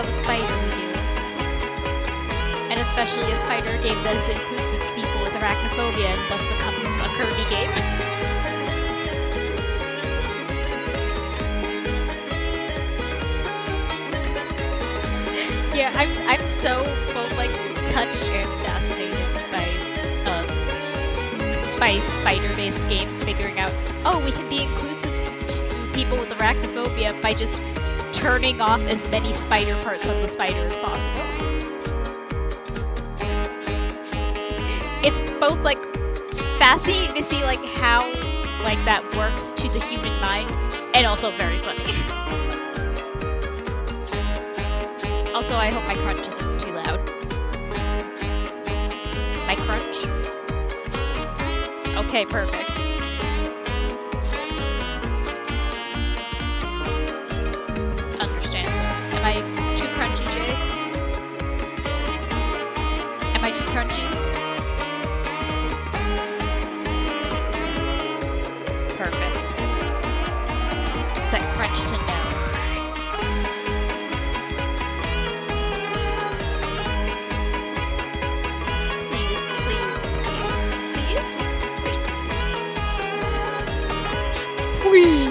of a spider we do. And especially a spider game that is inclusive to people with arachnophobia and thus becomes a curvy game. Yeah, I'm so both like touched and fascinated by spider-based games, figuring out, oh, we can be inclusive to people with arachnophobia by just turning off as many spider parts on the spider as possible. It's both like fascinating to see like how like that works to the human mind, and also very funny. Also, I hope my crunch isn't too loud. My crunch? Okay, perfect. Understandable. Am I too crunchy, Jay? Am I too crunchy? Perfect. Set crunch to no. Please, please, please, please, please. Please.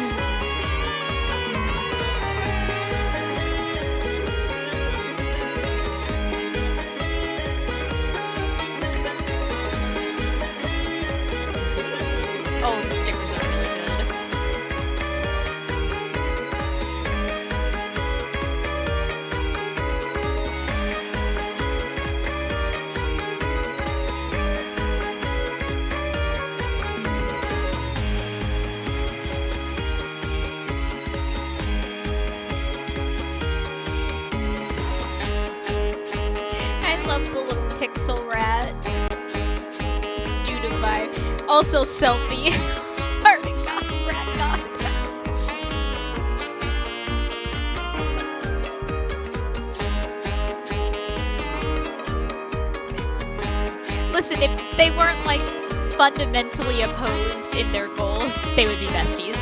Oh, the stickers are really good. I love the little pixel rat. Due to my also selfie. Heart and God, rat God. Listen, if they weren't like fundamentally opposed in their goals, they would be besties.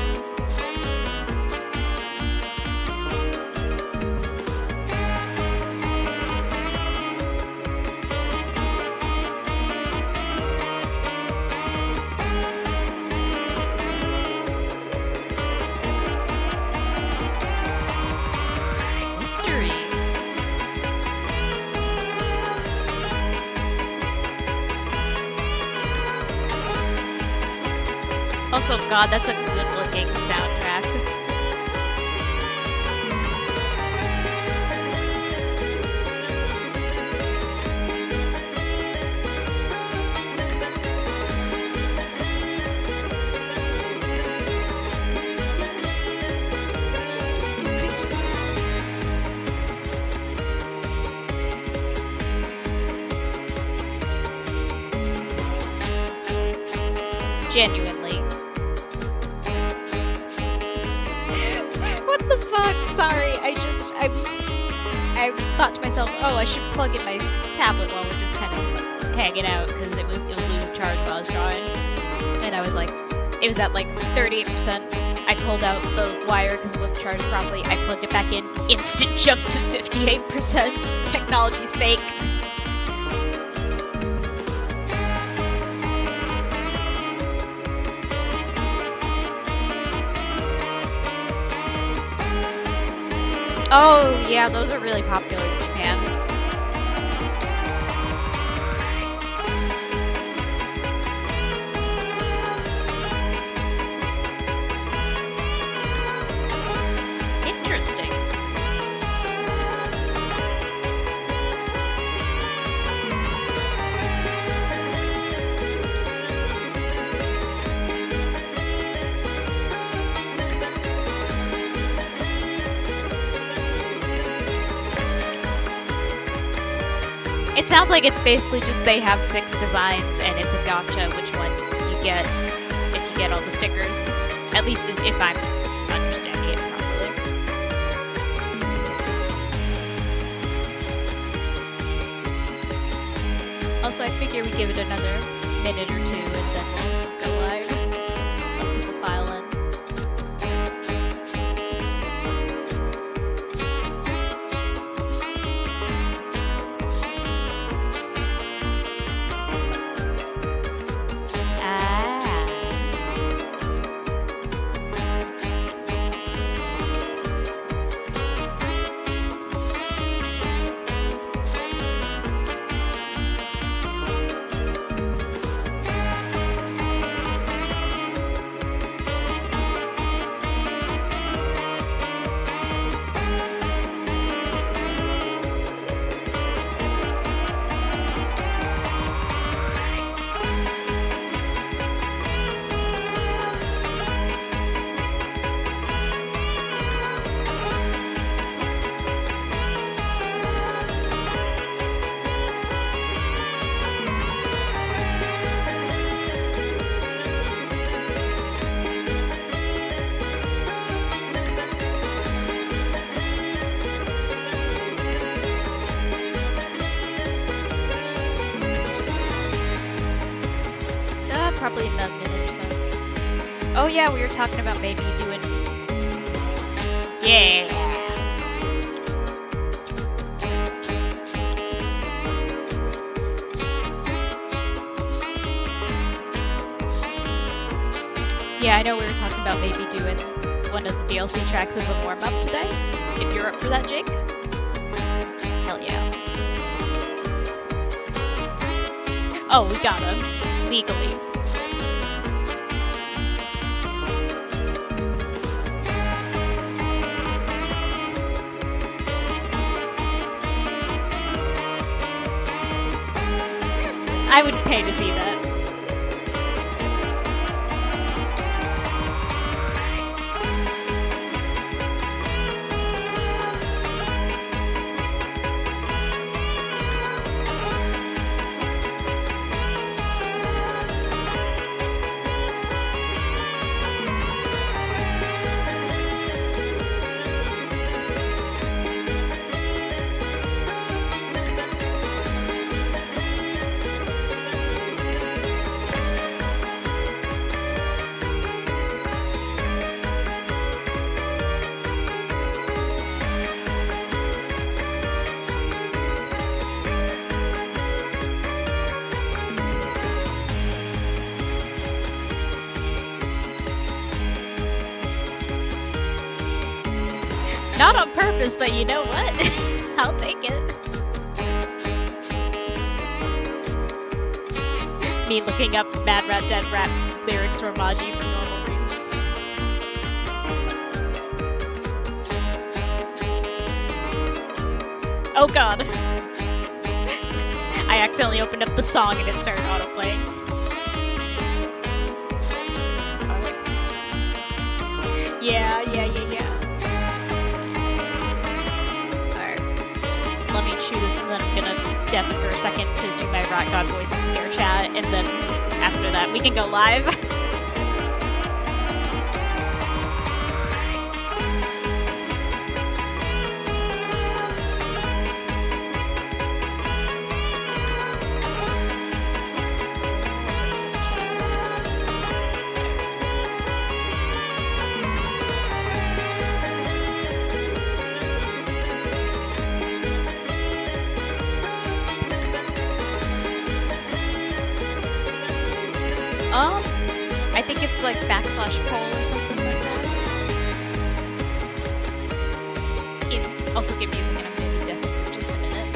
Mystery. Also, God, that's a good-looking soundtrack. Genuinely. What the fuck? Sorry, I thought to myself, oh, I should plug in my tablet while we're just kind of hanging out, because it was losing charge while I was drawing. And I was like, it was at like 38%. I pulled out the wire because it wasn't charged properly. I plugged it back in, instant jump to 58%. Technology's fake. Oh, yeah, those are really popular in Japan. Interesting. It sounds like it's basically just they have 6 designs and it's a gotcha which one you get if you get all the stickers. At least as if I'm understanding it properly. Also, I figure we give it another minute or two and then we'll go live. Let people file in. Oh yeah, we were talking about maybe doing... Yeah! Yeah, I know we were talking about maybe doing one of the DLC tracks as a warm-up today. If you're up for that, Jake. Hell yeah. Oh, we got him. Legally. I would pay to see that. Not on purpose, but you know what? I'll take it. Me looking up Mad Rat Dead Rat lyrics for Maji for normal reasons. Oh god. I accidentally opened up the song and it started autoplaying. Yeah. Let me chew this and then I'm gonna deafen for a second to do my Rock God voice and scare chat, and then after that we can go live. I think it's like /poll or something like that. Also give me a second, I'm gonna be deaf for just a minute.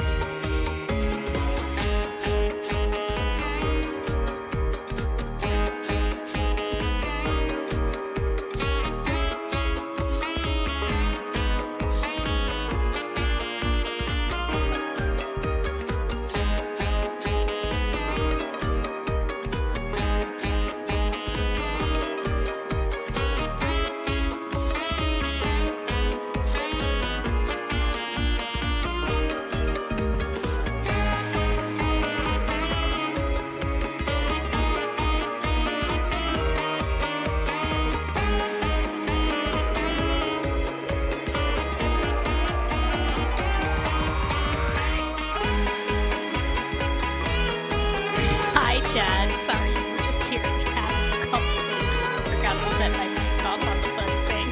Chad, sorry, you were just hearing me having a conversation. I forgot to set my mic off on the fun thing.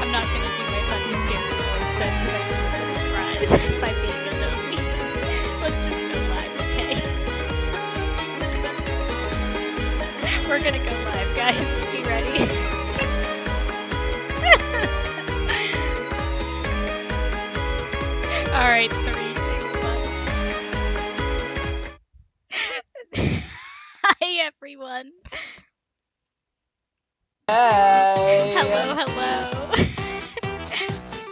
I'm not gonna do my funny scary voice then because I ruined the surprise by being a dummy. Let's just go live, okay? We're gonna go live, guys. Be ready. Alright, 3, 2, 1. Hi everyone! Hey! Hello!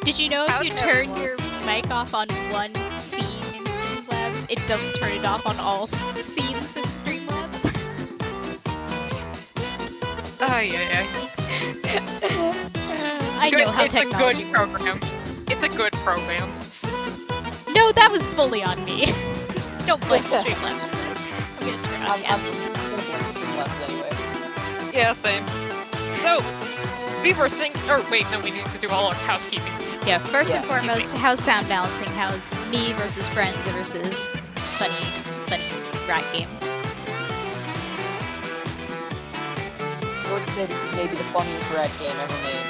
Did you know if you turn your mic off on one scene in Streamlabs, it doesn't turn it off on all scenes in Streamlabs? Yeah. I know how technology It's a good works. program. It's a good program. No, that was fully on me. Don't blame Streamlabs for that. I'm gonna turn off I'm captions. gonna blame Streamlabs anyway. Yeah, same. So, we were thinking. Or wait, no, we need to do all our housekeeping. Yeah, first and Yeah. foremost, how's sound balancing? How's me versus friends versus funny rat game? say this is maybe the funniest rat game ever made.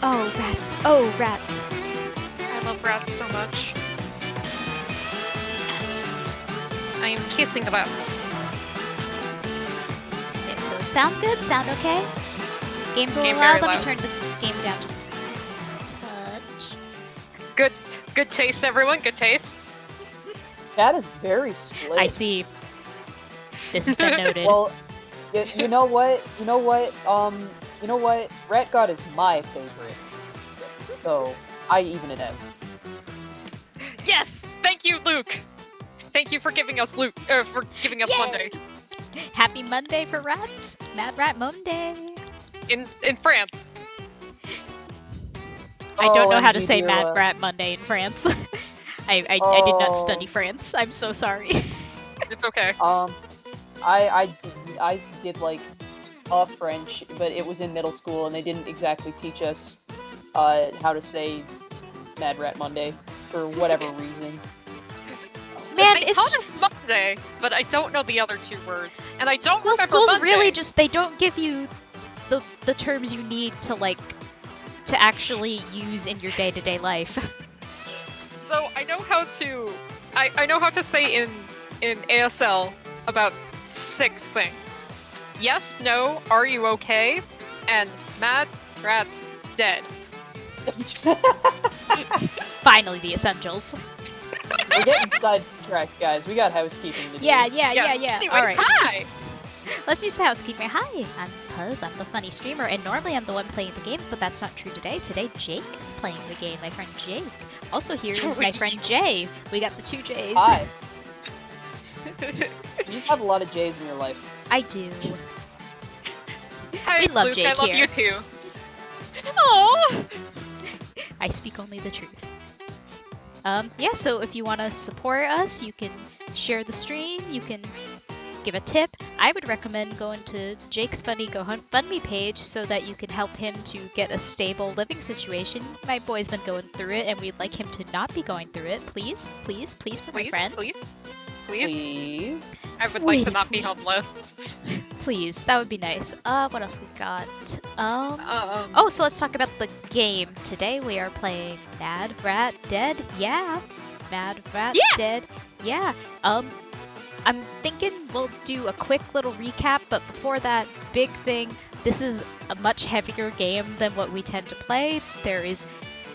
Oh, rats. Oh, rats. I love rats so much. I am kissing rats. Okay, so sound good? Sound okay? Game's a little Game very loud. Let me loud. turn the game down just a touch. Good taste, everyone. Good taste. That is very split. I see. This has been noted. Well, you know what? Rat God is my favorite. So, I even it out. Yes. Thank you, Luke. Thank you for giving us Luke. For giving us Yay! Monday Happy Monday for rats. Mad Rat Monday. in France. I don't know how to OMG, say dear Mad love. Rat Monday in France. I did not Oh. study France. I'm so sorry. It's okay. I did like a French, but it was in middle school, and they didn't exactly teach us how to say Mad Rat Monday for whatever reason. Man, they it's taught us just- Monday, but I don't know the other two words, and I don't remember schools Monday. really just they don't give you the terms you need to actually use in your day-to-day life. So I know how to I know how to say in ASL about 6 things. Yes, no, are you okay? And mad rat dead. Finally, the essentials. We're getting sidetracked, guys. We got housekeeping to do. Yeah. Anyway, All right. hi. Let's do some housekeeping. Hi, I'm Puzz. I'm the funny streamer, and normally I'm the one playing the game, but that's not true today. Today, Jake is playing the game. My friend Jake. Also here is my friend Jay. We got the 2 J's. Hi. You just have a lot of J's in your life. I do. Hi, We love Luke. Jake I love here. you too. Oh. I speak only the truth. Yeah, so if you want to support us, you can share the stream, you can give a tip. I would recommend going to Jake's Funny GoFundMe page so that you can help him to get a stable living situation. My boy's been going through it, and we'd like him to not be going through it. Please, please, please, for my friend. Please. Please. I would like to Please, not be please. homeless. Please, that would be nice. What else we got? Um, Oh, so let's talk about the game. Today we are playing Mad Rat Dead. Yeah. Mad Rat Yeah. Dead. Yeah. I'm thinking we'll do a quick little recap, but before that, big thing. This is a much heavier game than what we tend to play. There is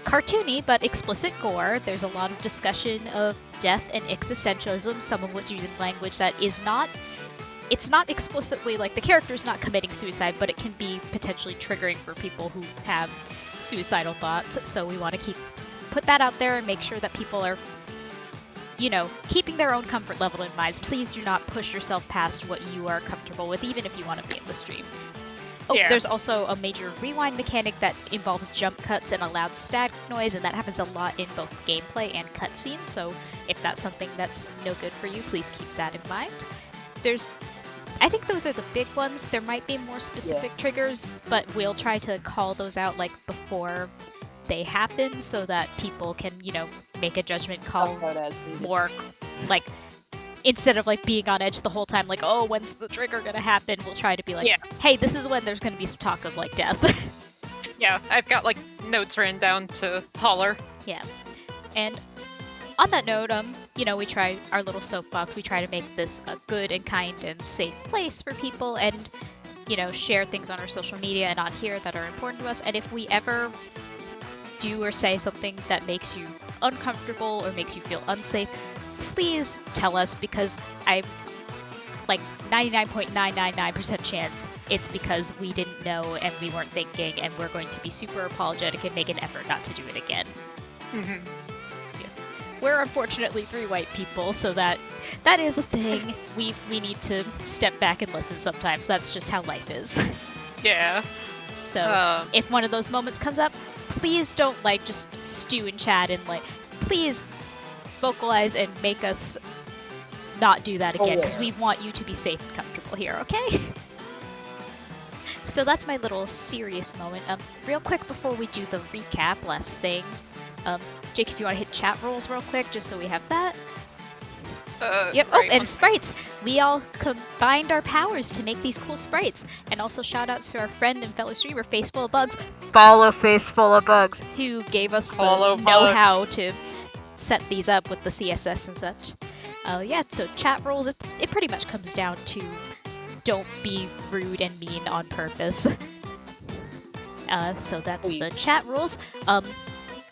cartoony but explicit gore. There's a lot of discussion of death and existentialism, some of which using language that is not. It's not explicitly like the character's not committing suicide, but it can be potentially triggering for people who have suicidal thoughts. So we want to put that out there and make sure that people are, keeping their own comfort level in mind. Please do not push yourself past what you are comfortable with, even if you want to be in the stream. Oh, Yeah. There's also a major rewind mechanic that involves jump cuts and a loud static noise, and that happens a lot in both gameplay and cutscenes. So if that's something that's no good for you, please keep that in mind. I think those are the big ones. There might be more specific triggers, but we'll try to call those out before they happen so that people can, make a judgment call Talk about as needed. more instead of being on edge the whole time, oh, when's the trigger gonna happen? We'll try to be Yeah. hey, this is when there's gonna be some talk of death. Yeah, I've got notes written down to holler. Yeah. And on that note, we try our little soapbox. We try to make this a good and kind and safe place for people and, share things on our social media and on here that are important to us. And if we ever do or say something that makes you uncomfortable or makes you feel unsafe, please tell us, because I'm 99.999% chance it's because we didn't know and we weren't thinking, and we're going to be super apologetic and make an effort not to do it again. Mm-hmm. We're unfortunately 3 white people, so that is a thing. We need to step back and listen sometimes. That's just how life is. Yeah. So if one of those moments comes up, please don't just stew and chat and please vocalize and make us not do that again, because we want you to be safe and comfortable here, okay? So that's my little serious moment. Real quick before we do the recap, last thing. Jake, if you want to hit chat rules real quick, just so we have that. Yep. Right, Oh, and sprites. We all combined our powers to make these cool sprites. And also shout out to our friend and fellow streamer, Faceful of Bugs. Follow Faceful of Bugs, who gave us Follow the Bugs. know-how to set these up with the CSS and such. Yeah. So chat rules. It pretty much comes down to don't be rude and mean on purpose. So that's the chat rules.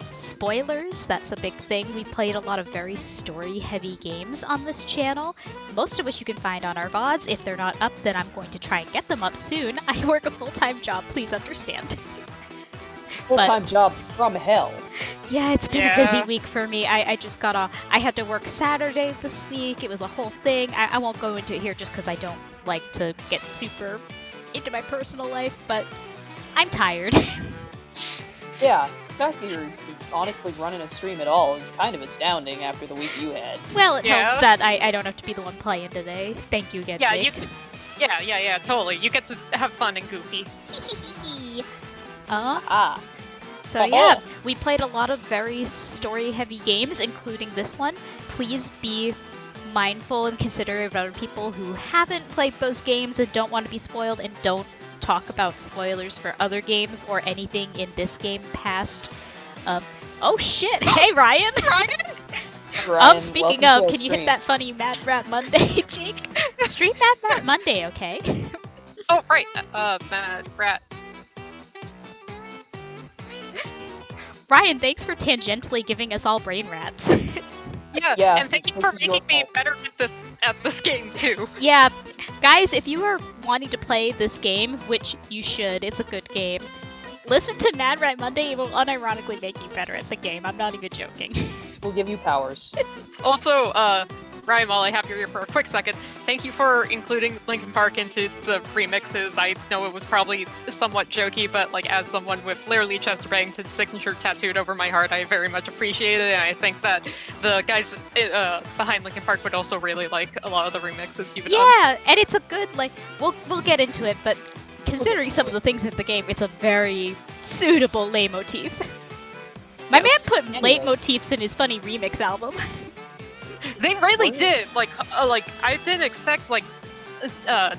Spoilers, that's a big thing. We played a lot of very story-heavy games on this channel, most of which you can find on our VODs. If they're not up, then I'm going to try and get them up soon. I work a full-time job, please understand. Full-time job from hell. Yeah, it's been a busy week for me. I just got off. I had to work Saturday this week. It was a whole thing. I won't go into it here just because I don't like to get super into my personal life, but I'm tired. Yeah, the fact that you're honestly running a stream at all is kind of astounding after the week you had. Well, it helps that I don't have to be the one playing today. Thank you again, Jake. You can. Yeah, totally. You get to have fun and goofy. So yeah, we played a lot of very story-heavy games, including this one. Please be mindful and considerate of other people who haven't played those games and don't want to be spoiled, and don't talk about spoilers for other games or anything in this game past. Oh shit! Hey Ryan. Ryan, speaking of, can you hit that funny Mad Rat Monday, Jake? Stream Mad Rat Monday, okay? Oh right, Mad Rat. Ryan, thanks for tangentially giving us all brain rats. Yeah, and thank you for making me better at this game too. Yeah, guys, if you are wanting to play this game, which you should, it's a good game, listen to Mad Rat Monday. It will unironically make you better at the game. I'm not even joking. We'll give you powers. Also, Ryan, while I have you here for a quick second, thank you for including Linkin Park into the remixes. I know it was probably somewhat jokey, but like as someone with literally Chester Bennington's signature tattooed over my heart, I very much appreciate it, and I think that the guys behind Linkin Park would also really like a lot of the remixes you've done. Yeah, and it's a good, like, we'll get into it, but considering some of the things in the game, it's a very suitable leitmotif. My man put leitmotifs in his funny remix album. They really did. Like I didn't expect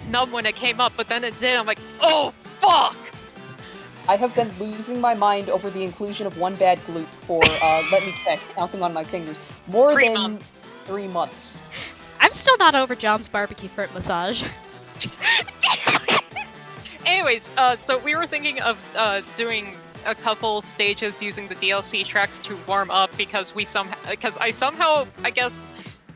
Numb when it came up, but then it did. I'm like, oh fuck! I have been losing my mind over the inclusion of one bad glute for let me check, counting on my fingers, more than 3 months. I'm still not over John's barbecue foot massage. Anyways, so we were thinking of doing a couple stages using the DLC tracks to warm up because I somehow, I guess,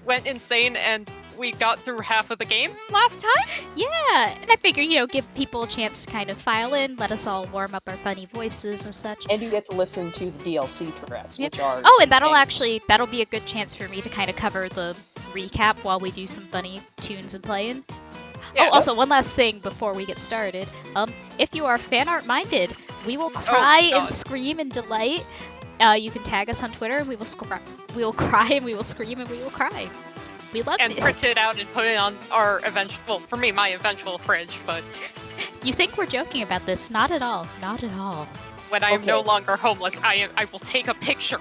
went insane and we got through half of the game last time. Yeah, and I figured, give people a chance to kind of file in, let us all warm up our funny voices and such. And you get to listen to the DLC tracks, which are... Oh, and that'll be a good chance for me to kind of cover the recap while we do some funny tunes and playing. Yeah. Oh, also, one last thing before we get started. If you are fan art minded, we will cry and scream in delight. You can tag us on Twitter, and we will cry and we will scream and we will cry. We love it. And print it out and put it on our for me, my eventual fridge, but... You think we're joking about this? Not at all. Not at all. When I am no longer homeless, I will take a picture.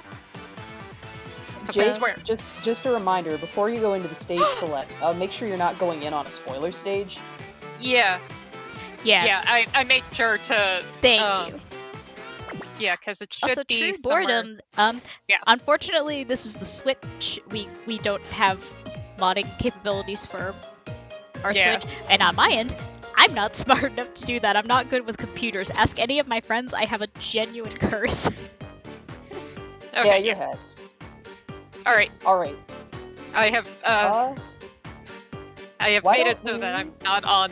Just a reminder, before you go into the stage select, make sure you're not going in on a spoiler stage. Yeah, I made sure to... Thank you. Yeah, because it should also, be true boredom. Unfortunately, this is the Switch. We don't have modding capabilities for our Switch, and on my end, I'm not smart enough to do that. I'm not good with computers. Ask any of my friends. I have a genuine curse. Okay, yeah, you have. All right. I have made it so that I'm not on.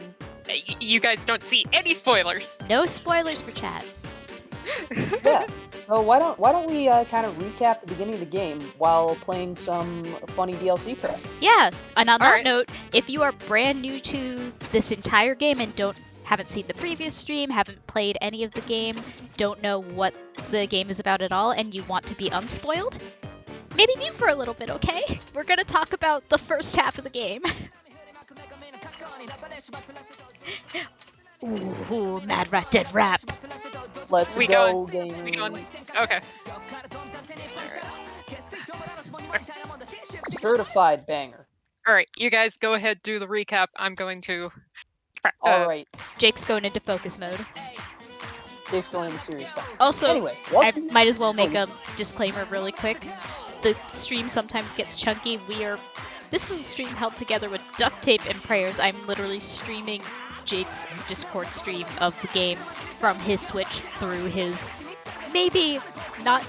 You guys don't see any spoilers. No spoilers for chat. Yeah. So why don't we kind of recap the beginning of the game while playing some funny DLC tracks? Yeah. And on that note, if you are brand new to this entire game and haven't seen the previous stream, haven't played any of the game, don't know what the game is about at all, and you want to be unspoiled, maybe mute for a little bit, okay? We're gonna talk about the first half of the game. Ooh, Mad Rat Dead Rap. Let's go, game. Okay. Certified banger. All right, you guys go ahead, do the recap. I'm going to. All right, Jake's going into focus mode. Jake's going into serious stuff. Also, Anyway, I welcome. might as well make you- a disclaimer really quick. The stream sometimes gets chunky. This is a stream held together with duct tape and prayers. I'm literally streaming Jake's Discord stream of the game from his Switch through his maybe not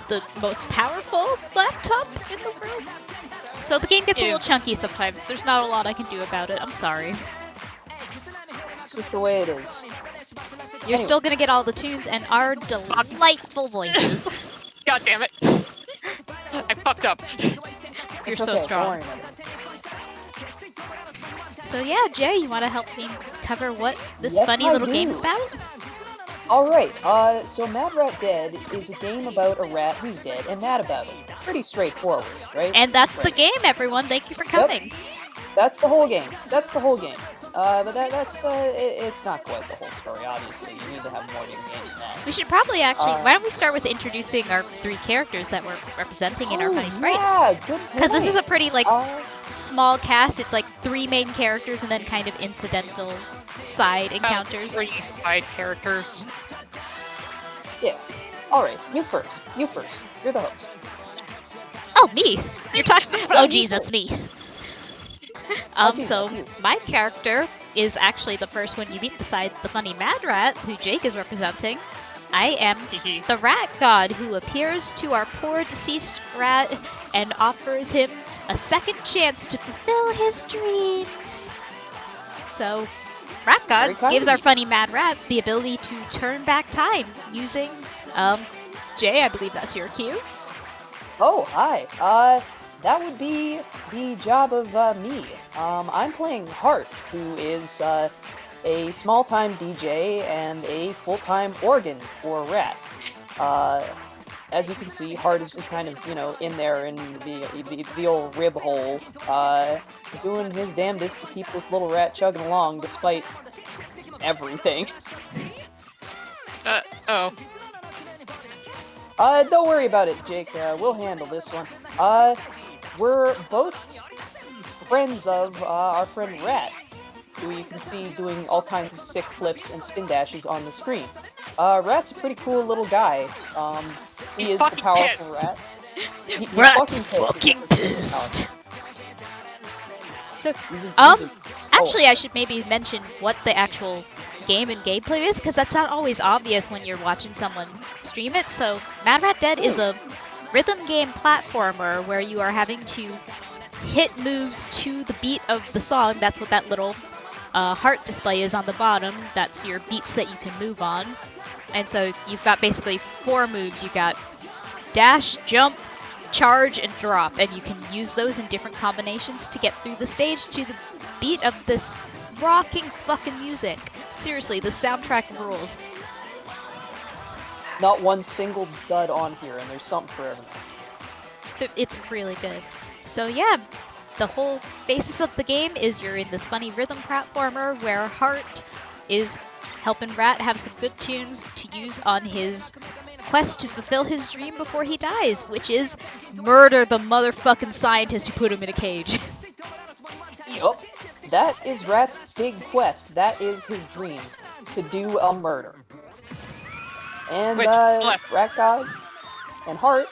the most powerful laptop in the world. So the game gets a little chunky sometimes. There's not a lot I can do about it. I'm sorry. It's just the way it is. You're still gonna get all the tunes and our delightful voices. God damn it! I fucked up. You're It's so okay, strong. Don't worry about it. So yeah, Jay, you want to help me cover what this Yes, funny I little do. game is about? All right. So Mad Rat Dead is a game about a rat who's dead and mad about it. Pretty straightforward, right? And that's the Right. game, everyone. Thank you for coming. That's the whole game. That's the whole game. But it's not quite the whole story. Obviously, you need to have more to your game than that. We should probably actually. Why don't we start with introducing our 3 characters that we're representing in our funny sprites? Yeah, good Because this is a pretty like Uh, small cast. It's like 3 main characters and then kind of incidental side encounters. 3 side characters. Yeah. All right. You first. You first. You're the host. Oh, me! You're talking. Oh, geez, that's me. geez, So that's you. my character is actually the first one you meet beside the funny Mad Rat, who Jake is representing. I am the rat god who appears to our poor deceased rat and offers him a second chance to fulfill his dreams. So, Rat Very God kind gives of our you. funny Mad Rat the ability to turn back time using, Jay, I believe that's your cue. Oh, hi. That would be the job of me. I'm playing Heart, who is a small-time DJ and a full-time organ for Rat. As you can see, Heart is just kind of, in there in the old rib hole, doing his damnedest to keep this little rat chugging along despite everything. Oh. Don't worry about it, Jake. We'll handle this one. We're both friends of our friend Rat, who you can see doing all kinds of sick flips and spin dashes on the screen. Rat's a pretty cool little guy. He He's is the fucking powerful rat. He's Rat's fucking fucking pissed. pissed. So, He's just- actually, I should maybe mention what the actual game and gameplay is, because that's not always obvious when you're watching someone stream it. So, Mad Rat Dead is a rhythm game platformer where you are having to hit moves to the beat of the song. That's what that little heart display is on the bottom. That's your beats that you can move on. And so you've got basically 4 moves. You've got dash, jump, charge, and drop. And you can use those in different combinations to get through the stage to the beat of this rocking fucking music. Seriously, the soundtrack rules. Not one single dud on here, and there's something for everyone. It's really good. So yeah, the whole basis of the game is you're in this funny rhythm platformer where Heart is helping Rat have some good tunes to use on his quest to fulfill his dream before he dies, which is murder the motherfucking scientist who put him in a cage. Yup. That is Rat's big quest. That is his dream, to do a murder. And Which, bless. Rat God and Heart,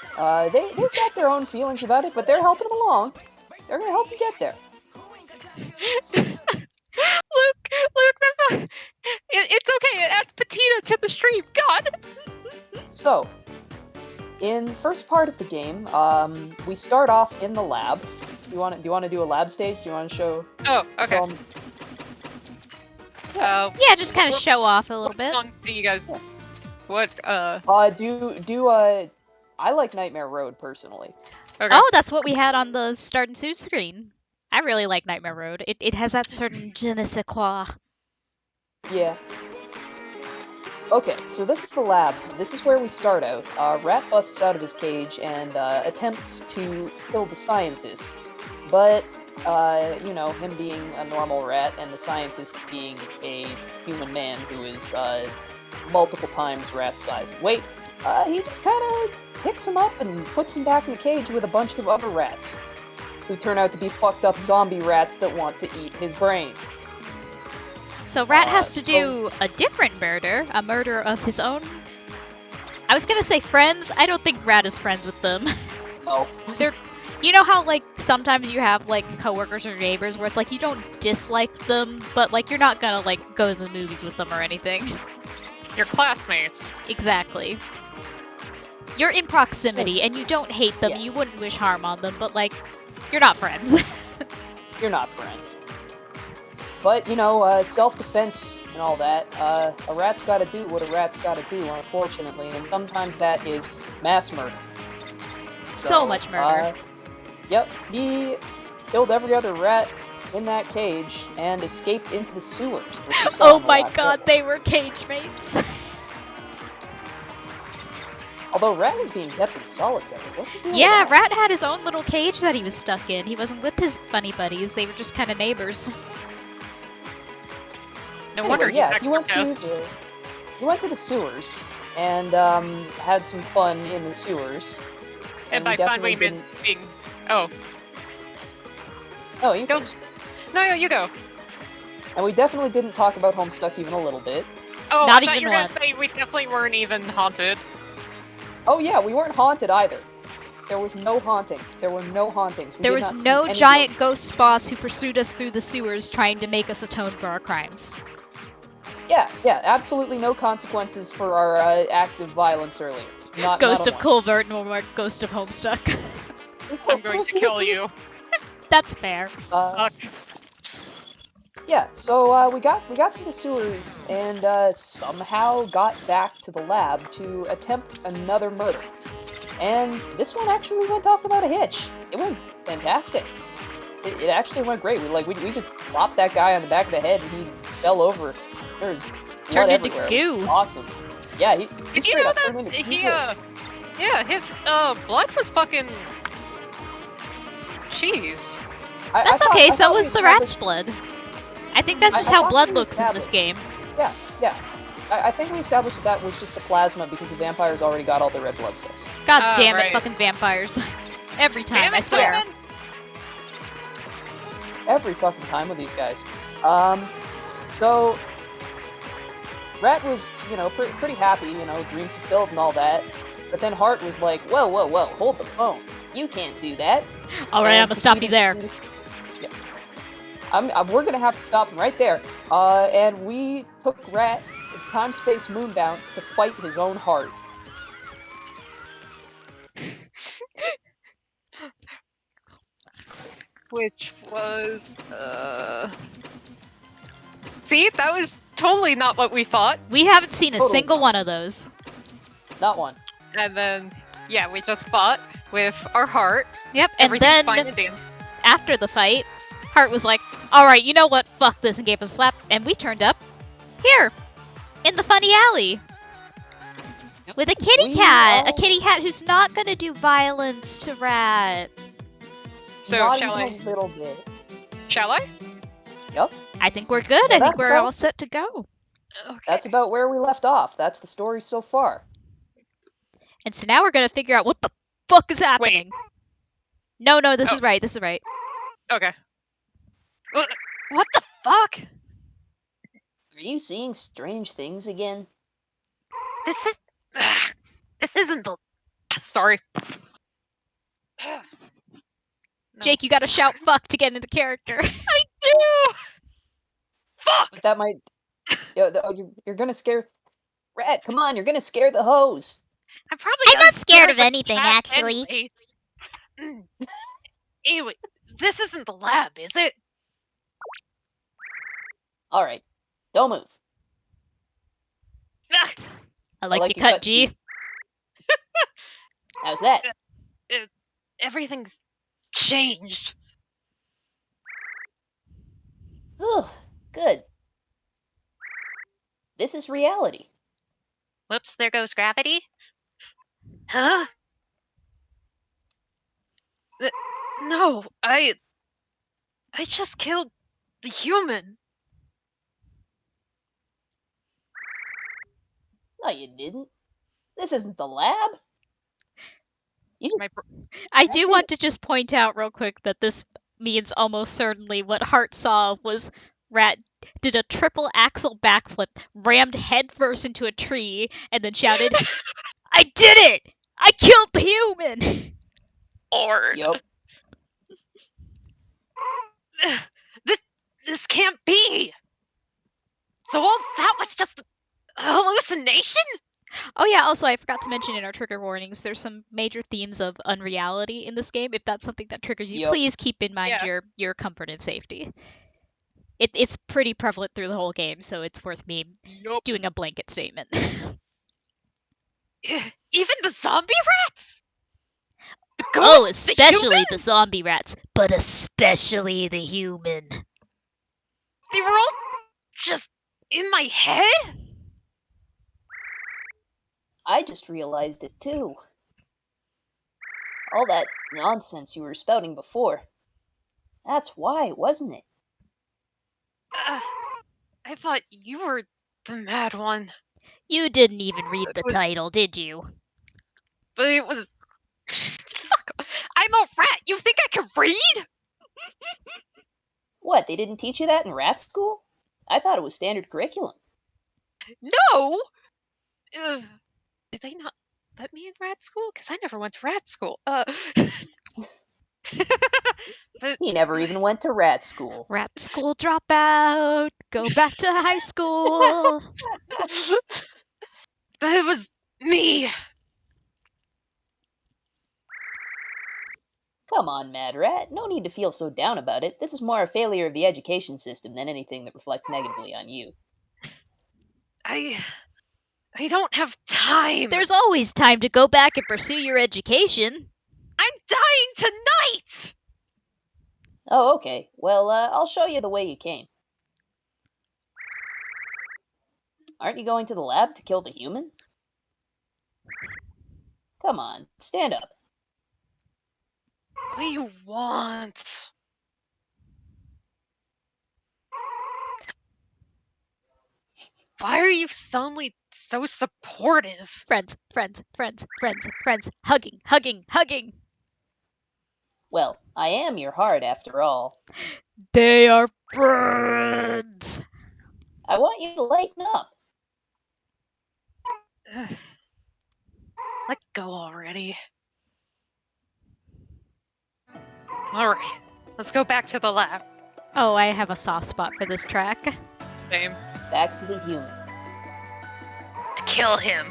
they've got their own feelings about it, but they're helping him along. They're gonna help you get there. Luke, it's okay. It adds patina to the stream. God. So, in the first part of the game, we start off in the lab. Do you want to do a lab stage? Do you want to show? Oh, okay. show 'em- Yeah, just kind of show off a little What bit. song do you guys? What? I like Nightmare Road personally. Okay. Oh, that's what we had on the start and suit screen. I really like Nightmare Road. It has that certain je ne sais quoi. Yeah. Okay, so this is the lab. This is where we start out. Rat busts out of his cage and attempts to kill the scientist. But, him being a normal rat and the scientist being a human man who is multiple times Rat's size and weight, he just kind of picks him up and puts him back in the cage with a bunch of other rats. who turn out to be fucked up zombie rats that want to eat his brains. So Rat has to so- do a different murder, a murder of his own. I was gonna say friends. I don't think Rat is friends with them. Oh. You know how, like, sometimes you have, like, coworkers or neighbors where it's like you don't dislike them, but, like, you're not gonna, like, go to the movies with them or anything. Your classmates. Exactly. You're in proximity and you don't hate them, Yeah. you wouldn't wish harm on them, but, like, you're not friends. You're not friends. But, self-defense and all that, a rat's gotta do what a rat's gotta do, unfortunately, and sometimes that is mass murder. So much murder. Yep, he killed every other rat in that cage and escaped into the sewers. which you saw Oh in the my last god, episode. they were cage mates. Although Rat was being kept in solitary. What's he doing? Yeah, Rat had his own little cage that he was stuck in. He wasn't with his funny buddies, they were just kind of neighbors. No wonder he's he went to the sewers and had some fun in the sewers. And we by fun, we definitely meant being. Oh. Oh, you Go. first. No, you go. And we definitely didn't talk about Homestuck even a little bit. Oh, Not I thought even you were gonna once. say we definitely weren't even haunted. Oh yeah, we weren't haunted either. There was no hauntings. There were no hauntings. We There did was not see no any giant ghosts. ghost boss who pursued us through the sewers trying to make us atone for our crimes. Yeah, absolutely no consequences for our act of violence earlier. Ghost not of Culvert, nor Ghost of Homestuck. I'm going to kill you. That's fair. Fuck. Yeah, so we got to the sewers and somehow got back to the lab to attempt another murder. And this one actually went off without a hitch. It went fantastic. It actually went great. We just plopped that guy on the back of the head and he fell over. There was blood Turned into everywhere. It was goo. awesome. Yeah, he Did you straight know up that turned into he, cheese whiz. yeah, his blood was fucking cheese. I That's thought- okay, I so thought we was the established- rat's blood. I think that's I- just I how thought blood we looks in this established- game. Yeah. I think we established that was just the plasma because the vampires already got all the red blood cells. God Ah, damn it, right. fucking vampires. Every time, Damn it, I swear. Simon! Every fucking time with these guys. So Rat was, pretty happy, dream fulfilled and all that. But then Heart was like, whoa, hold the phone. You can't do that. Alright, And I'm gonna stop you there. Yeah. We're gonna have to stop him right there. And we took Rat time-space moon bounce to fight his own heart. Which was, See, that was totally not what we thought. We haven't seen a Totally single not. one of those. Not one. And then, yeah, we just fought with our heart. Yep, and Everything's then fine and dandy. after the fight, Hart was like, alright, you know what, fuck this, and gave us a slap, and we turned up here, in the funny alley. With a kitty We cat! A all- kitty cat who's not gonna do violence to Rat. So, Not shall I? even a little bit. Shall I? Yep. I think we're good, Yeah, I think that's we're about- all set to go. Okay. That's about where we left off. That's the story so far. And so now we're gonna figure out what the fuck is happening. No, this Oh. is right, this is right. Okay. What the fuck? Are you seeing strange things again? This isn't the. Sorry. No. Jake, you gotta shout fuck to get into character. I do. Fuck. But that might. You're gonna scare. Rat, come on, you're gonna scare the hose. I'm probably. I'm not scared of the anything, cat actually. anyways. Anyway, this isn't the lab, is it? Alright, don't move. Ugh, I like, like your your cut, cut, G. G. How's that? everything's changed. Oh, good. This is reality. Whoops, there goes gravity. Huh? No, I just killed the human. No, you didn't. This isn't the lab. You just My I do want to just point out real quick that this means almost certainly what Hart saw was Rat did a triple axle backflip, rammed headfirst into a tree, and then shouted, "I did it! I killed the human!" Lord. Yup. This can't be. So all that was just a hallucination? Oh yeah, also I forgot to mention in our trigger warnings, there's some major themes of unreality in this game. If that's something that triggers you, Yep. please keep in mind Yeah. your comfort and safety. It's pretty prevalent through the whole game, so it's worth me Yup. doing a blanket statement. Even the zombie rats? The Oh, ghosts, the especially human? the zombie rats, but especially the human. They were all just in my head? I just realized it too. All that nonsense you were spouting before. That's why, wasn't it? I thought you were the mad one. You didn't even read the was- title, did you? But it was... Fuck. I'm a rat. You think I can read? What, they didn't teach you that in rat school? I thought it was standard curriculum. No! Did they not let me in rat school? Because I never went to rat school. But He never even went to rat school. Rat school dropout. Go back to high school. but it was me. Come on, Mad Rat. No need to feel so down about it. This is more a failure of the education system than anything that reflects negatively on you. I don't have time. There's always time to go back and pursue your education. I'm dying tonight. Oh, okay. Well, I'll show you the way you came. Aren't you going to the lab to kill the human? Come on, stand up. What do you want? Why are you suddenly so supportive? Friends, friends, friends, friends, friends. Hugging, hugging, hugging. Well, I am your heart after all. They are friends. I want you to lighten up. Let go already. Alright, let's go back to the lab. Oh, I have a soft spot for this track. Same. Back to the human. To kill him.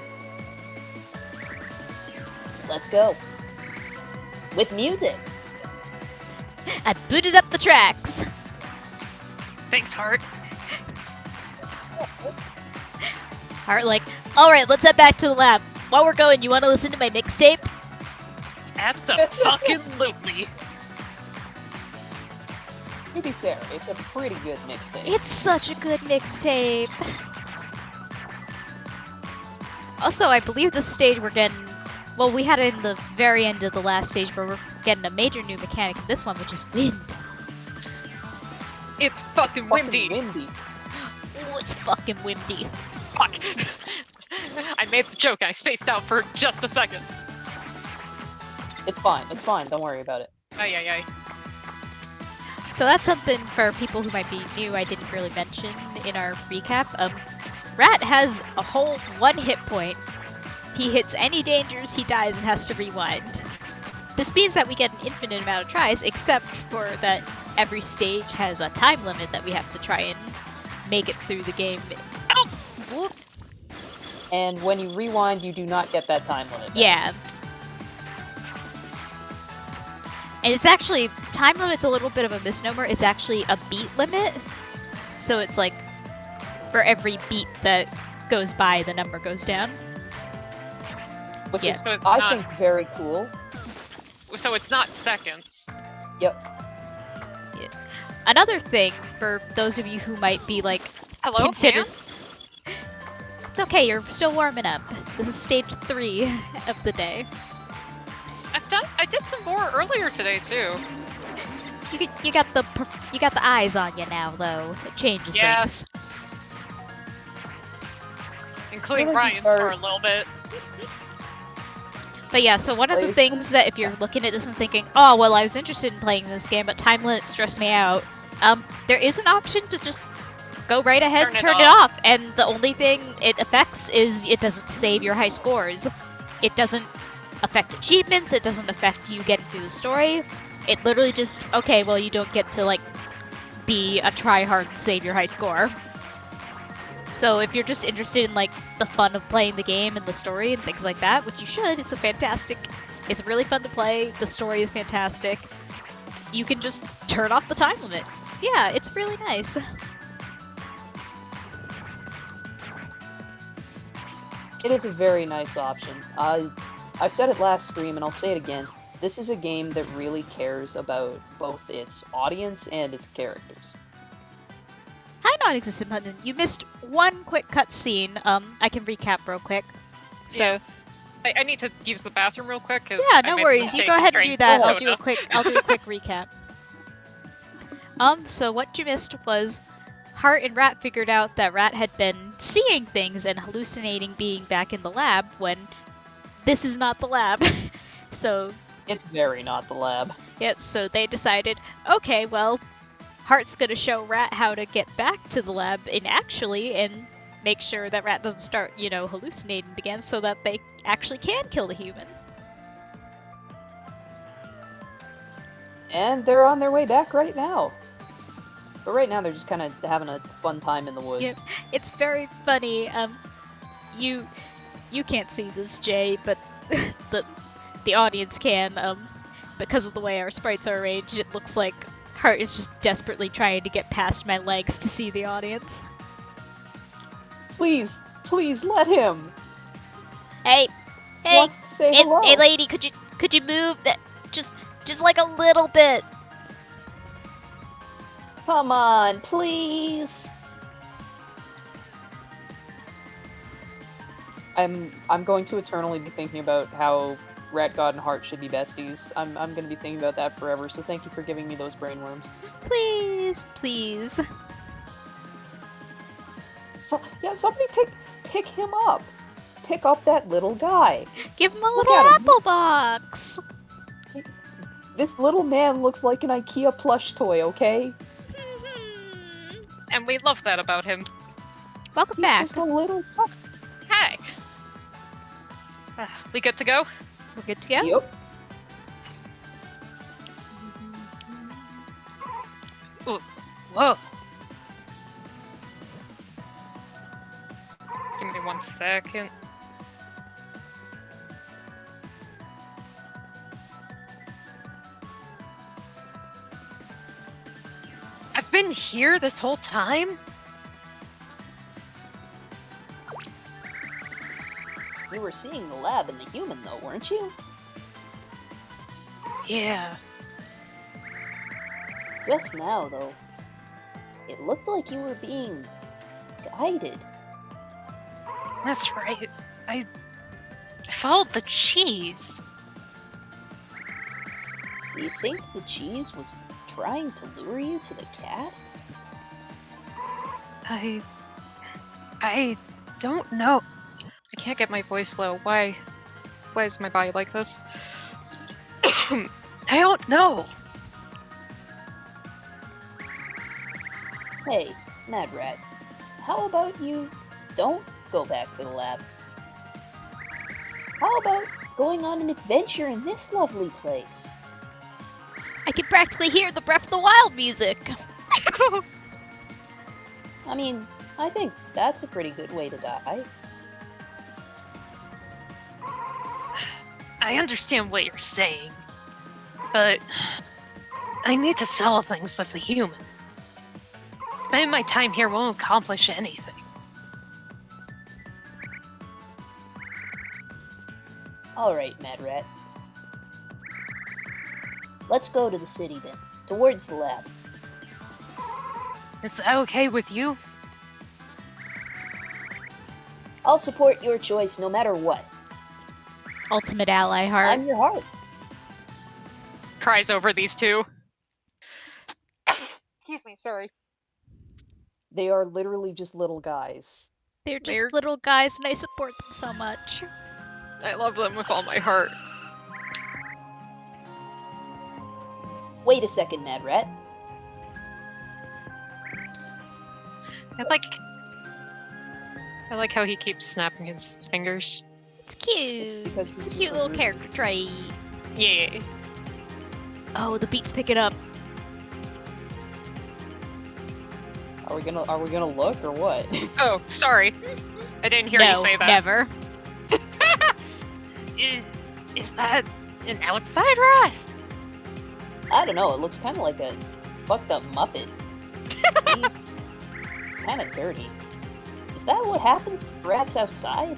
Let's go. With music. I booted up the tracks. Thanks, Heart. Heart like, alright, let's head back to the lab. While we're going, you want to listen to my mixtape? Abso-fucking-lutely. To be fair, it's a pretty good mixtape. It's such a good mixtape. Also, I believe the stage we're getting... Well, we had it in the very end of the last stage, but we're getting a major new mechanic in this one, which is wind. It's fucking windy. Windy. Oh, it's fucking windy. Fuck. I made the joke and I spaced out for just a second. It's fine. It's fine. Don't worry about it. Ay, ay, ay. So that's something for people who might be new I didn't really mention in our recap. Rat has a whole 1 hit point. He hits any dangers, he dies and has to rewind. This means that we get an infinite amount of tries, except for that every stage has a time limit that we have to try and make it through the game. Oh! Whoop. And when you rewind, you do not get that time limit. Yeah. And it's actually, time limit's a little bit of a misnomer. It's actually a beat limit. So it's like, for every beat that goes by, the number goes down. Which Yeah. is, So it's I not- think, very cool. So it's not seconds. Yep. Another thing, for those of you who might be like, Hello, Consider- hands? it's okay, you're still warming up. This is stage 3 of the day. I did some more earlier today too. You got the eyes on you now, though. It changes Yeah. things. Including When does Ryan's he start? for a little bit. But yeah, so one of the Plays- things that if you're looking at this and thinking, oh, well, I was interested in playing this game, but time limits stress me out, there is an option to just go right ahead and turn it off. And the only thing it affects is it doesn't save your high scores. It doesn't affect achievements. It doesn't affect you getting through the story. It literally just, okay, well, you don't get to, like, be a try-hard and save your high score. So if you're just interested in, like, the fun of playing the game and the story and things like that, which you should, it's really fun to play. The story is fantastic. You can just turn off the time limit. Yeah, it's really nice. It is a very nice option. I said it last stream, and I'll say it again. This is a game that really cares about both its audience and its characters. Hi, non-existent pundit. You missed one quick cutscene. I can recap real quick. So, Yeah. I need to use the bathroom real quick. yeah, no worries. You go ahead and do that. I'll do a quick recap. So what you missed was Heart and Rat figured out that Rat had been seeing things and hallucinating being back in the lab when this is not the lab. So It's very not the lab. yeah, so they decided, okay, well, Heart's gonna show Rat how to get back to the lab and make sure that Rat doesn't start, hallucinating again so that they actually can kill the human. And they're on their way back right now. But right now they're just kind of having a fun time in the woods. Yep. It's very funny. You can't see this, Jay, but the audience can. Because of the way our sprites are arranged, it looks like Heart is just desperately trying to get past my legs to see the audience. Please, let him. Hey, He wants to say hello. hey, lady, could you move that just like a little bit? Come on, please. I'm going to eternally be thinking about how Rat God and Heart should be besties. I'm going to be thinking about that forever. So thank you for giving me those brainworms. Please. So yeah, somebody pick him up. Pick up that little guy. Give him a Look little at him. apple box. This little man looks like an IKEA plush toy. Okay. And we love that about him. Welcome He's back. just a little. Hey! We good to go? We're good to go. Yep. Whoa. Give me 1 second. I've been here this whole time? You were seeing the lab and the human, though, weren't you? Yeah. Just now, though. It looked like you were being guided. That's right. I followed the cheese. Do you think the cheese was trying to lure you to the cat? I don't know. I can't get my voice low. Why is my body like this? I don't know. Hey, Mad Rat, how about you don't go back to the lab? How about going on an adventure in this lovely place? I can practically hear the Breath of the Wild music. I mean, I think that's a pretty good way to die. I understand what you're saying, but I need to sell things with the human. Spending my time here won't accomplish anything. Alright, Mad Rat. Let's go to the city then, towards the lab. Is that okay with you? I'll support your choice no matter what. Ultimate ally, Heart. I'm your heart. Cries over these two. Excuse me, sorry. They are literally just little guys. They're just They're- little guys, and I support them so much. I love them with all my heart. Wait a second, Mad Rat. I like how he keeps snapping his fingers. It's cute. because It's a he's cute super little rude. character trait. Yeah. Oh, the beat's picking up. Are we gonna look or what? Oh, sorry. I didn't hear no, you say that. never. Is that an outside rat? I don't know. It looks kind of like a fucked up Muppet. He's kind of dirty. Is that what happens to rats outside?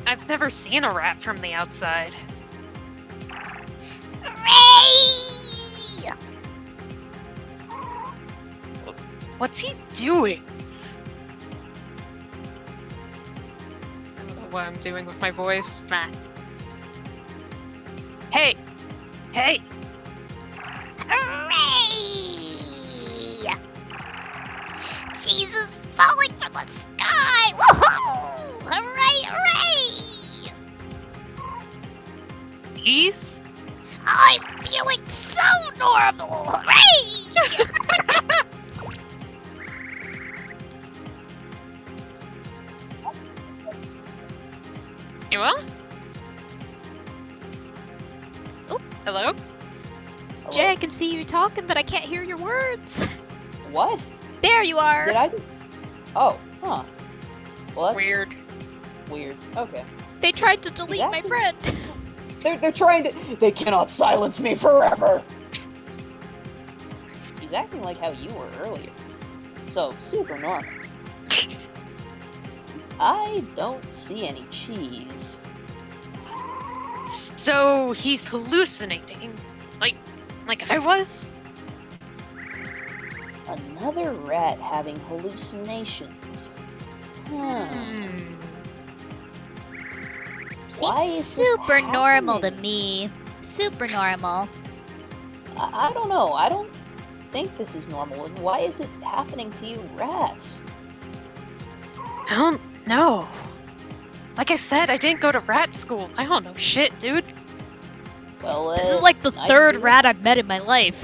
I've never seen a rat from the outside. Hooray! What's he doing? I don't know what I'm doing with my voice. Nah. Hey! Hey! Hooray! Jesus falling from the sky! Woohoo! Hooray! Hooray! Please? I'm feeling so normal! Hooray! You will? Oh, hello? Hello? Jay, I can see you talking, but I can't hear your words. What? There you are. Did I just... Oh, huh. Well, that's Weird. weird. Okay. They tried to delete my Exactly. friend. They're trying to... They cannot silence me forever! He's acting like how you were earlier. So, super normal. I don't see any cheese. So he's hallucinating. Like I was? Another rat having hallucinations. Huh. Why Seems is this super normal to happening? me. Super normal. I don't know. I don't think this is normal. And why is it happening to you rats? I don't know. Like I said, I didn't go to rat school. I don't know shit, dude. Well, This is like the I third do. rat I've met in my life.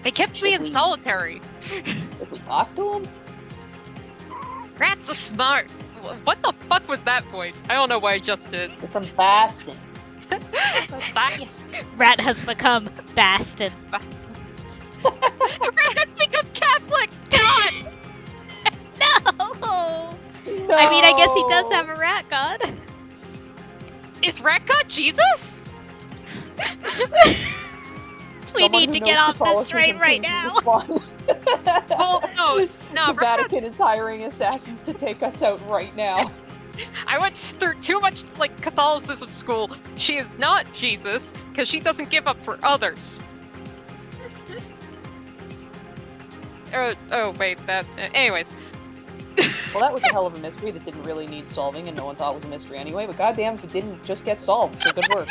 They kept me in Should we- solitary. If we talk to him? Rats are smart. What the fuck was that voice? I don't know what I just did. You're from Baston. Rat has become Bastin. Rat has become Catholic! God! No! I mean, I guess he does have a rat god. Is Rat God Jesus? We need to get off this train right now. Well, no, The Rat God, Vatican is hiring assassins to take us out right now. I went through too much, Catholicism school. She is not Jesus, because she doesn't give up for others. Oh, wait, anyways. Well, that was a hell of a mystery that didn't really need solving, and no one thought was a mystery anyway. But goddamn, if it didn't just get solved, so good work.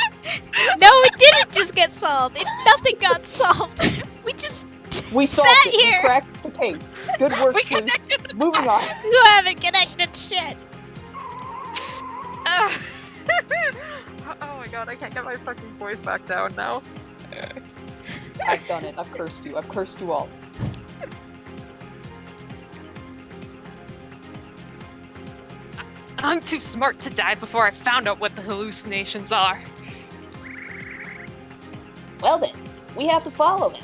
No, it didn't just get solved. Nothing got solved. We just We solved Sat it. here. We cracked the cake. Good work, We Sleuth. connected. Moving on. you haven't connected shit. Oh my god, I can't get my fucking voice back down now. I've done it. I've cursed you. I've cursed you all. I'm too smart to die before I found out what the hallucinations are. Well then, we have to follow him.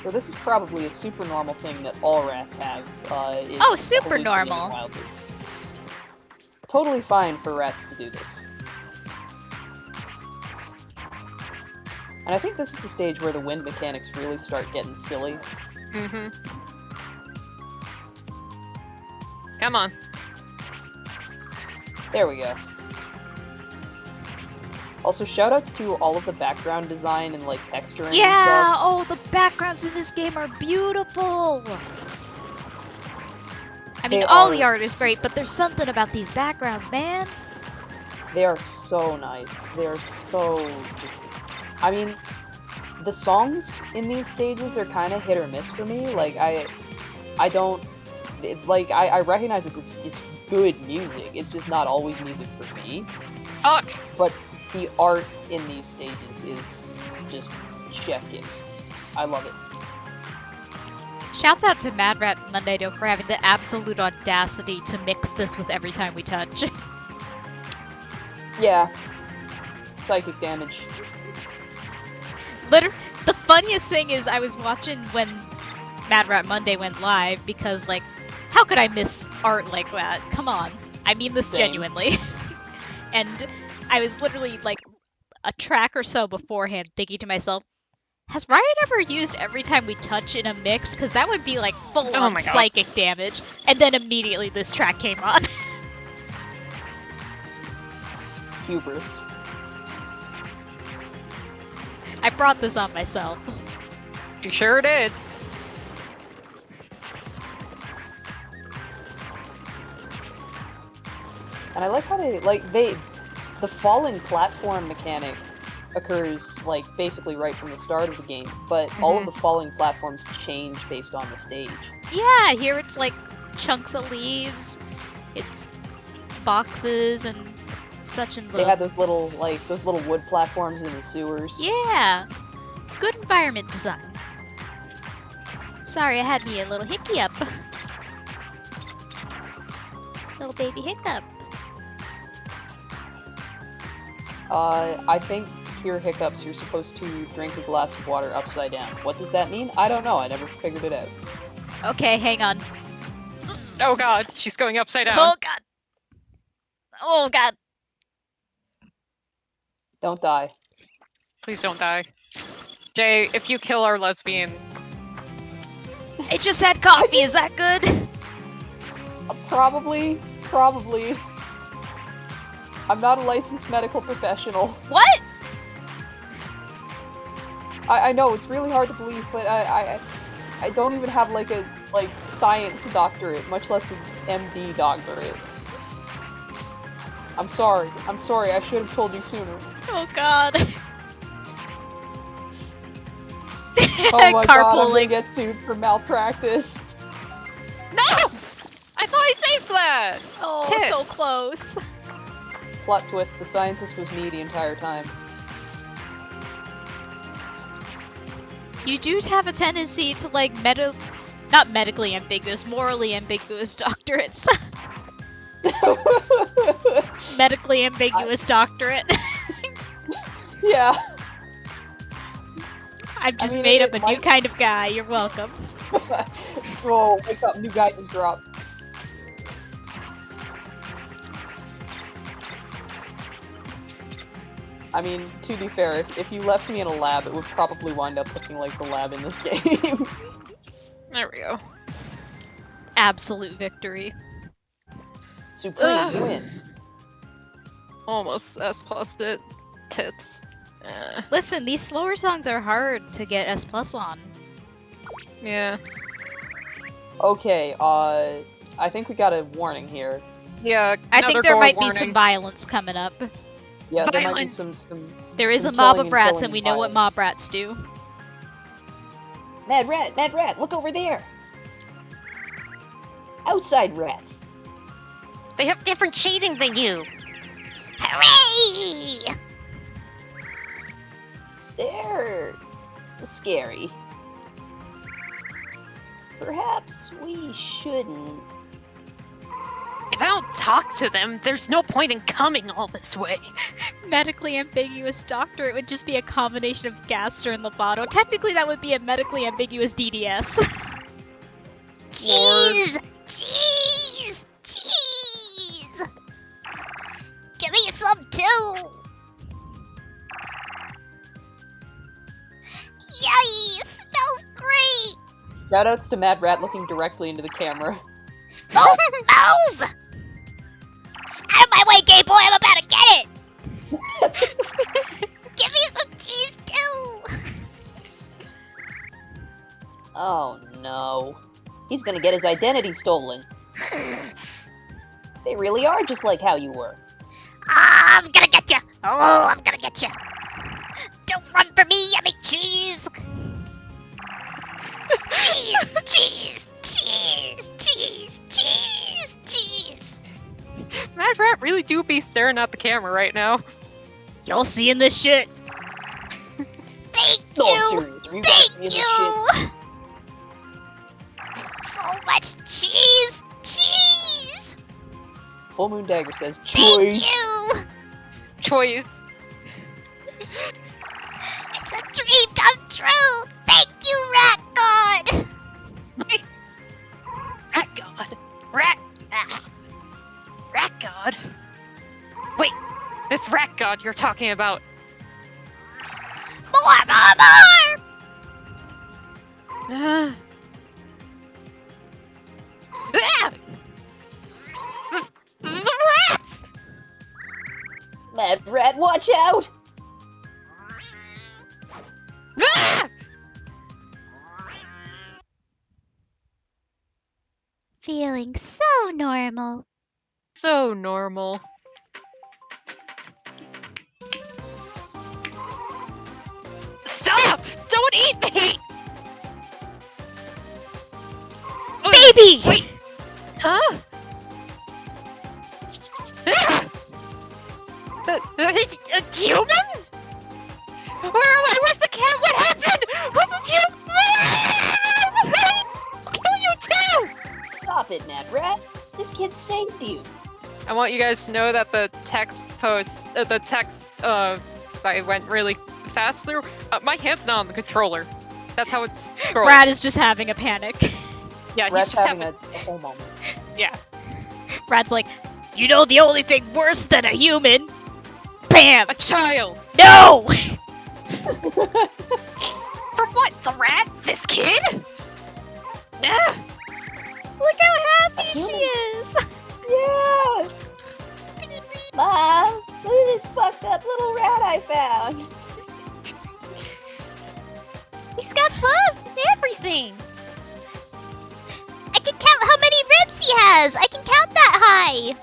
So this is probably a super normal thing that all rats have. Is Oh, super hallucinating normal. wildly. Totally fine for rats to do this. And I think this is the stage where the wind mechanics really start getting silly. Mm-hmm. Come on. There we go. Also, shoutouts to all of the background design and like texturing and Yeah, stuff. oh, the backgrounds in this game are beautiful. I mean, They all are the art is great, but there's something about these backgrounds, man. They are so nice. They are so just. I mean, the songs in these stages are kind of hit or miss for me. Like I don't I recognize that it's good music. It's just not always music for me. Fuck. But the art in these stages is just chef kiss. I love it. Shouts out to Mad Rat Monday though for having the absolute audacity to mix this with Every Time We Touch. Yeah. Psychic damage. The funniest thing is I was watching when Mad Rat Monday went live because, like, how could I miss art like that? Come on. I mean this Same. genuinely. And I was literally, like, a track or so beforehand thinking to myself, has Riot ever used Every Time We Touch in a mix? Because that would be, like, full-on Oh my God. psychic damage. And then immediately this track came on. Hubris. I brought this on myself. You sure did. And I like how the falling platform mechanic occurs like basically right from the start of the game, but all of the falling platforms change based on the stage. Yeah, here it's like chunks of leaves, it's boxes and such and They had those little wood platforms in the sewers. Yeah, good environment design. Sorry, I had me a little hickey up. Little baby hiccup. I think to cure hiccups, you're supposed to drink a glass of water upside down. What does that mean? I don't know. I never figured it out. Okay, hang on. Oh god, she's going upside down. Oh god. Oh god. Don't die. Please don't die. Jay, if you kill our lesbian... I just had coffee, is that good? Probably. I'm not a licensed medical professional. What? I know, it's really hard to believe, but I don't even have like a science doctorate, much less an MD doctorate. I'm sorry, I should have told you sooner. Oh god. Oh my god, I'm gonna Carpooling. get sued for malpractice. No! I thought I saved that! Oh, Tit. so close. Plot twist, the scientist was me the entire time. You do have a tendency to like not medically ambiguous, morally ambiguous doctorates. Medically ambiguous doctorate. Yeah. I've just mean, made it up a new might- kind of guy. You're welcome. Whoa, wake up, new guy just dropped. I mean, to be fair, if you left me in a lab, it would probably wind up looking like the lab in this game. There we go. Absolute victory. Supreme Ugh. win. Almost S plus it. Tits. Listen, these slower songs are hard to get S+ on. Yeah. Okay, I think we got a warning here. Yeah, I think another there gore might be warning. some violence coming up. Yeah, there might be Violence. some There is some a mob killing of rats, killing and we know what violence. mob rats do. Mad rat, look over there! Outside rats! They have different shading than you. Hooray! They're scary. Perhaps we shouldn't. If I don't talk to them, there's no point in coming all this way. Medically ambiguous doctorate would just be a combination of Gaster and Lovato. Technically, that would be a medically ambiguous DDS. Cheese! Cheese! Cheese! Give me some too! Yay! Smells great! Shoutouts to Mad Rat looking directly into the camera. Move! Move! Out of my way, gay boy! I'm about to get it! Give me some cheese too! Oh no. He's gonna get his identity stolen. They really are just like how you were. I'm gonna get you! Oh, I'm gonna get you! Don't run for me, yummy cheese! cheese. Mad Rat really do be staring at the camera right now. Y'all seeing this shit? Thank No, I'm you. serious. Are you guys seeing Thank this shit? you. So much cheese. Cheese. Full Moon Dagger says Thank choice. you. Choice. It's a dream come true. Thank you, Rat God. Rat God. Rat. Rat God. Wait, this Rat God you're talking about. More. Ah! The rats! Mad Rat, watch out! Ah! Feeling so normal. So normal. Stop! Don't eat me! Baby! Wait! Huh? Ah! A human? Where am I? Where's the cat? What happened? Where's the human? I'll kill you too! Stop it, Mad Rat. This kid saved you. I want you guys to know that the text post, I went really fast through. My hand's not on the controller. That's how it's scrolls. Brad is just having a panic. Yeah, he's Rat's just having having. a whole moment. Yeah. Brad's like, you know the only thing worse than a human? Bam! A child. No! For what? The rat? This kid? Ah! Look how happy A she human? is! Yeah! Mom, look at this fucked up little rat I found. He's got love and everything! I can count how many ribs he has! I can count that high!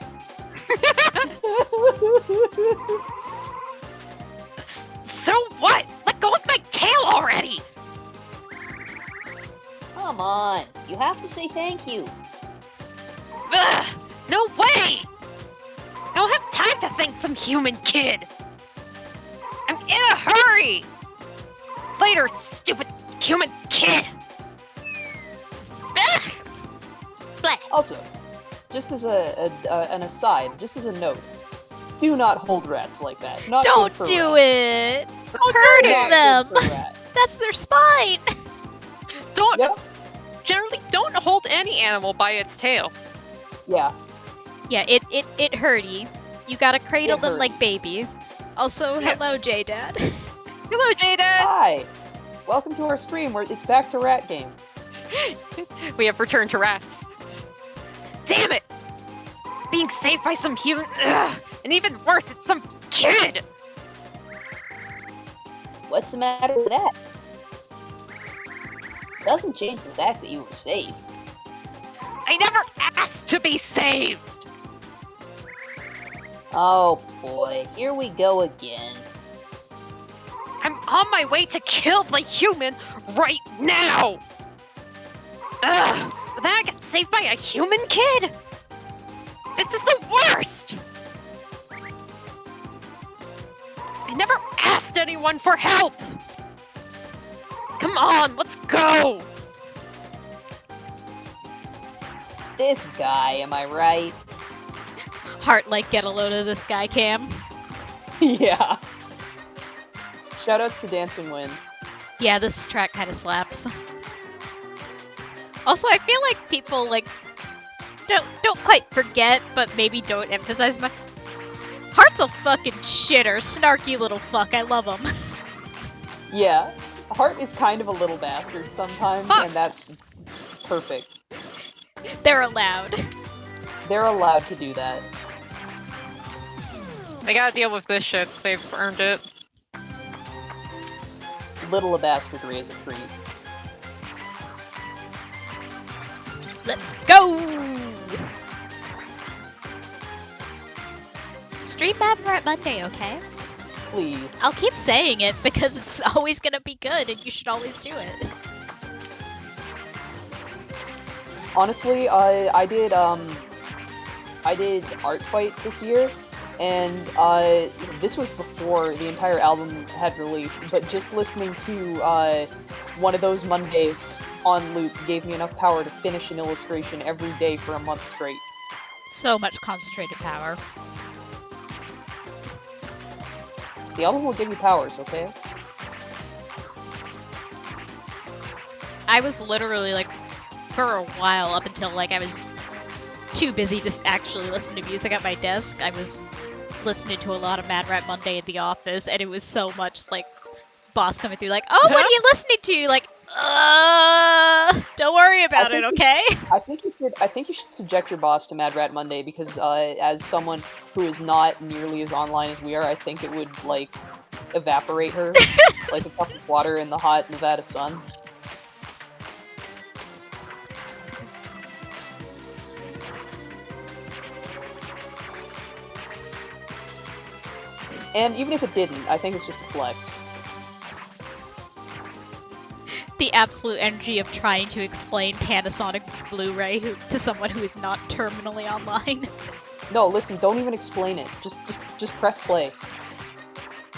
So what? Let go of my tail already! Come on, you have to say thank you. Ugh, no way! I don't have time to thank some human kid! I'm in a hurry! Later, stupid human kid! Ugh! Bleh. Also, just as an aside, just as a note, do not hold rats like that. Not Don't good for do rats. it! Don't Hurting do it. Not them! good for rats. That's their spine! Don't Yep. generally don't hold any animal by its tail. Yeah. Yeah, it hurty. You gotta cradle It them hurty. like baby. Also, Yeah. hello, J-Dad. Hello, Jaden! Hi. Welcome to our stream where it's back to rat game. We have returned to rats. Damn it! Being saved by some human. Ugh, and even worse, it's some kid! What's the matter with that? Doesn't change the fact that you were saved. I never asked to be saved! Oh boy, here we go again. I'm on my way to kill the human right now! Ugh! But then I get saved by a human kid? This is the worst! I never asked anyone for help! Come on, let's go! This guy, am I right? Heart, like, get a load of this guy, Cam. Yeah. Shoutouts to Dancing Wind. Yeah, this track kind of slaps. Also, I feel like people, like, don't quite forget, but maybe don't emphasize much. Heart's a fucking shitter, snarky little fuck. I love him. Yeah. Heart is kind of a little bastard sometimes, Fuck. and that's perfect. They're allowed. They're allowed to do that. They gotta deal with this shit. They've earned it. Little a bastardry is a treat. Let's go! Stream Mad Rat Monday, okay? Please. I'll keep saying it because it's always gonna be good and you should always do it. Honestly, I did Art Fight this year, and this was before the entire album had released. But just listening to one of those Mondays on loop gave me enough power to finish an illustration every day for a month straight. So much concentrated power. The album will give you powers, okay? I was literally like, for a while, up until like I was too busy to actually listen to music at my desk, I was listening to a lot of Mad Rat Monday at the office, and it was so much like boss coming through like, oh, what are you listening to? Like, don't worry about it, okay? I think you should subject your boss to Mad Rat Monday, because as someone who is not nearly as online as we are, I think it would like evaporate her like a cup of water in the hot Nevada sun. And even if it didn't, I think it's just a flex. The absolute energy of trying to explain Panasonic Blu-ray to someone who is not terminally online. No, listen, don't even explain it. Just press play.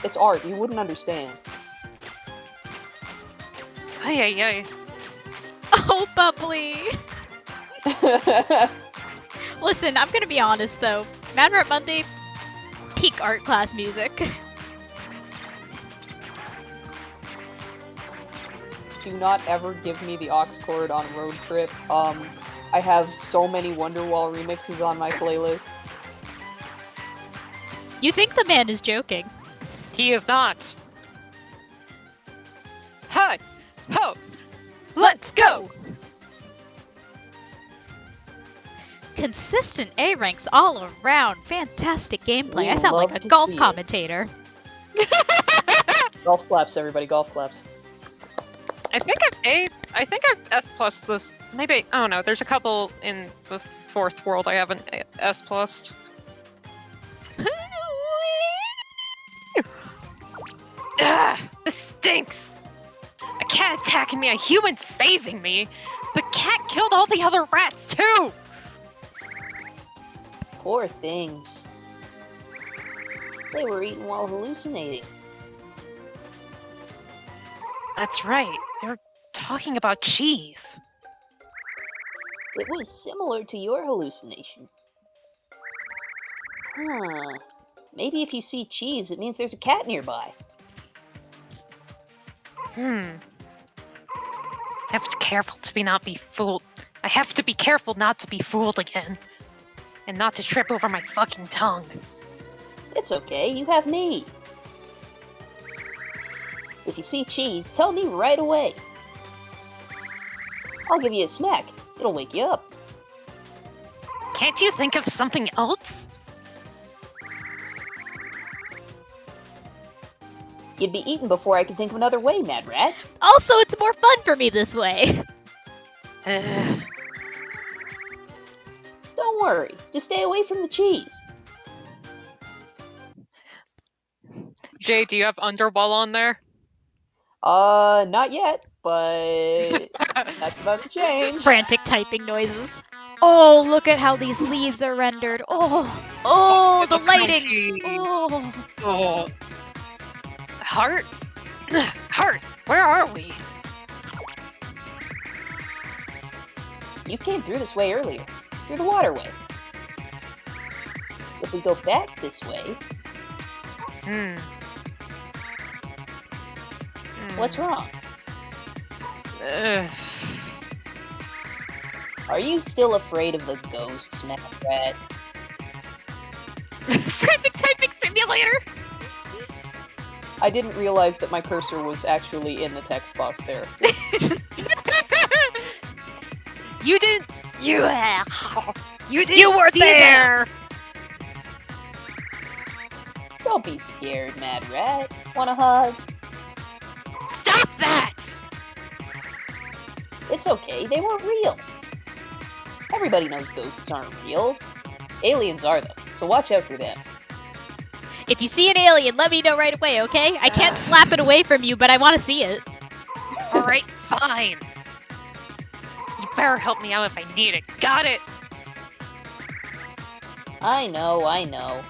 It's art. You wouldn't understand. Ay. Oh, bubbly. Listen, I'm gonna be honest though. Mad Rat Monday, peak art class music. Do not ever give me the aux cord on Road Trip. I have so many Wonderwall remixes on my playlist. You think the man is joking. He is not. Hi, ho, let's go. Consistent A ranks all around. Fantastic gameplay. We I sound love like a to golf see it. commentator. Golf claps, everybody. Golf claps. I think I've S plus this. Maybe I don't know. There's a couple in the fourth world I haven't S plus. This stinks. A cat attacking me, a human saving me. The cat killed all the other rats too. Poor things. They were eaten while hallucinating. That's right. They're talking about cheese. It was similar to your hallucination. Huh. Maybe if you see cheese, it means there's a cat nearby. I have to be careful to not be fooled. I have to be careful not to be fooled again. And not to trip over my fucking tongue. It's okay, you have me. If you see cheese, tell me right away. I'll give you a smack. It'll wake you up. Can't you think of something else? You'd be eaten before I could think of another way, Mad Rat. Also, it's more fun for me this way. Don't worry, just stay away from the cheese. Jay, do you have Underwall on there? Not yet, but that's about to change. Frantic typing noises. Oh, look at how these leaves are rendered. Oh, the look how lighting. cheese. Oh. Heart? Heart, where are we? You came through this way earlier, through the waterway. If we go back this way, what's wrong? Are you still afraid of the ghosts, Mad Rat? Frantic typing simulator! I didn't realize that my cursor was actually in the text box there. You didn't. You didn't. You were see there. Don't be scared, Mad Rat. Want a hug? Stop that! It's okay, they weren't real. Everybody knows ghosts aren't real. Aliens are, though, so watch out for them. If you see an alien, let me know right away, okay? I can't slap it away from you, but I want to see it. Alright, fine. You better help me out if I need it. Got it! I know.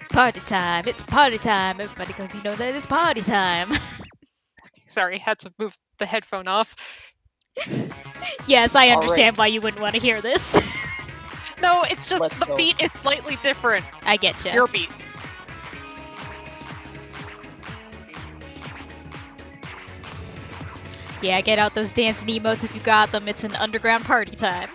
Party time! It's party time! Everybody goes, you know that it's party time! Sorry, had to move the headphone off. Yes, I All understand why you wouldn't want to hear this. No, it's just Let's the go. beat is slightly different. I get you. Your beat. Yeah, get out those dancing emotes if you got them. It's an underground party time.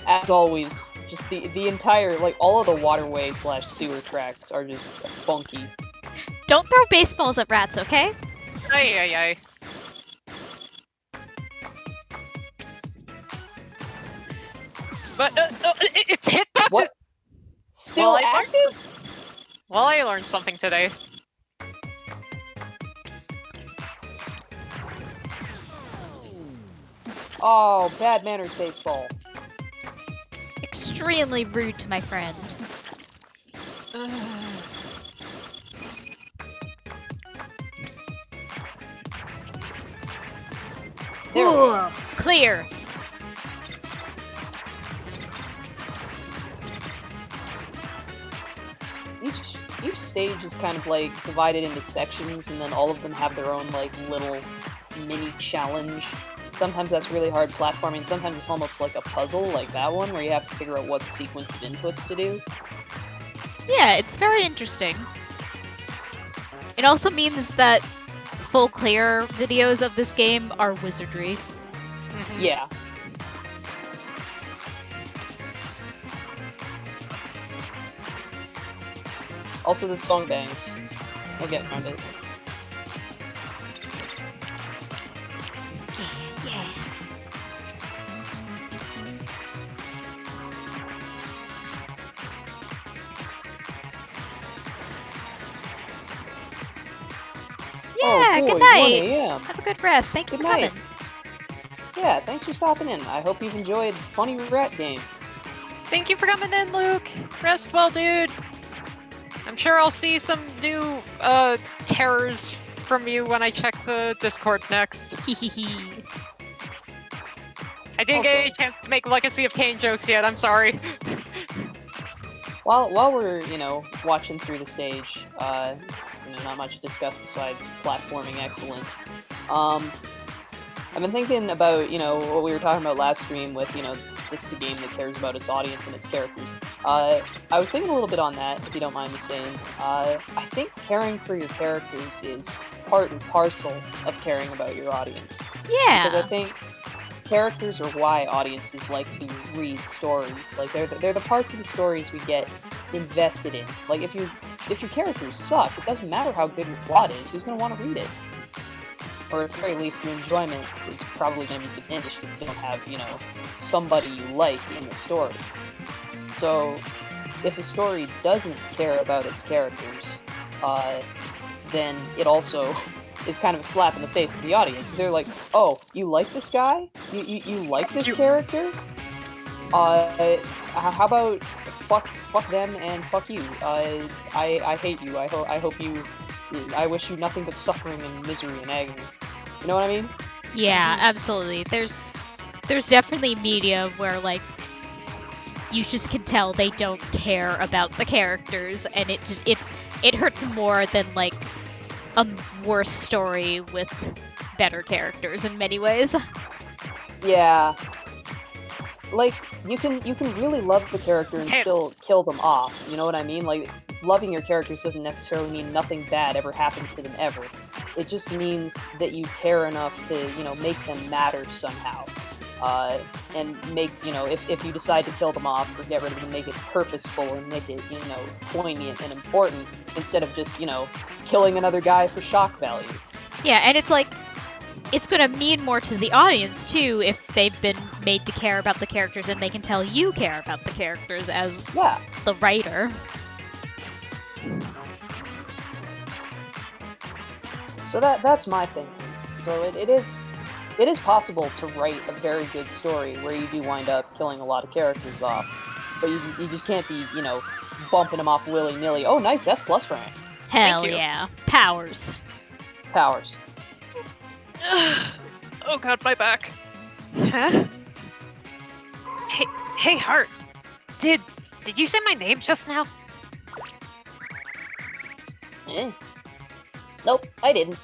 As always, just the entire, like, all of the waterway / sewer tracks are just funky. Don't throw baseballs at rats, okay? Ay. But it's hitboxes. What? Still Well, I active? Well, I learned something today. Oh, bad manners baseball. Extremely rude to my friend. There we go. Ooh, clear. Each stage is kind of like divided into sections, and then all of them have their own like little mini challenge. Sometimes that's really hard platforming. Sometimes it's almost like a puzzle, like that one, where you have to figure out what sequence of inputs to do. Yeah, it's very interesting. It also means that full clear videos of this game are wizardry. Mhm. Yeah. Also, the song bangs. I'll get around it. Yeah. Yeah, Oh, boy, good 1 night. a.m. Have a good rest. Thank you Good for night. coming. Yeah, thanks for stopping in. I hope you've enjoyed Funny Rat Game. Thank you for coming in, Luke. Rest well, dude. I'm sure I'll see some new terrors from you when I check the Discord next. Hehehe. I didn't get any chance to make Legacy of Kain jokes yet. I'm sorry. While we're, watching through the stage, not much to discuss besides platforming excellence. I've been thinking about, what we were talking about last stream with, this is a game that cares about its audience and its characters. I was thinking a little bit on that, if you don't mind me saying. I think caring for your characters is part and parcel of caring about your audience. Yeah. Because I think characters are why audiences like to read stories. Like they're the parts of the stories we get invested in. Like if your characters suck, it doesn't matter how good your plot is. Who's going to want to read it? Or at the very least, your enjoyment is probably going to be diminished if you don't have, somebody you like in the story. So, if a story doesn't care about its characters, then it also is kind of a slap in the face to the audience. They're like, "Oh, you like this guy? You like this character? How about fuck them and fuck you? I hate you. I hope you. I wish you nothing but suffering and misery and agony." You know what I mean? Yeah, absolutely. There's definitely media where like you just can tell they don't care about the characters, and it hurts more than like a worse story with better characters in many ways. Yeah. Like you can really love the character and still kill them off. You know what I mean? Like loving your characters doesn't necessarily mean nothing bad ever happens to them ever. It just means that you care enough to, make them matter somehow. And make, if you decide to kill them off or get rid of them, make it purposeful and make it, poignant and important instead of just, killing another guy for shock value. Yeah, and it's like it's gonna mean more to the audience too if they've been made to care about the characters and they can tell you care about the characters as the writer. So that's my thinking. So it is possible to write a very good story where you do wind up killing a lot of characters off. but you just can't be, bumping them off willy-nilly. Oh, nice S+ rank. Hell you. yeah. Powers. Powers. Oh god, my back. Huh? Hey, Heart. Did you say my name just now? Eh. Nope, I didn't.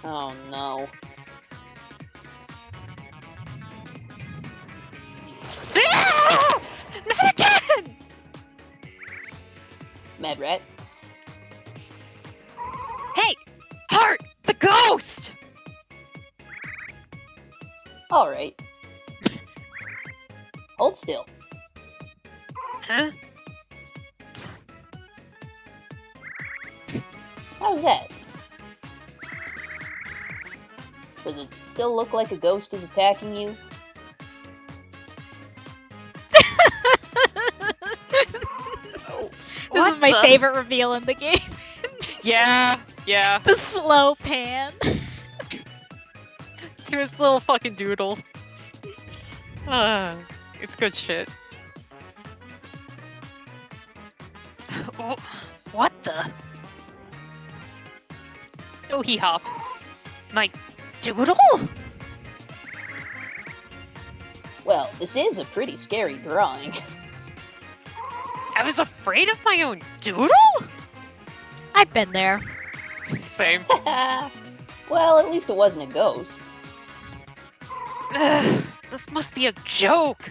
Oh no. Not again! Mad Rat. Hey, Heart, the ghost! Alright. Hold still. Huh? How's that? Does it still look like a ghost is attacking you? This is my favorite reveal in the game. Yeah. The slow pan. To his little fucking doodle. It's good shit. What the? Oh, he hop. My doodle? Well, this is a pretty scary drawing. I was afraid of my own doodle? I've been there. Same. Well, at least it wasn't a ghost. Ugh, this must be a joke.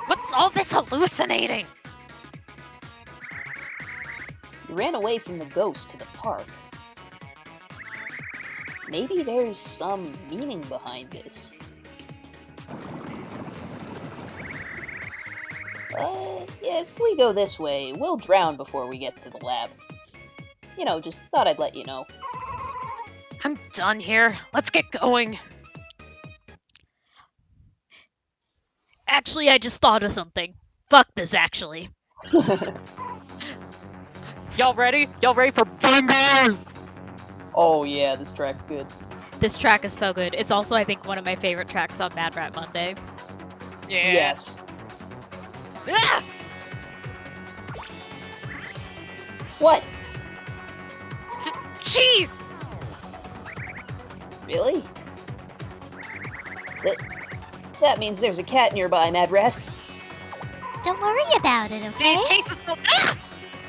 What's all this hallucinating? You ran away from the ghost to the park. Maybe there's some meaning behind this. If we go this way, we'll drown before we get to the lab. Just thought I'd let you know. I'm done here. Let's get going. Actually, I just thought of something. Fuck this, actually. Y'all ready? Y'all ready for bangers? Oh yeah, this track's good. This track is so good. It's also, I think, one of my favorite tracks on Mad Rat Monday. Yeah. Yes. Ah! What? Jeez! Really? That means there's a cat nearby, Mad Rat. Don't worry about it, okay? Did chase us all? Ah!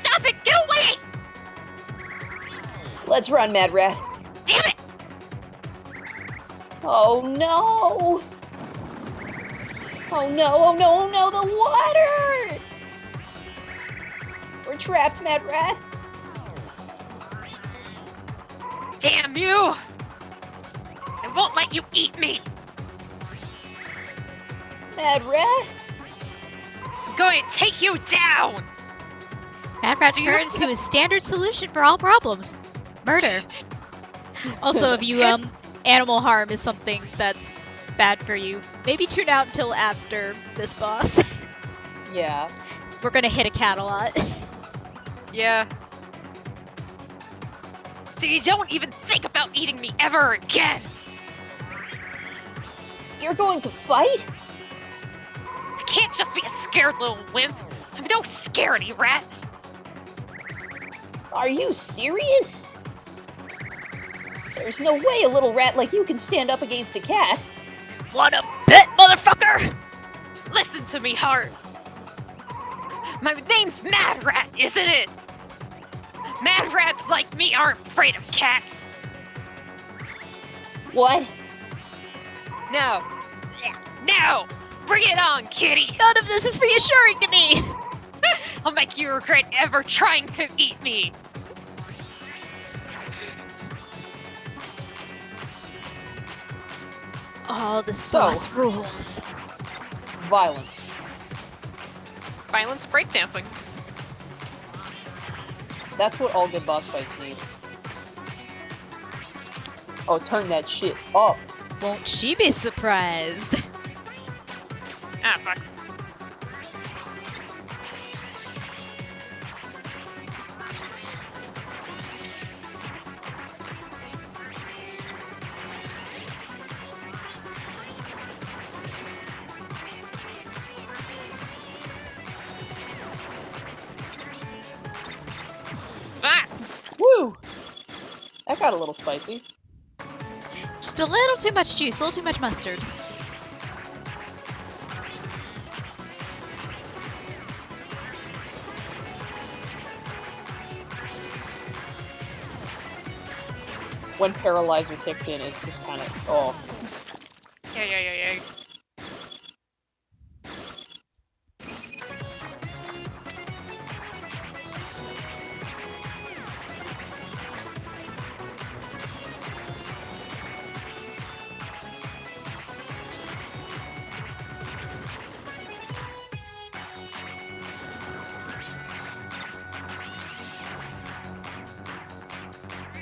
Stop it! Get away! Let's run, Mad Rat. Damn it! Oh no! Oh no, oh no, oh no, the water! We're trapped, Mad Rat. Damn you! I won't let you eat me! Mad Rat? I'm going to take you down! Mad Rat So you turns have to his standard solution for all problems. Murder. Also, if you, animal harm is something that's bad for you, maybe tune out until after this boss. Yeah. We're gonna hit a cat a lot. Yeah. So you don't even think about eating me ever again! You're going to fight? I can't just be a scared little wimp! I'm no scaredy rat! Are you serious? There's no way a little rat like you can stand up against a cat. Wanna bet, motherfucker? Listen to me, Heart! My name's Mad Rat, isn't it? Mad rats like me aren't afraid of cats! What? No! Now! Bring it on, kitty! None of this is reassuring to me. I'll make you regret ever trying to eat me! Oh, this So- boss rules. Violence. Violence breakdancing. That's what all good boss fights need. Oh, turn that shit up. Won't she be surprised? Ah, fuck. got a little spicy. Just a little too much juice, a little too much mustard. When Paralyzer kicks in, it's just kind of, oh. Yeah.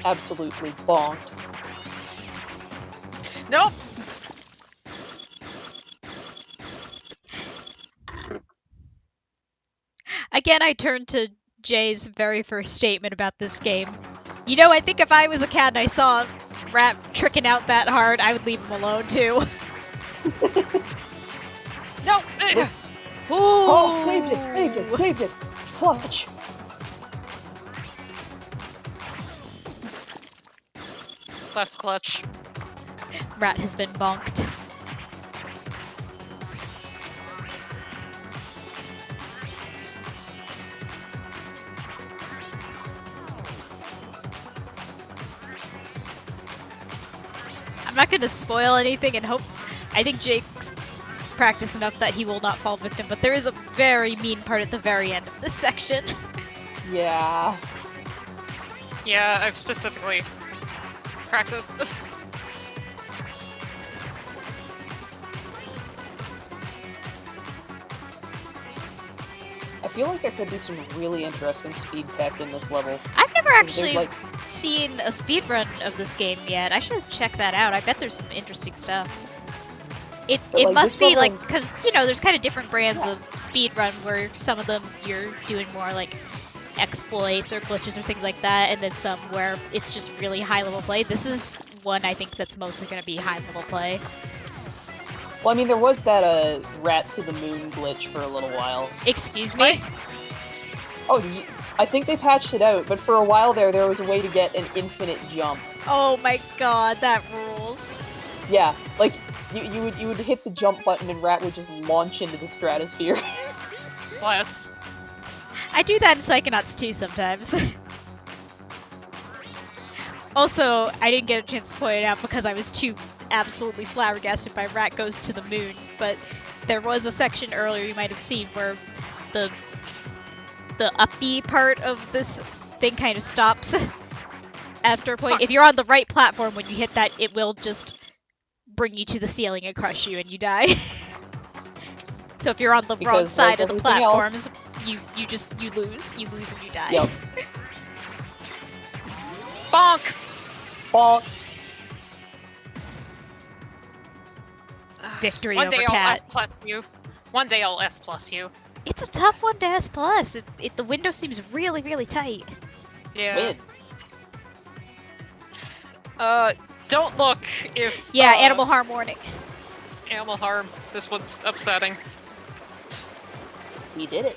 Absolutely bonked. Nope. Again, I turn to Jay's very first statement about this game. You know, I think if I was a cat and I saw Rat tricking out that hard, I would leave him alone too. No. Ooh. Oh, saved it! Clutch! Left clutch. Rat has been bonked. I'm not going to spoil anything and hope. I think Jake's practiced enough that he will not fall victim, but there is a very mean part at the very end of this section. Yeah. Yeah, I've specifically practiced. I feel like there could be some really interesting speed tech in this level. I've never 'Cause there's, actually like, seen a speedrun of this game yet. I should check that out. I bet there's some interesting stuff. It like, must this be level- like, because, you know, there's kind of different brands Yeah. of speedrun where some of them you're doing more like exploits or glitches or things like that, and then some where it's just really high level play. This is one I think that's mostly going to be high level play. Well, I mean, there was that rat to the moon glitch for a little while. Excuse me? Oh, I think they patched it out, but for a while there was a way to get an infinite jump. Oh my god, that rules. Yeah, like you would hit the jump button and Rat would just launch into the stratosphere. Bless. I do that in Psychonauts too sometimes. Also, I didn't get a chance to point it out because I was too absolutely flabbergasted by Rat Goes to the Moon, but there was a section earlier you might have seen where the uppy part of this thing kind of stops after a point. If you're on the right platform when you hit that, it will just bring you to the ceiling and crush you and you die. So if you're on the wrong Because, side like of the everything platforms, you lose and you die. Yep. Bonk! Bonk. Victory One over day I'll cat. S plus you. One day I'll S plus you. It's a tough one to S+. The window seems really, really tight. Yeah. Win. Don't look if... Yeah, animal harm warning. Animal harm. This one's upsetting. He did it.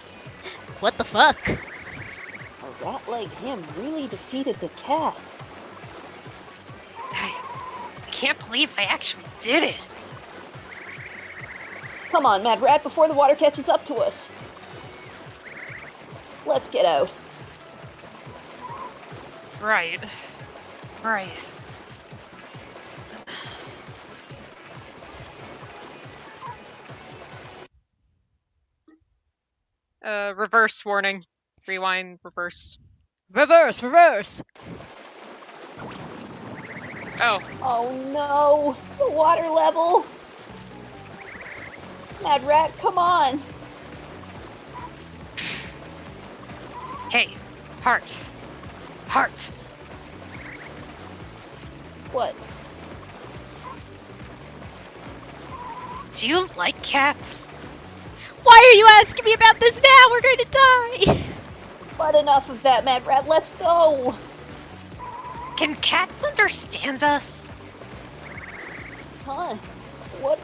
What the fuck? A rat like him really defeated the cat. I can't believe I actually did it. Come on, Mad Rat, before the water catches up to us. Let's get out. Right. Right. Reverse warning. Rewind, reverse. Reverse, reverse! Oh, Oh no! The water level! Mad Rat, come on! hey. Heart. Heart. What? Do you like cats? Why are you asking me about this now? We're going to die! But enough of that, Mad Rat, let's go! Can cats understand us? Huh? What?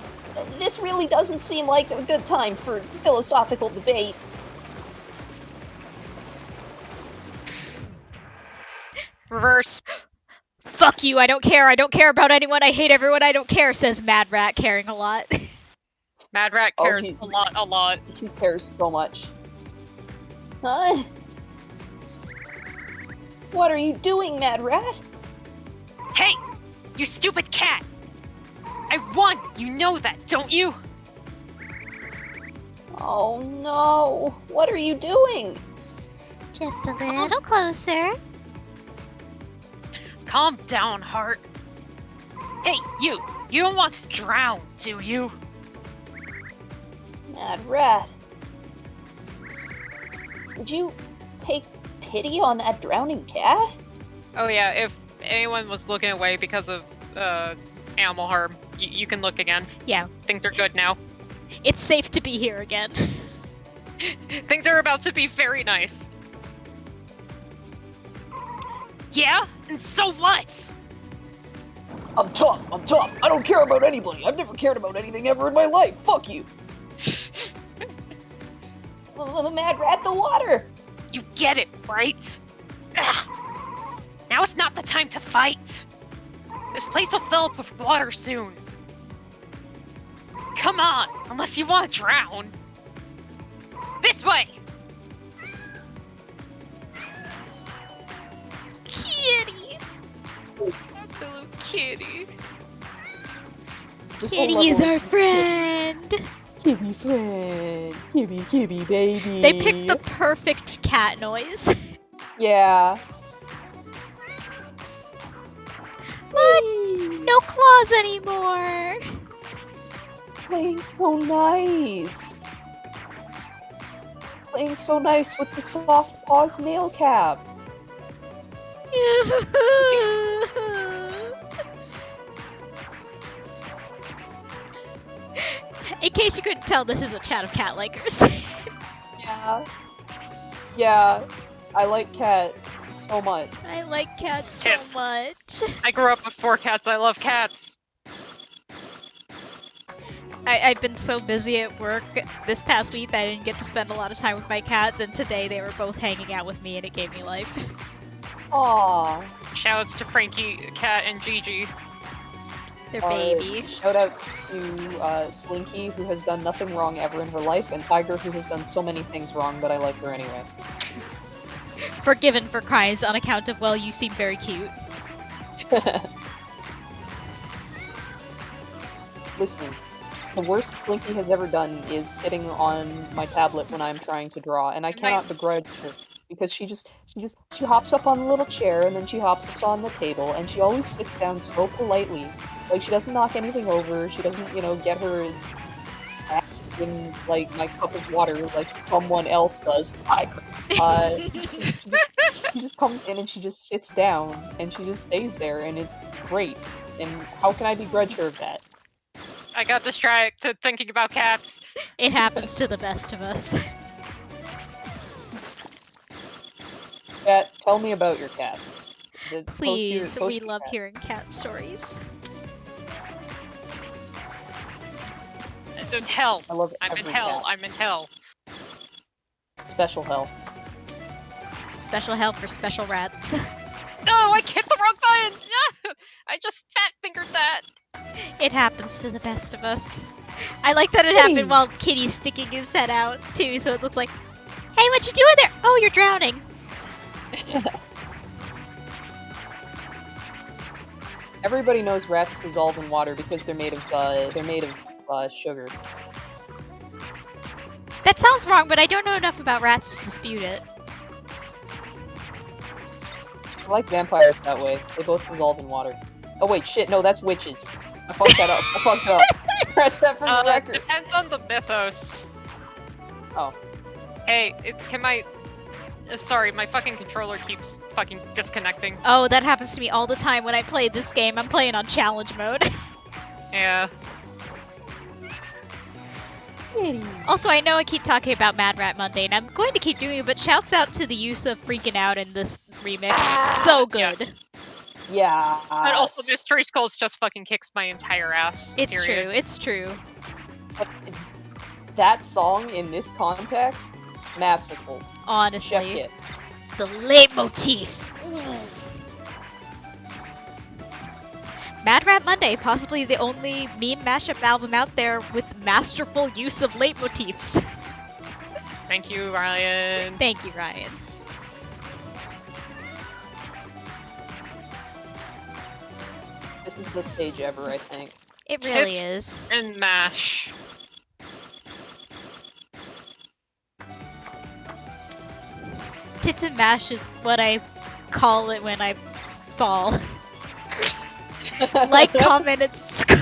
This really doesn't seem like a good time for philosophical debate. Reverse. Fuck you, I don't care about anyone, I hate everyone, I don't care, says Mad Rat, caring a lot. Mad Rat Oh, cares a lot. He cares so much. Huh? What are you doing, Mad Rat? Hey! You stupid cat! I won! You know that, don't you? Oh no! What are you doing? Just a little closer. Calm down, Heart. Hey, you! You don't want to drown, do you? Mad Rat. Would you take pity on that drowning cat? Oh yeah, if anyone was looking away because of animal harm, you can look again. Yeah. Things are good now. It's safe to be here again. Things are about to be very nice. Yeah? And so what? I'm tough. I don't care about anybody. I've never cared about anything ever in my life. Fuck you. Mad Rat, the water. You get it, right? Ugh. Now is not the time to fight. This place will fill up with water soon. Come on, unless you want to drown. This way! Kitty! Absolute kitty. This whole Kitty level is our just friend! Kibby friend. Kibby baby. They picked the perfect cat noise. Yeah. What? No claws anymore! Playing so nice. Playing so nice with the soft paws nail caps. In case you couldn't tell, this is a chat of cat likers. Yeah. Yeah. I like cat so much. I like cats so Tip. much. I grew up with 4 cats. I love cats. I've been so busy at work this past week that I didn't get to spend a lot of time with my cats, and today they were both hanging out with me and it gave me life. Aww. Shoutouts to Frankie, Cat, and Gigi. They're baby. Shoutouts to Slinky, who has done nothing wrong ever in her life, and Tiger, who has done so many things wrong, but I like her anyway. Forgiven for crimes on account of, well, you seem very cute. Listen, the worst Slinky has ever done is sitting on my tablet when I'm trying to draw, and I cannot begrudge her. Because she hops up on the little chair, and then she hops up on the table, and she always sits down so politely. Like, she doesn't knock anything over, she doesn't, get her ass in, like, my cup of water like someone else does. She just comes in and she just sits down, and she just stays there, and it's great. And how can I begrudge her of that? I got distracted thinking about cats. It happens to the best of us. Cat, tell me about your cats. Please, post we your love cat. hearing cat stories. In hell. I love I'm in every hell. cat. I'm in hell. Special hell. Special help for special rats. No, I hit the wrong button! I just fat fingered that. It happens to the best of us. I like that it Hey. happened while Kitty's sticking his head out, too, so it looks like, hey, what you doing there? Oh, you're drowning. Everybody knows rats dissolve in water because they're made of sugar. That sounds wrong, but I don't know enough about rats to dispute it. I like vampires that way. They both dissolve in water. Oh wait, shit, no, that's witches. I fucked that up. Scratch that from the record. Depends on the mythos. Oh. Hey, can my... sorry, my fucking controller keeps fucking disconnecting. Oh, that happens to me all the time when I play this game. I'm playing on challenge mode. Yeah. Also, I know I keep talking about Mad Rat Monday, and I'm going to keep doing it, but shouts out to the use of Freaking Out in this remix. So good. Yes. Yeah. But also, Mystery Skulls just fucking kicks my entire ass. It's period. true, it's true. That song in this context, masterful. Chef Honestly. kit. The leitmotifs. Mad Rat Monday, possibly the only meme mashup album out there with masterful use of leitmotifs. Thank you, Ryan. Thank you, Ryan. This is the stage ever, I think. It really Tits is. and mash. Tits and mash is what I call it when I fall. Like, comment, and subscribe.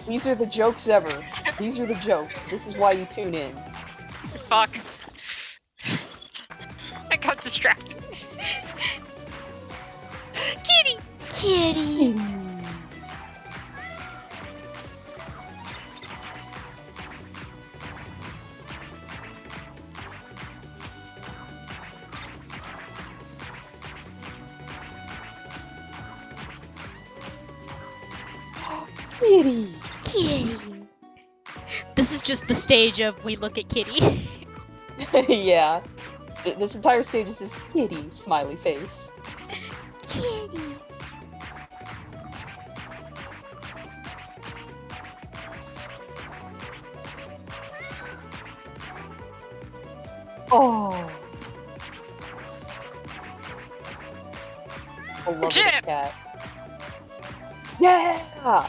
These are the jokes ever. These are the jokes. This is why you tune in. Fuck. I got distracted. Kitty! Kitty. Kitty. Kitty. This is just the stage of we look at Kitty. Yeah. This entire stage is just kitty, smiley face. Kitty. Oh. I love Jim! this cat. Yeah!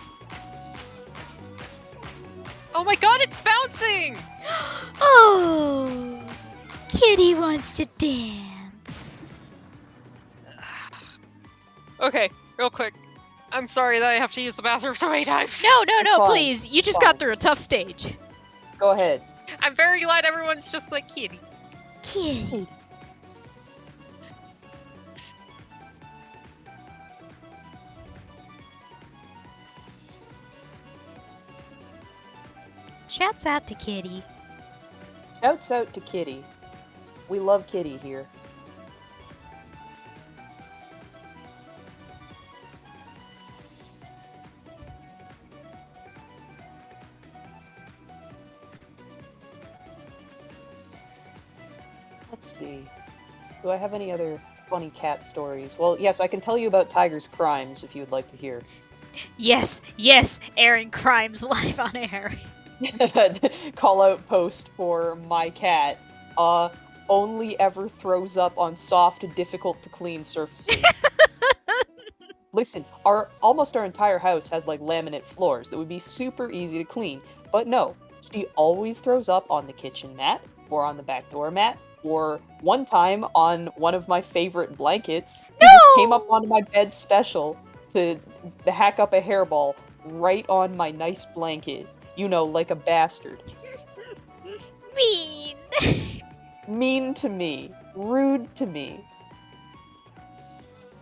Oh my god, it's bouncing! Oh, Kitty wants to dance. Okay, real quick. I'm sorry that I have to use the bathroom so many times. No, It's fine. please. You just Fine. got through a tough stage. Go ahead. I'm very glad everyone's just like Kitty. Kitty. Shouts out to Kitty. Shouts out to Kitty. We love Kitty here. Let's see. Do I have any other funny cat stories? Well, yes, I can tell you about Tiger's crimes if you would like to hear. Yes, airing crimes live on air. Call out post for my cat. Only ever throws up on soft, difficult to clean surfaces. Listen, almost our entire house has like laminate floors that would be super easy to clean, but no, she always throws up on the kitchen mat, or on the back door mat, or one time on one of my favorite blankets. He just came up onto my bed special to hack up a hairball right on my nice blanket. You know, like a bastard. Mean. Mean to me. Rude to me.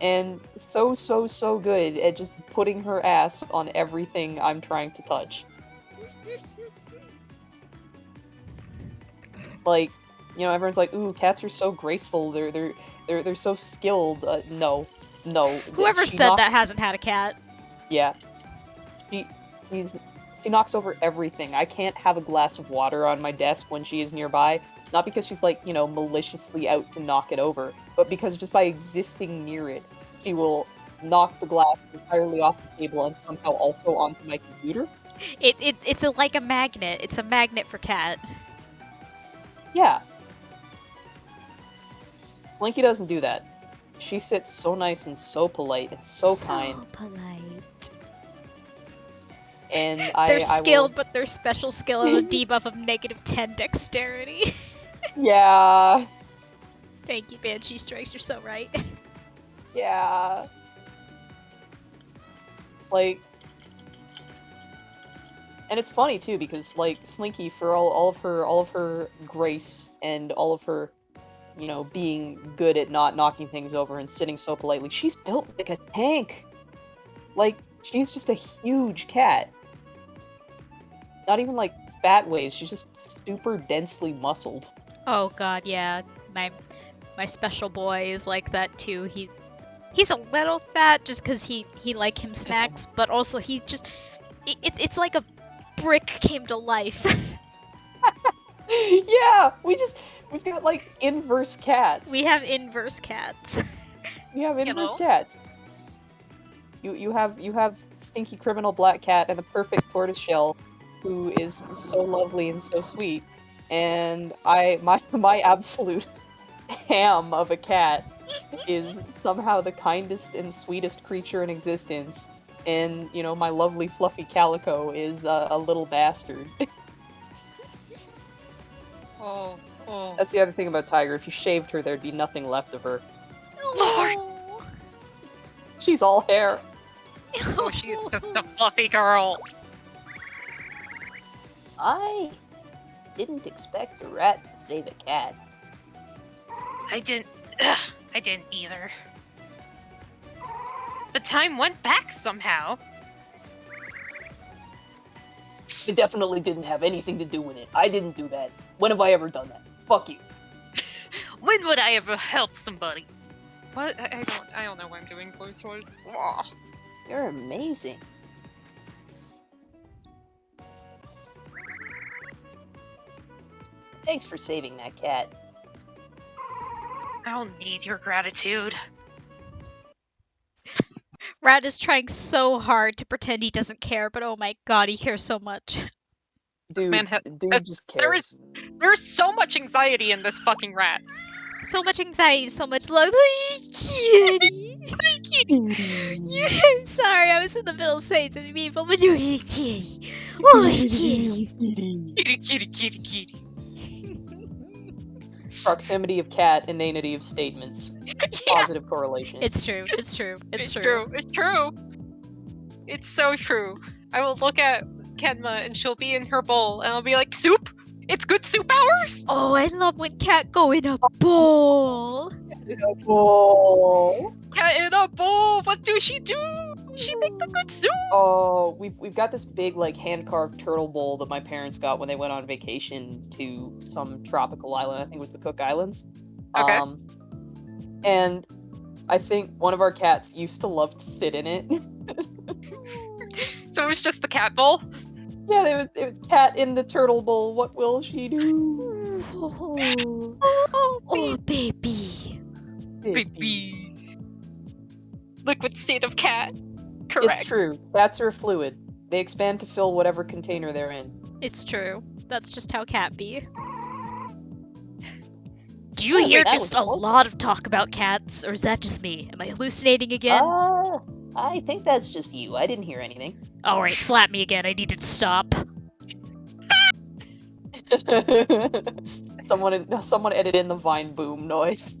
And so good at just putting her ass on everything I'm trying to touch. Like, you know, everyone's like, "Ooh, cats are so graceful. They're so skilled." No. Whoever She said knocked- that hasn't had a cat. Yeah. She knocks over everything. I can't have a glass of water on my desk when she is nearby. Not because she's like, you know, maliciously out to knock it over, but because just by existing near it, she will knock the glass entirely off the table and somehow also onto my computer. It's like a magnet. It's a magnet for cat. Yeah. Slinky doesn't do that. She sits so nice and so polite and so kind. Polite. And They're I skilled, but their special skill is a debuff of -10 dexterity. Yeah. Thank you, Banshee Strikes. You're so right. Yeah. Like, and it's funny too because like Slinky, for all of her grace and all of her, you know, being good at not knocking things over and sitting so politely, she's built like a tank. Like, she's just a huge cat. Not even like fat ways. She's just super densely muscled. Oh god, yeah. My special boy is like that too. He's a little fat just because he like him snacks, but also he just it's like a brick came to life. Yeah, we've got like inverse cats. We have inverse cats. We have inverse know? cats. You have stinky criminal black cat and the perfect tortoise shell, who is so lovely and so sweet, and my absolute ham of a cat is somehow the kindest and sweetest creature in existence, and my lovely fluffy calico is a little bastard. Oh, oh. That's the other thing about Tiger. If you shaved her, there'd be nothing left of her. Lord. She's all hair. Oh, she is just a fluffy girl. I didn't expect a rat to save a cat. I didn't either. The time went back somehow. It definitely didn't have anything to do with it. I didn't do that. When have I ever done that? Fuck you. When would I ever help somebody? What? I don't know what I'm doing, voice voice. You're amazing. Thanks for saving that cat. I don't need your gratitude. Rat is trying so hard to pretend he doesn't care, but oh my god, he cares so much. Dude, man dude just there cares. There's so much anxiety in this fucking rat. So much anxiety, so much love. Kitty. I'm sorry, I was in the middle of saying something meaningful, but you kitty. Oh, kitty. Kitty, kitty, kitty, kitty. Proximity of cat, inanity of statements. Yeah, Positive correlation. It's true. It's true. it's true. It's true. It's so true. I will look at Kenma and she'll be in her bowl and I'll be like, soup? It's good soup hours? Oh, I love when cat go in a bowl. Oh. Cat in a bowl. What do? She make the good soup. Oh, we've got this big hand-carved turtle bowl that my parents got when they went on vacation to some tropical island. I think it was the Cook Islands. Okay. And I think one of our cats used to love to sit in it. So it was just the cat bowl? Yeah, it was cat in the turtle bowl. What will she do? Oh, baby. Baby. Liquid state of cat. Correct. It's true. Cats are fluid. They expand to fill whatever container they're in. It's true. That's just how cat be. Do Oh, you wait, hear that just was a awesome. lot of talk about cats, or is that just me? Am I hallucinating again? I think that's just you. I didn't hear anything. Alright, slap me again. I need to stop. Someone edit in the Vine boom noise.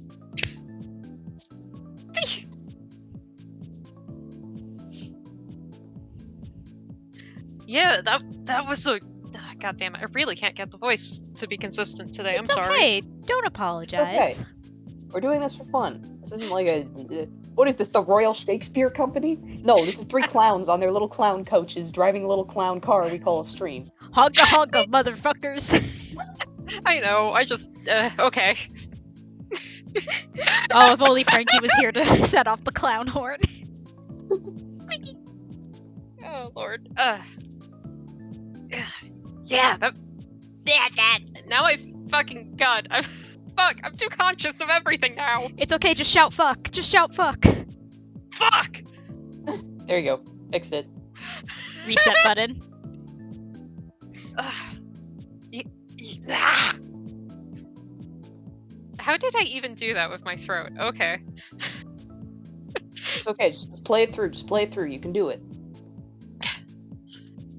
Yeah, that was a... God damn it, I really can't get the voice to be consistent today. It's I'm sorry. okay. Don't apologize. We're doing this for fun. This isn't like what is this, the Royal Shakespeare Company? No, this is three clowns on their little clown coaches driving a little clown car we call a stream. Honka honka, motherfuckers. I know, I just... okay. Oh, if only Frankie was here to set off the clown horn. Oh, Lord. Yeah, that... Now I fucking... God, I'm too conscious of everything now. It's okay, just shout fuck. Just shout fuck. Fuck! There you go. Fixed it. Reset button. How did I even do that with my throat? Okay. It's okay. Just play it through. Just play it through. You can do it.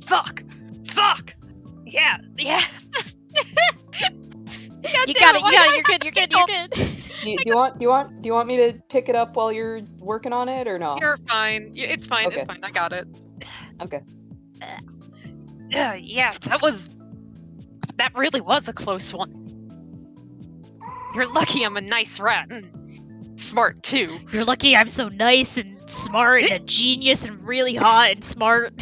Fuck! Fuck! Yeah! Yeah! You got it. You're good. You're good. You're good. Do you want me to pick it up while you're working on it or no? You're fine. It's fine. Okay. It's fine. I got it. Okay. Yeah, that really was a close one. You're lucky I'm a nice rat and smart too. You're lucky I'm so nice and smart and a genius and really hot and smart.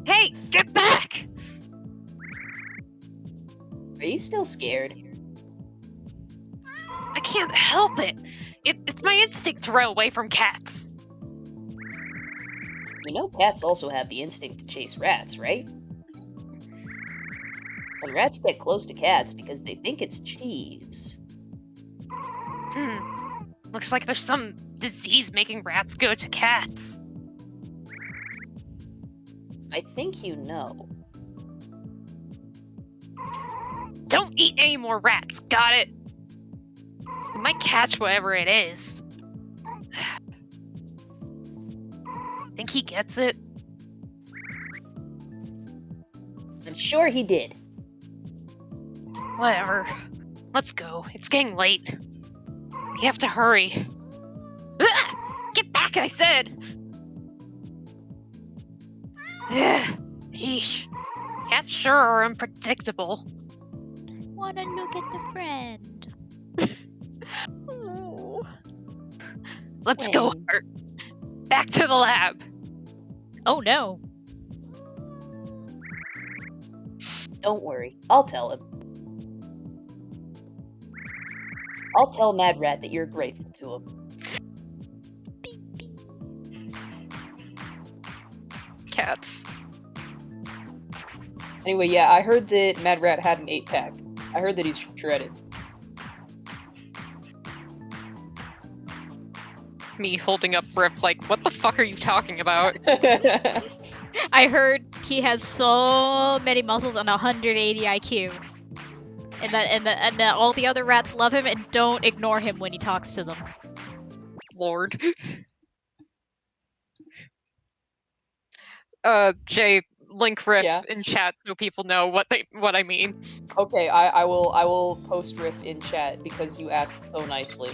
Hey, get back! Are you still scared? I can't help it. It's my instinct to run away from cats. You know cats also have the instinct to chase rats, right? And rats get close to cats because they think it's cheese. Looks like there's some disease making rats go to cats? I think you know. Don't eat any more rats, got it? You might catch whatever it is. Think he gets it? I'm sure he did. Whatever. Let's go. It's getting late. We have to hurry. Ah! Get back, I said! Eesh. Cats sure are unpredictable. Wanna look at the friend? Ooh. Let's go, When? Heart. Back to the lab. Oh no. Don't worry, I'll tell him. I'll tell Mad Rat that you're grateful to him. Cats. Anyway, yeah, I heard that Mad Rat had an 8-pack. I heard that he's shredded. Me holding up Rip like, what the fuck are you talking about? I heard he has so many muscles and 180 IQ. And that all the other rats love him and don't ignore him when he talks to them. Lord. Jay, link Riff Yeah? in chat so people know what I mean. Okay, I will post Riff in chat because you asked so nicely.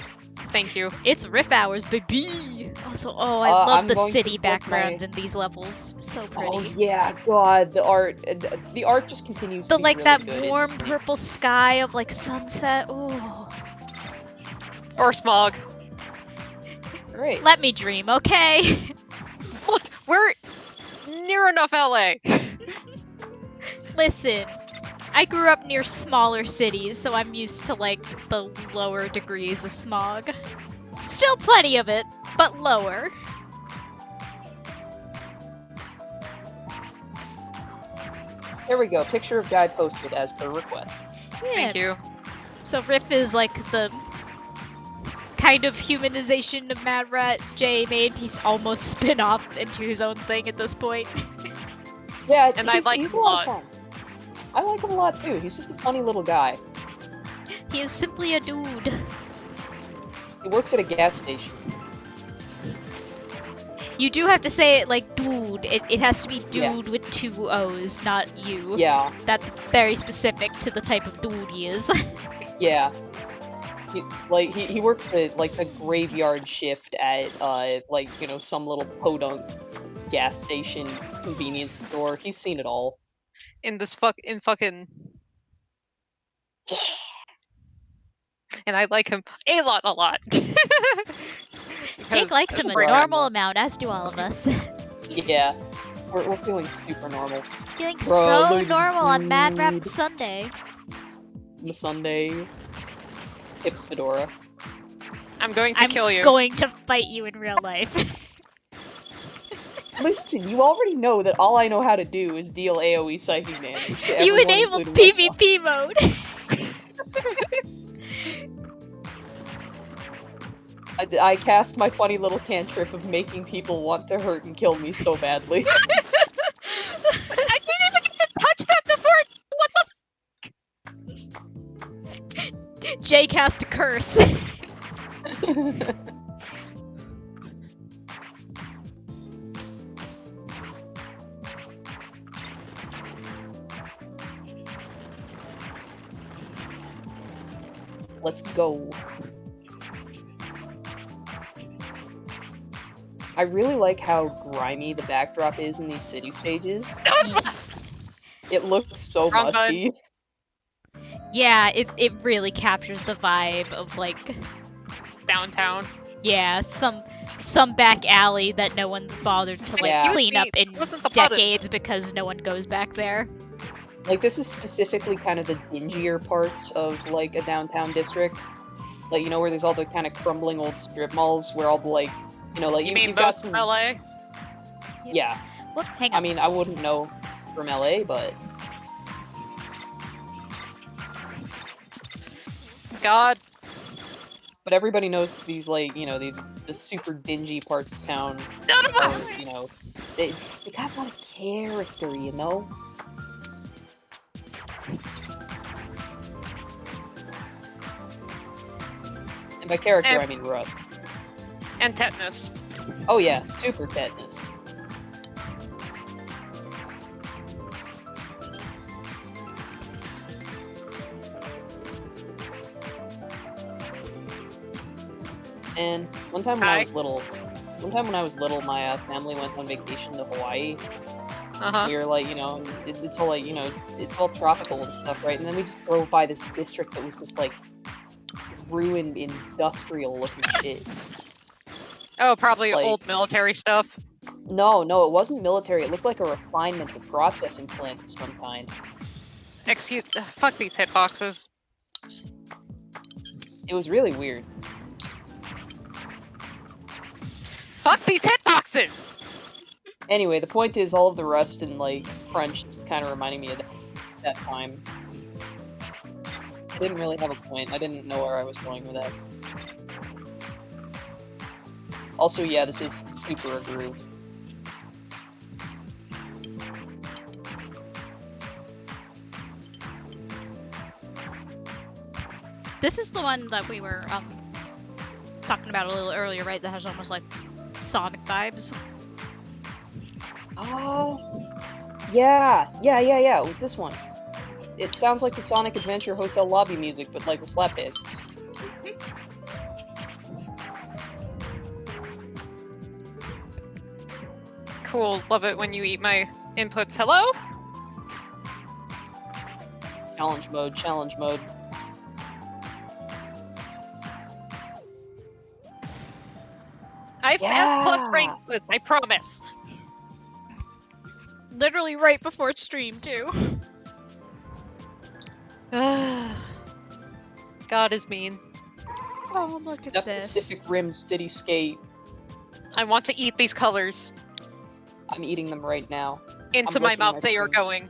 Thank you. It's Riff Hours, baby! Also, oh, I I'm love the going to city flip background my- in these levels. So pretty. Oh yeah, God, the art just continues The to be like really that good. warm purple sky of like sunset. Ooh. Or Smog. Great. Let me dream, okay? Look, we're near enough LA. Listen, I grew up near smaller cities, so I'm used to like the lower degrees of smog. Still plenty of it, but lower. Here we go. Picture of guy posted as per request. Yeah. Thank you. So Riff is like the kind of humanization of Mad Rat Jay made. He's almost spin off into his own thing at this point. Yeah, And I like he's him a a lot of lot. fun. I like him a lot too. He's just a funny little guy. He is simply a dude. He works at a gas station. You do have to say it like dude. It has to be Yeah. dude with 2 O's, not you. Yeah, That's very specific to the type of dude he is. yeah. He works the graveyard shift at like, you know, some little podunk gas station convenience store. He's seen it all. In fucking. Yeah. And I like him a lot. Jake likes him a Right. normal amount, as do all of us. Yeah. We're feeling super normal. Feeling Bro, so look at this normal on Mad Rap dude. Sunday. On the Sunday. Tips Fedora. I'm going to I'm kill you. going to fight you in real life. Listen, you already know that all I know how to do is deal AoE psychic damage. to You everyone, enabled including myself. PvP mode. I cast my funny little cantrip of making people want to hurt and kill me so badly. I didn't even get to touch that before. Jay cast a curse. Let's go. I really like how grimy the backdrop is in these city stages. It looks so Wrong musty. Yeah, it really captures the vibe of like, Downtown. yeah, some back alley that no one's bothered to like Yeah. clean up in Wasn't the button. decades because no one goes back there. Like, this is specifically kind of the dingier parts of, like, a downtown district. Like, you know, where there's all the kind of crumbling old strip malls where all the, like, you know, like, You mean you've got most some... LA? Yeah. Whoop, hang I on. mean, I wouldn't know from LA, but... God. But everybody knows that these, like, you know, the super dingy parts of town None of are, us. you know, they got a lot of character, you know? And by character, I mean rust. And tetanus. Oh yeah, super tetanus. And one time when I was little, my family went on vacation to Hawaii. Uh-huh. We were like, you know, it's all like, you know, it's all tropical and stuff, right? And then we just drove by this district that was just like ruined, industrial looking shit. Oh, probably Like- old military stuff. No, it wasn't military. It looked like a refinement or processing plant of some kind. Fuck these hitboxes. It was really weird. Fuck these hitboxes! Anyway, the point is, all of the rust and like crunch is kind of reminding me of that time. I didn't really have a point. I didn't know where I was going with that. Also, yeah, this is super a groove. This is the one that we were talking about a little earlier, right? That has almost like Sonic vibes. Oh, yeah. It was this one. It sounds like the Sonic Adventure Hotel lobby music, but like with slap bass. Cool, love it when you eat my inputs. Hello? Challenge mode. I've Yeah. F+ rank this, I promise. Literally right before stream too. God is mean. Oh, look at That this. Pacific Rim cityscape. I want to eat these colors. I'm eating them right now. Into I'm my licking mouth my they are spoon. going.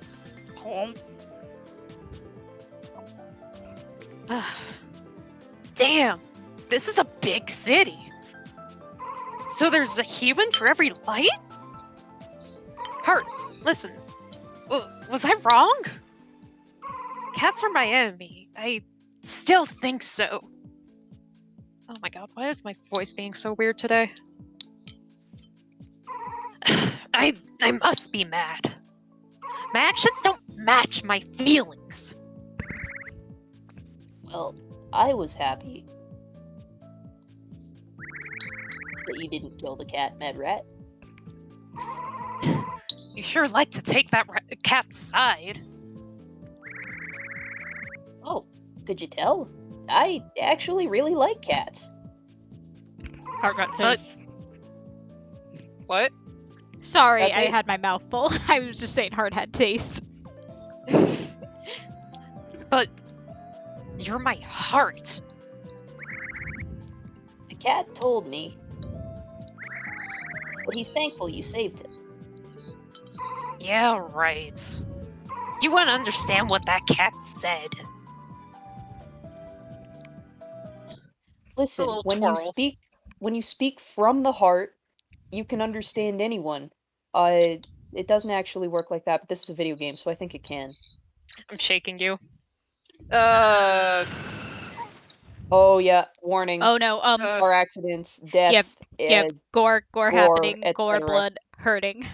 Damn, this is a big city. So there's a human for every light? Heart, listen. Was I wrong? Cats are my enemy. I still think so. Oh my god, why is my voice being so weird today? I must be mad. My actions don't match my feelings. Well, I was happy that you didn't kill the cat, Mad Rat. You sure like to take that cat's side. Oh, could you tell? I actually really like cats. Heart got But- face. What? Sorry, That I taste. had my mouth full. I was just saying Heart had taste. But you're my heart. The cat told me, but he's thankful you saved him. Yeah, right. You wouldn't understand what that cat said. Listen, little when twirl. you speak from the heart, you can understand anyone. It doesn't actually work like that, but this is a video game, so I think it can. I'm shaking you. Oh yeah, warning. Oh no, Car accidents, death, yep, gore gore, happening, gore, etc.. blood, hurting.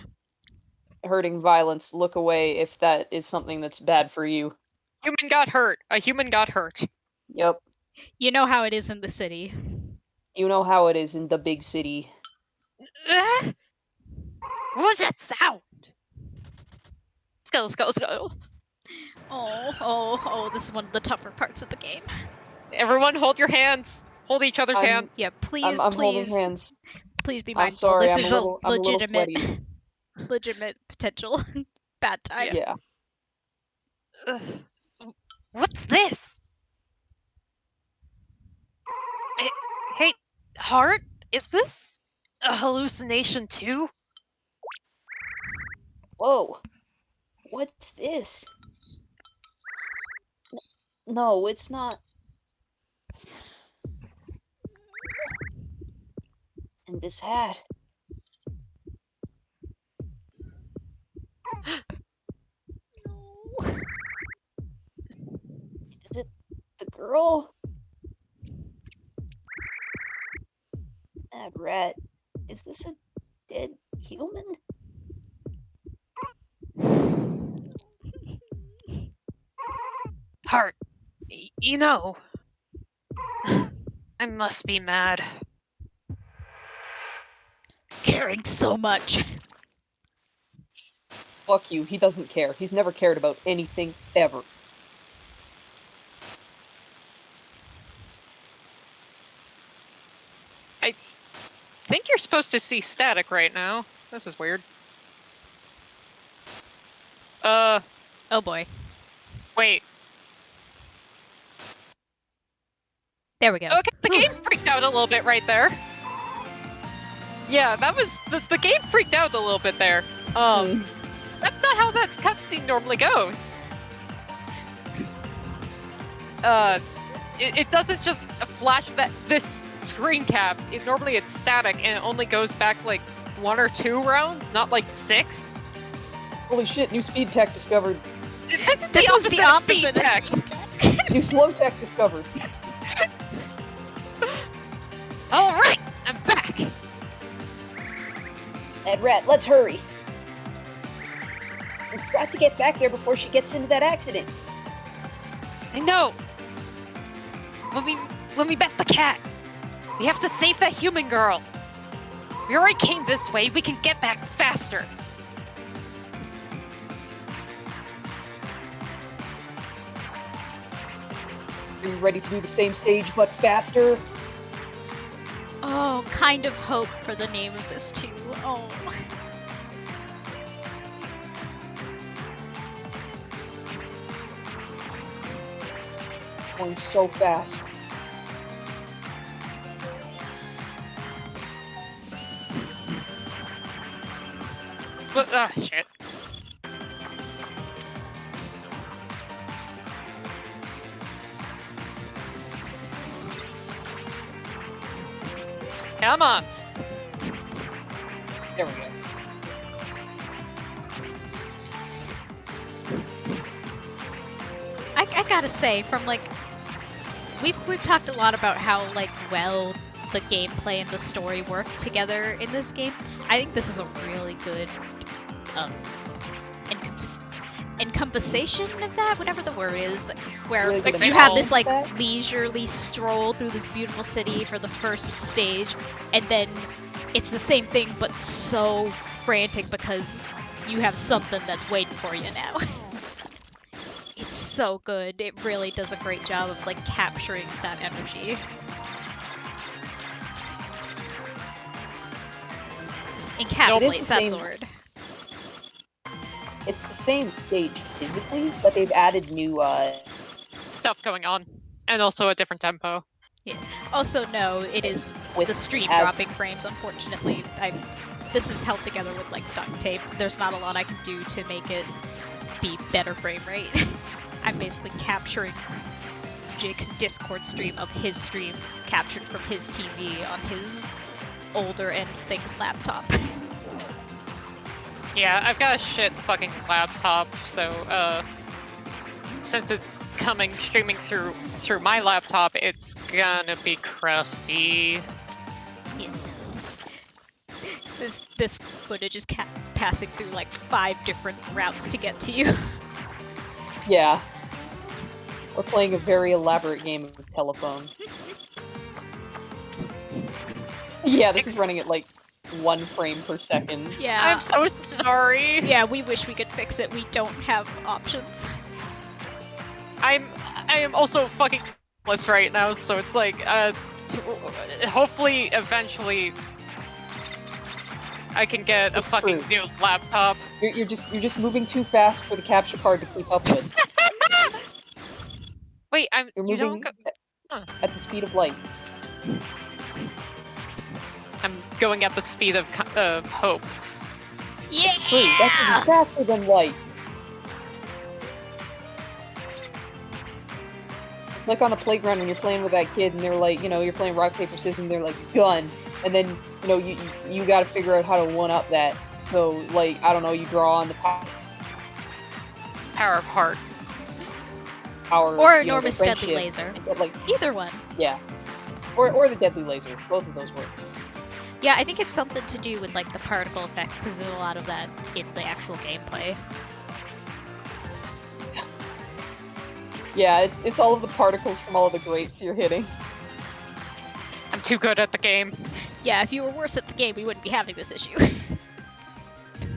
hurting, violence. Look away if that is something that's bad for you. Human got hurt. A human got hurt. Yep. You know how it is in the city. You know how it is in the big city. What was that sound? Let's go. Oh, this is one of the tougher parts of the game. Everyone hold your hands. Hold each other's hands. Yeah, please, I'm holding please, hands. please be I'm mindful. sorry, This I'm is a little legitimate, sweaty. legitimate potential bad time. Yeah. Ugh. What's this? Hey, Heart? Is this a hallucination too? Whoa. What's this? No, it's not. And this hat. Is it the girl? Mad rat. Is this a dead human? Heart, you know, I must be mad. Caring so much. Fuck you, he doesn't care. He's never cared about anything, ever. I think you're supposed to see static right now. This is weird. Oh boy. Wait. There we go. Okay, the game freaked out a little bit right there. Yeah, that was the game freaked out a little bit there. That's not how that cutscene normally goes. It doesn't just flash this screen cap. Normally it's static and it only goes back like 1 or 2 rounds, not like 6. Holy shit, new speed tech discovered. This was the opposite of tech. New slow tech discovered. All right, I'm back. Mad rat, let's hurry. We've got to get back there before she gets into that accident. I know. When we met the cat, we have to save that human girl. We already came this way. We can get back faster. Are you ready to do the same stage but faster? Oh, kind of hope for the name of this too. Oh. Going so fast. Shit. Come on. There we go. I gotta say, from like, we've talked a lot about how like well the gameplay and the story work together in this game. I think this is a really good encompassation of that, whatever the word is, where Really good you have this example like of that? leisurely stroll through this beautiful city for the first stage, and then it's the same thing but so frantic because you have something that's waiting for you now. It's so good. It really does a great job of like capturing that energy. Encapsulates, the that's same- the word. It's the same stage physically, but they've added new Stuff going on, and also a different tempo. Also, no, it is the twists stream as- dropping frames, unfortunately. This is held together with like duct tape. There's not a lot I can do to make it be better frame rate. I'm basically capturing Jake's Discord stream of his stream captured from his TV on his older end of things laptop. Yeah, I've got a shit fucking laptop, so since it's streaming through my laptop, it's gonna be crusty. Yeah. This footage is passing through like 5 different routes to get to you. Yeah. We're playing a very elaborate game of telephone. Yeah, this is running at like 1 frame per second. Yeah. I'm so sorry. Yeah, we wish we could fix it. We don't have options. I am also fucking homeless right now, so it's like hopefully eventually I can get a That's fucking true. new laptop. You're just moving too fast for the capture card to keep up with. Wait, You're you don't moving go, huh. at the speed of light. I'm going at the speed of hope. Yeah. True, that's even faster than light. It's like on a playground when you're playing with that kid and they're like, you know, you're playing rock, paper, scissors and they're like, gun. and then you got to figure out how to one up that. So like I don't know, you draw on the Power of heart. power Or you know, the enormous deadly friendship, laser. and get, like Either one. yeah, or the deadly laser. Both of those work. Yeah, I think it's something to do with like the particle effect because there's a lot of that in the actual gameplay. Yeah, it's all of the particles from all of the grates you're hitting. I'm too good at the game. Yeah, if you were worse at the game, we wouldn't be having this issue.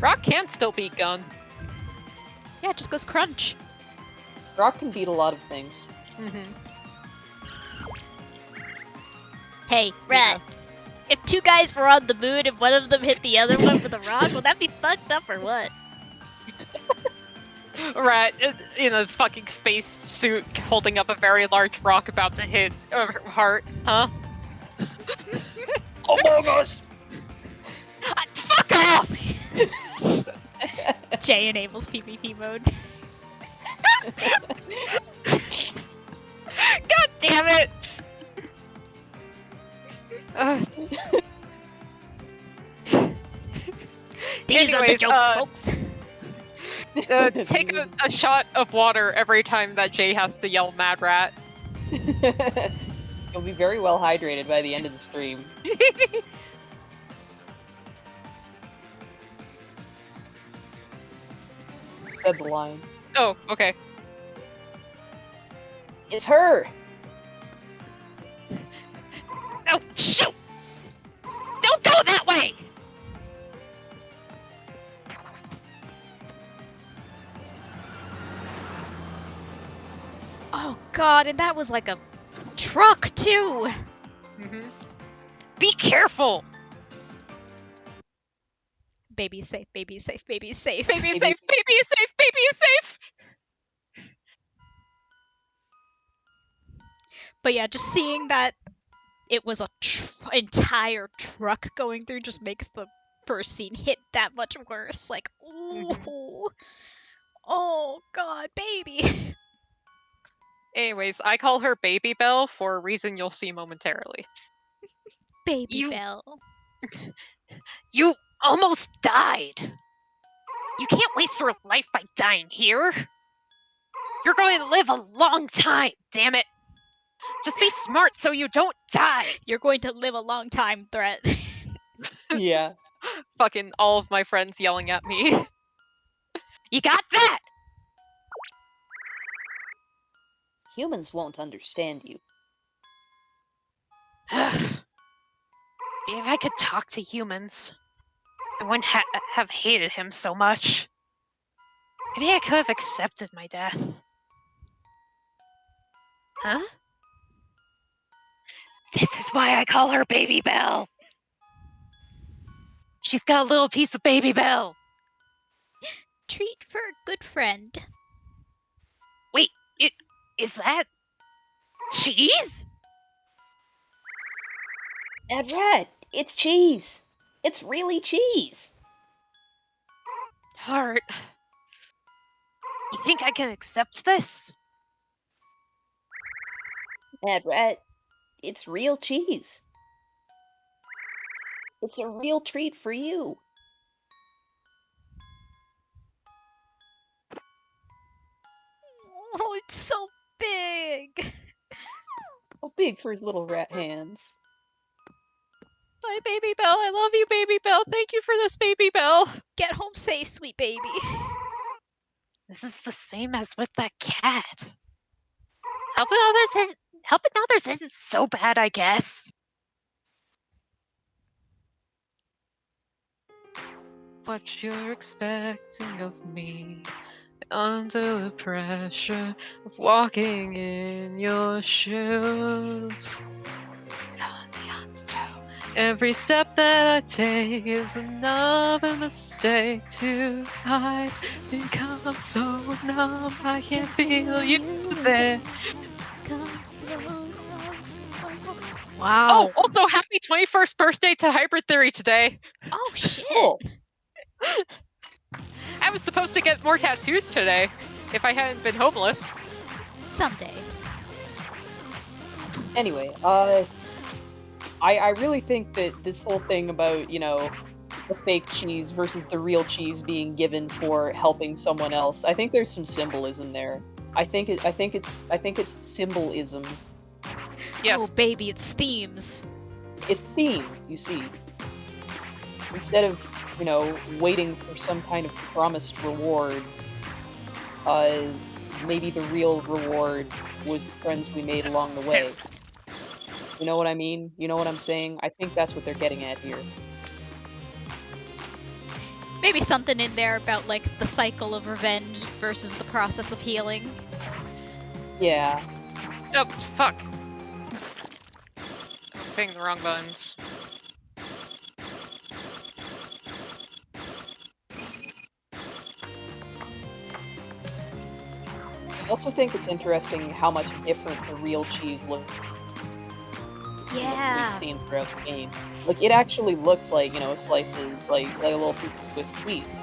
Rock can still beat Gun. Yeah, it just goes crunch. Rock can beat a lot of things. Mm-hmm. Hey, Rat. If two guys were on the moon and one of them hit the other one with a rock, would that be fucked up or what? Rat in a fucking space suit holding up a very large rock about to hit Heart, huh? Among Us! Fuck off! J enables PvP mode. God damn it! These are the Anyways, jokes, folks. Take a shot of water every time that Jay has to yell Mad Rat. You'll be very well hydrated by the end of the stream. Said the line. Oh, okay. It's her! No, shoot! Don't go that way! Oh god, and that was like a truck too! Mm-hmm. Be careful! Baby's safe, baby's safe, baby's safe. Baby is safe, baby is safe, baby is safe! But yeah, just seeing that it was a entire truck going through just makes the first scene hit that much worse. Like, ooh. Oh god, baby! Anyways, I call her Baby Belle for a reason you'll see momentarily. Baby Belle. You almost died! You can't waste your life by dying here! You're going to live a long time, damn it! Just be smart so you don't die! You're going to live a long time, Threat. Yeah. Fucking all of my friends yelling at me. You got that? Humans won't understand you. If I could talk to humans, I wouldn't have hated him so much. Maybe I could have accepted my death. Huh? This is why I call her Baby Belle. She's got a little piece of Baby Belle. Treat for a good friend. Wait, is that cheese? Mad Rat, it's cheese. It's really cheese. Heart. You think I can accept this? Mad Rat, it's real cheese. It's a real treat for you. Oh, it's so big! So big for his little rat hands. Bye, Baby Belle. I love you, Baby Belle. Thank you for this, Baby Belle. Get home safe, sweet baby. This is the same as with that cat. Helping others isn't so bad, I guess. What you're expecting of me under the pressure of walking in your shoes. Every step that I take is another mistake to hide. Think I'm so numb, I can't feel you there. Come slow, come slow. Wow. Oh, also happy 21st birthday to Hybrid Theory today. Oh shit! Cool. I was supposed to get more tattoos today, if I hadn't been homeless. Someday. Anyway, I really think that this whole thing about, the fake cheese versus the real cheese being given for helping someone else, I think there's some symbolism there. I think it's symbolism. Yes. Oh, baby, it's themes. It's themes, you see. Instead of, waiting for some kind of promised reward, maybe the real reward was the friends we made along the way. You know what I mean? You know what I'm saying? I think that's what they're getting at here. Maybe something in there about, like, the cycle of revenge versus the process of healing. Yeah. Oh, fuck. I'm hitting the wrong buttons. I also think it's interesting how much different the real cheese looks from what Yeah. we've seen throughout the game. Like, it actually looks like, a slice of, like a little piece of Swiss cheese.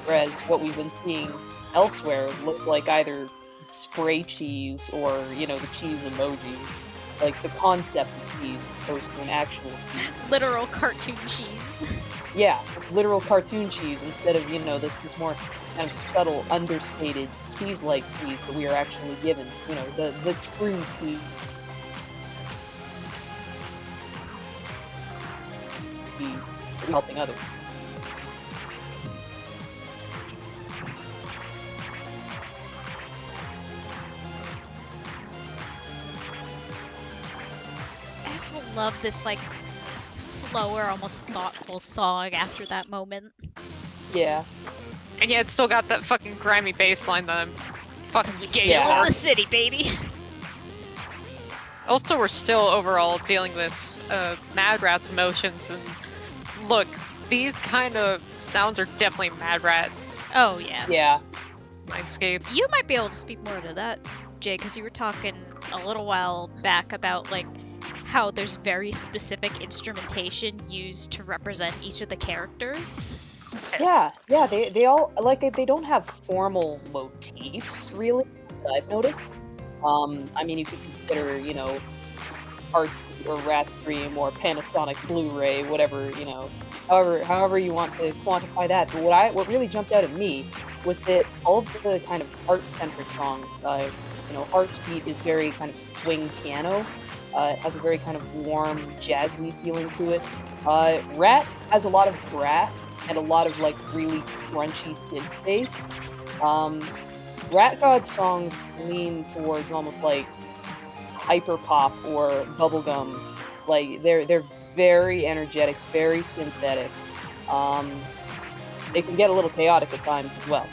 Whereas what we've been seeing elsewhere looks like either spray cheese or, the cheese emoji. Like, the concept of cheese opposed to an actual cheese. Literal cartoon cheese. Yeah, it's literal cartoon cheese instead of, this more kind of subtle, understated cheese-like cheese that we are actually given. The true cheese. Helping others. I also love this, like, slower, almost thoughtful song after that moment. Yeah. And yet it's still got that fucking grimy bass line that I'm fucking We gay still Yeah. in for. the city, baby. Also, we're still overall dealing with Mad Rat's emotions, and look, these kind of sounds are definitely Mad Rat Oh, yeah. Yeah. Mindscape. You might be able to speak more to that, Jay, because you were talking a little while back about, like, how there's very specific instrumentation used to represent each of the characters. Yeah, they all like they don't have formal motifs really. That I've noticed. I mean, you could consider, Art or Rat Stream or Panasonic Blu-ray, whatever, however you want to quantify that. But what really jumped out at me was that all of the kind of art-centric songs, Heartbeat is very kind of swing piano. It has a very kind of warm, jazzy feeling to it. Rat has a lot of brass and a lot of like really crunchy synth bass. Rat God songs lean towards almost like hyper pop or bubblegum. Like they're very energetic, very synthetic. They can get a little chaotic at times as well.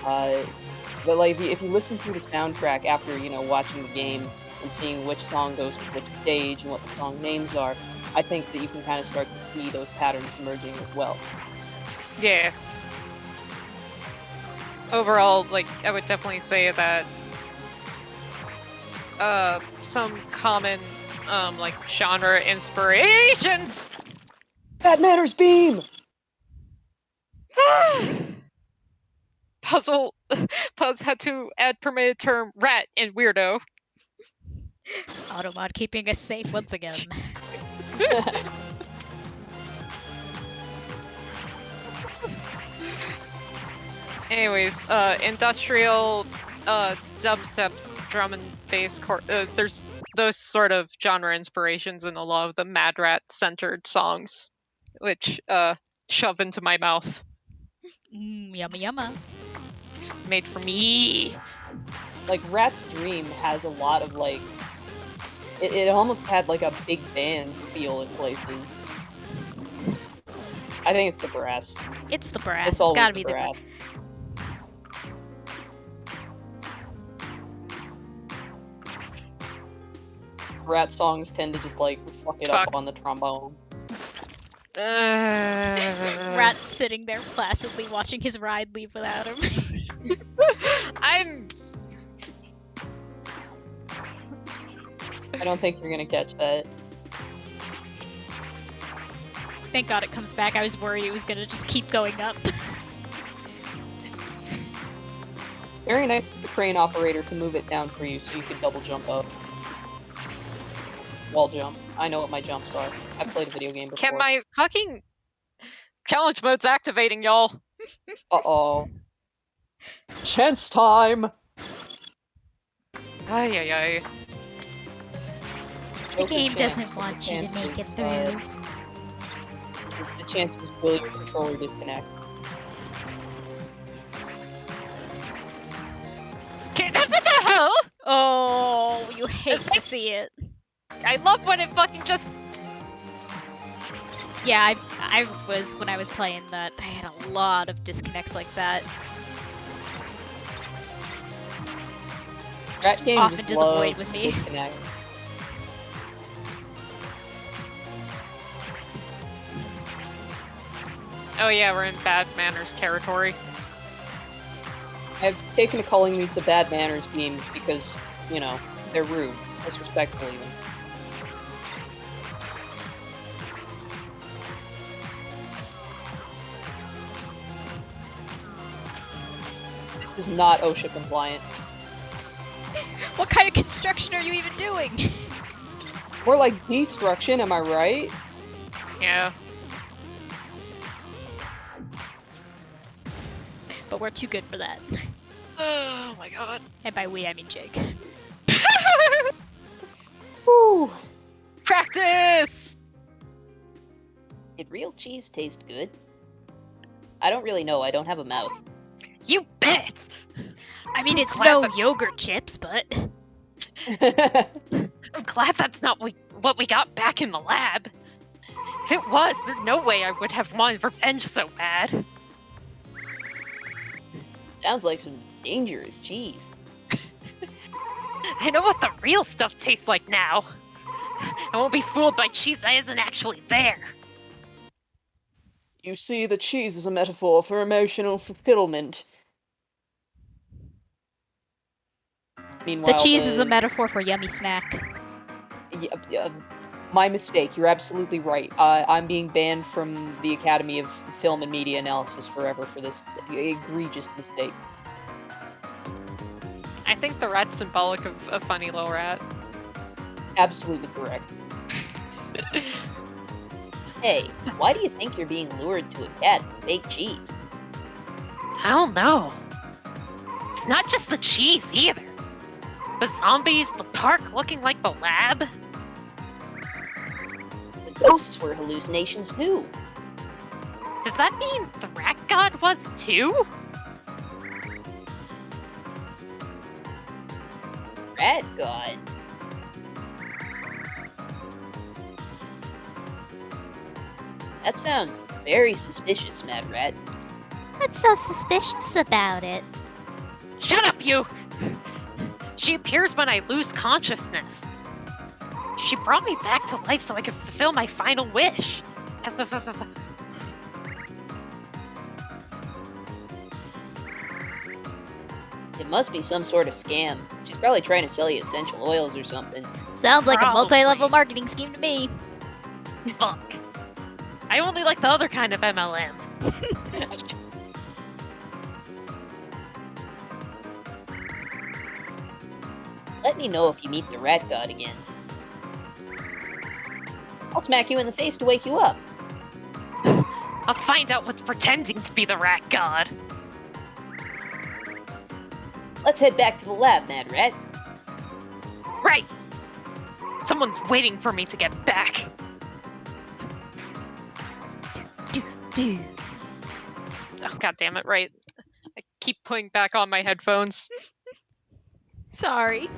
But like if you listen through the soundtrack after watching the game and seeing which song goes with which stage and what the song names are, I think that you can kind of start to see those patterns emerging as well. Yeah. Overall, like, I would definitely say that some common like genre inspirations. That matters, Beam. Puzz had to add permitted term rat and weirdo. Automod keeping us safe once again. Anyways, industrial dubstep drum and bass there's those sort of genre inspirations in a lot of the Mad Rat centered songs, which shove into my mouth. Yumma yumma. Made for me. Like Rat's Dream has a lot of like it almost had like a big band feel in places. I think it's the brass. It's the brass. It's always gotta the be brass. Rat songs tend to just like fuck it Fuck. up on the trombone. the Rat's sitting there placidly watching his ride leave without him. I'm I don't think you're gonna catch that. Thank God it comes back. I was worried it was gonna just keep going up. Very nice of the crane operator to move it down for you so you could double jump up. wall jump. I know what my jumps are. I've played a video game before. Can my fucking challenge mode's activating, y'all? Uh-oh. Chance time! Ay, ay, ay. The Joker game chance, doesn't but want the you to chance make it is, through. The chances will your controller disconnect. What the hell? Oh, you hate to see it. I love when it fucking just. Yeah, I was, when I was playing that, I had a lot of disconnects like that. That Just game off just into the loves void with to me. disconnect. Oh yeah, we're in bad manners territory. I've taken to calling these the bad manners beams because, you know, they're rude. Disrespectful even. This is not OSHA compliant. What kind of construction are you even doing? More like destruction, am I right? Yeah. But we're too good for that. Oh my god. And by we, I mean Jake. Woo! Practice! Did real cheese taste good? I don't really know, I don't have a mouth. You bet! I mean, it's Glad no that- yogurt chips, but I'm glad that's not what we got back in the lab. If it was, there's no way I would have wanted revenge so bad. Sounds like some dangerous cheese. I know what the real stuff tastes like now. I won't be fooled by cheese that isn't actually there. You see, the cheese is a metaphor for emotional fulfillment. Meanwhile, the cheese is a metaphor for yummy snack. My mistake. You're absolutely right. I'm being banned from the Academy of Film and Media Analysis forever for this egregious mistake. I think the rat's symbolic of a funny little rat. Absolutely correct. Hey, why do you think you're being lured to a cat with fake cheese? I don't know. It's not just the cheese either. The zombies, the park looking like the lab. The ghosts were hallucinations too. Does that mean the rat god was too? Rat God. That sounds very suspicious, Mad Rat. What's so suspicious about it? Shut up, you! She appears when I lose consciousness. She brought me back to life so I could fulfill my final wish. It must be some sort of scam. She's probably trying to sell you essential oils or something. Sounds like a Probably. multi-level marketing scheme to me. Fuck. I only like the other kind of MLM. Let me know if you meet the Rat God again. I'll smack you in the face to wake you up. I'll find out what's pretending to be the rat god. Let's head back to the lab, Mad Rat. Right! Someone's waiting for me to get back. Do. Oh god damn it, right. I keep putting back on my headphones. Sorry.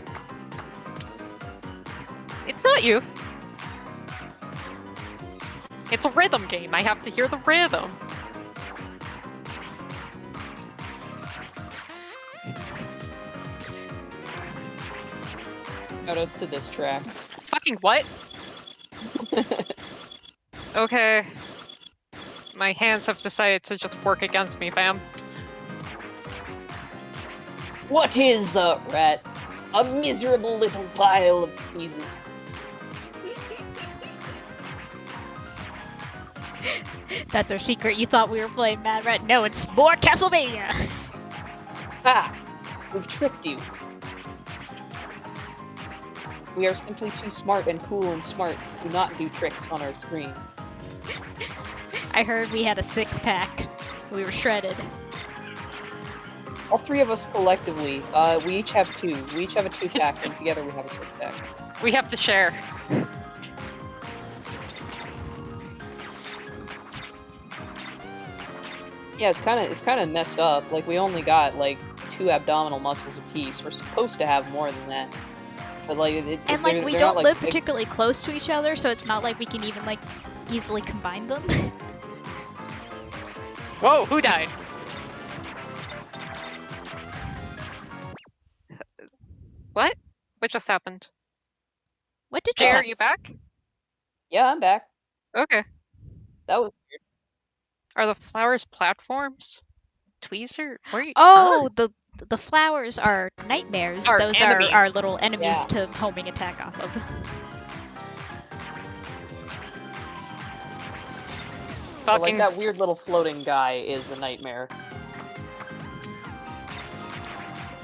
It's not you. It's a rhythm game. I have to hear the rhythm. Notice to this track. Fucking what? Okay. My hands have decided to just work against me, fam. What is a rat? A miserable little pile of cheeses. That's our secret. You thought we were playing Mad Rat. No, it's more Castlevania. Ha! We've tricked you. We are simply too smart and cool and smart to not do tricks on our screen. I heard we had a 6-pack. We were shredded. All three of us collectively, we each have 2. We each have a 2-pack, and together we have a 6-pack. We have to share. Yeah, it's kind of messed up. Like, we only got like 2 abdominal muscles apiece. We're supposed to have more than that, but like it's And like we they're don't not, live like, particularly close to each other, so it's not like we can even like easily combine them. Whoa, who died? What? What just happened? What did Jay, just are happen? you back? Yeah, I'm back. Okay. That was weird. Are the flowers platforms? Tweezer? Where are you? Oh, the flowers are nightmares. Are Those enemies. are our little enemies Yeah. to homing attack off of. But, like, Fucking that weird little floating guy is a nightmare.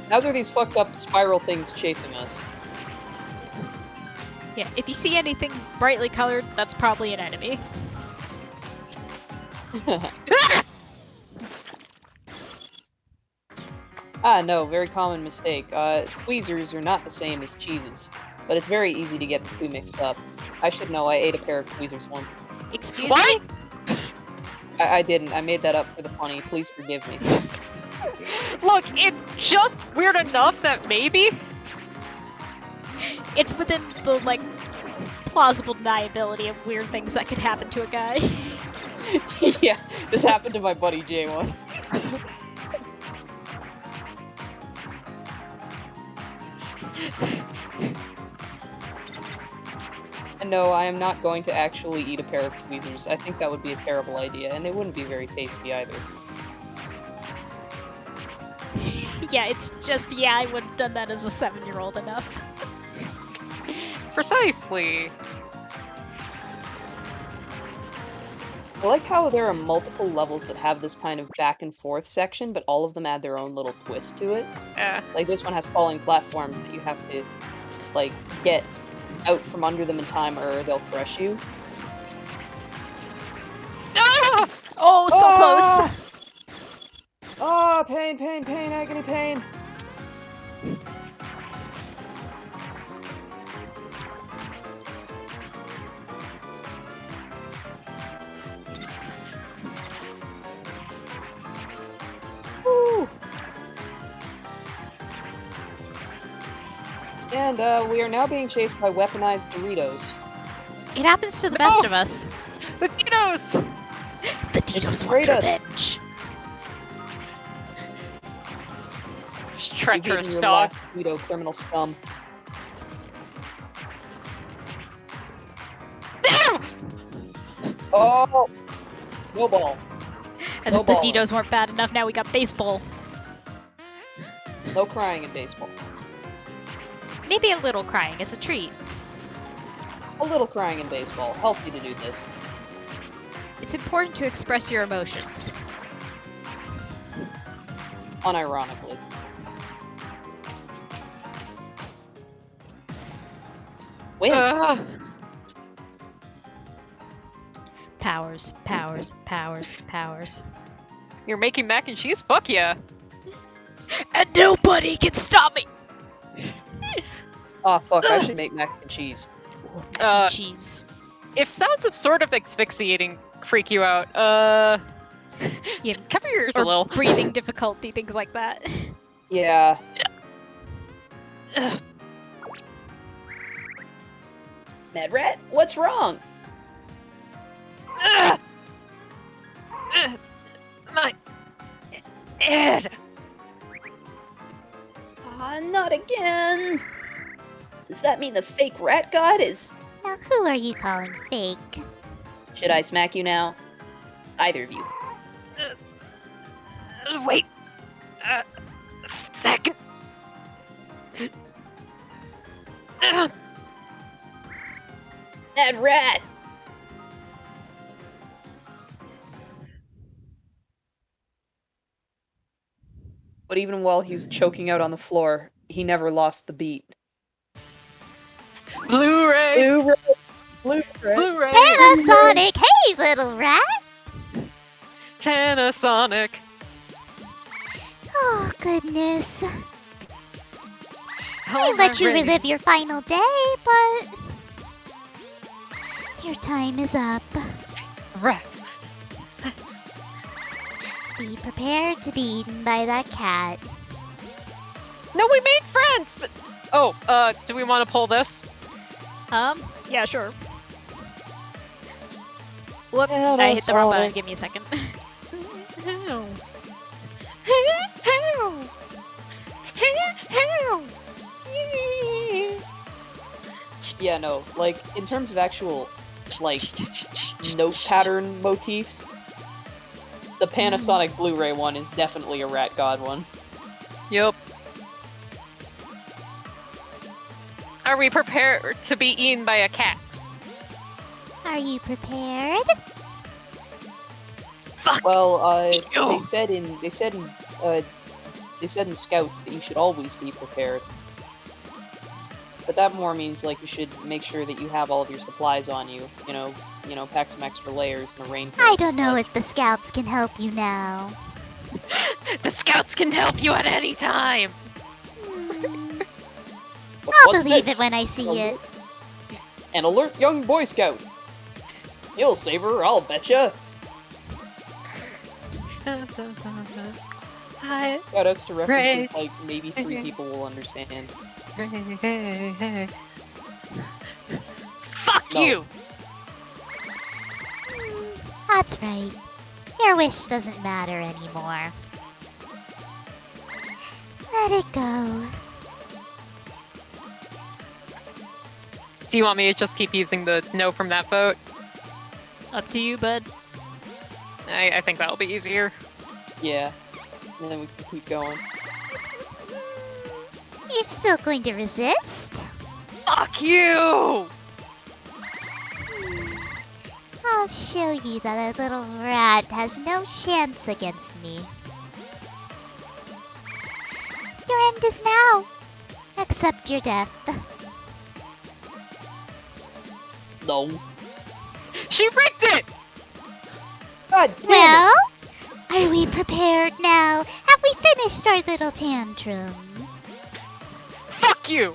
Those are these fucked up spiral things chasing us. Yeah, if you see anything brightly colored, that's probably an enemy. Ah, no, very common mistake. Tweezers are not the same as cheeses, but it's very easy to get the 2 mixed up. I should know, I ate a pair of tweezers once. Excuse What? me? I didn't, I made that up for the funny, please forgive me. Look, it's just weird enough that maybe. It's within the like plausible deniability of weird things that could happen to a guy. Yeah, this happened to my buddy Jay once. And no, I am not going to actually eat a pair of tweezers. I think that would be a terrible idea, and it wouldn't be very tasty either. Yeah, it's just, yeah, I would have done that as a 7-year-old enough. Precisely. I like how there are multiple levels that have this kind of back and forth section, but all of them add their own little twist to it. Like, this one has falling platforms that you have to, like, get out from under them in time or they'll crush you. Ah! Oh, so close! Oh, pain, pain, pain, agony, pain! Woo! And, we are now being chased by weaponized Doritos. It happens to the best No! of us. The Tito's! The Tito's betrayed want us. revenge. You've eaten Treacherous your dog. last Dorito, criminal scum. No! Oh! No ball. As No if the ball. Tito's weren't bad enough, now we got baseball. No crying in baseball. Maybe a little crying as a treat. A little crying in baseball. Healthy to do this. It's important to express your emotions. Unironically. Win! Powers, powers, powers, powers. You're making mac and cheese? Fuck yeah. And nobody can stop me! Aw, fuck, I should make mac and cheese. Uh, Cheese. If sounds of sort of asphyxiating freak you out, Yeah, cover your ears a or little. breathing difficulty, things like that. Yeah. Ugh. Mad Rat, what's wrong? Ugh. Ugh. My head. Not again. Does that mean the fake rat god is... Now, who are you calling fake? Should I smack you now? Either of you. Wait. Second. Ugh. Mad Rat! But even while he's choking out on the floor, he never lost the beat. Blu-ray. Blu-ray. Blu-ray. Panasonic, hey little rat! Panasonic. Oh, goodness. I Oh, let you ready. relive your final day, but... your time is up. Rats. Be prepared to be eaten by that cat. No, we made friends. But oh, do we want to pull this? Yeah, sure. Whoop, I hit the wrong button. Panasonic. Give me a second. Yeah, no. Like, in terms of actual, like, note pattern motifs, the Panasonic Blu-ray one is definitely a Rat God one. Yep. Are we prepared to be eaten by a cat? Are you prepared? Well, Ew. they said in Scouts that you should always be prepared. But that more means like you should make sure that you have all of your supplies on you. You know, pack some extra layers in the raincoat. I don't know if the scouts can help you now. The scouts can help you at any time. Hmm, But I'll what's believe this? it when I see it. An alert young Boy Scout. You'll save her, I'll betcha. Hi. Shoutouts to references Ray. like maybe 3 people will understand. Hey. Fuck No. you. That's right. Your wish doesn't matter anymore. Let it go. Do you want me to just keep using the no from that vote? Up to you, bud. I think that'll be easier. Yeah. And then we can keep going. You're still going to resist? Fuck you. I'll show you that a little rat has no chance against me. Your end is now. Accept your death. No. She rigged it! God damn it! Well, are we prepared now? Have we finished our little tantrum? Fuck you!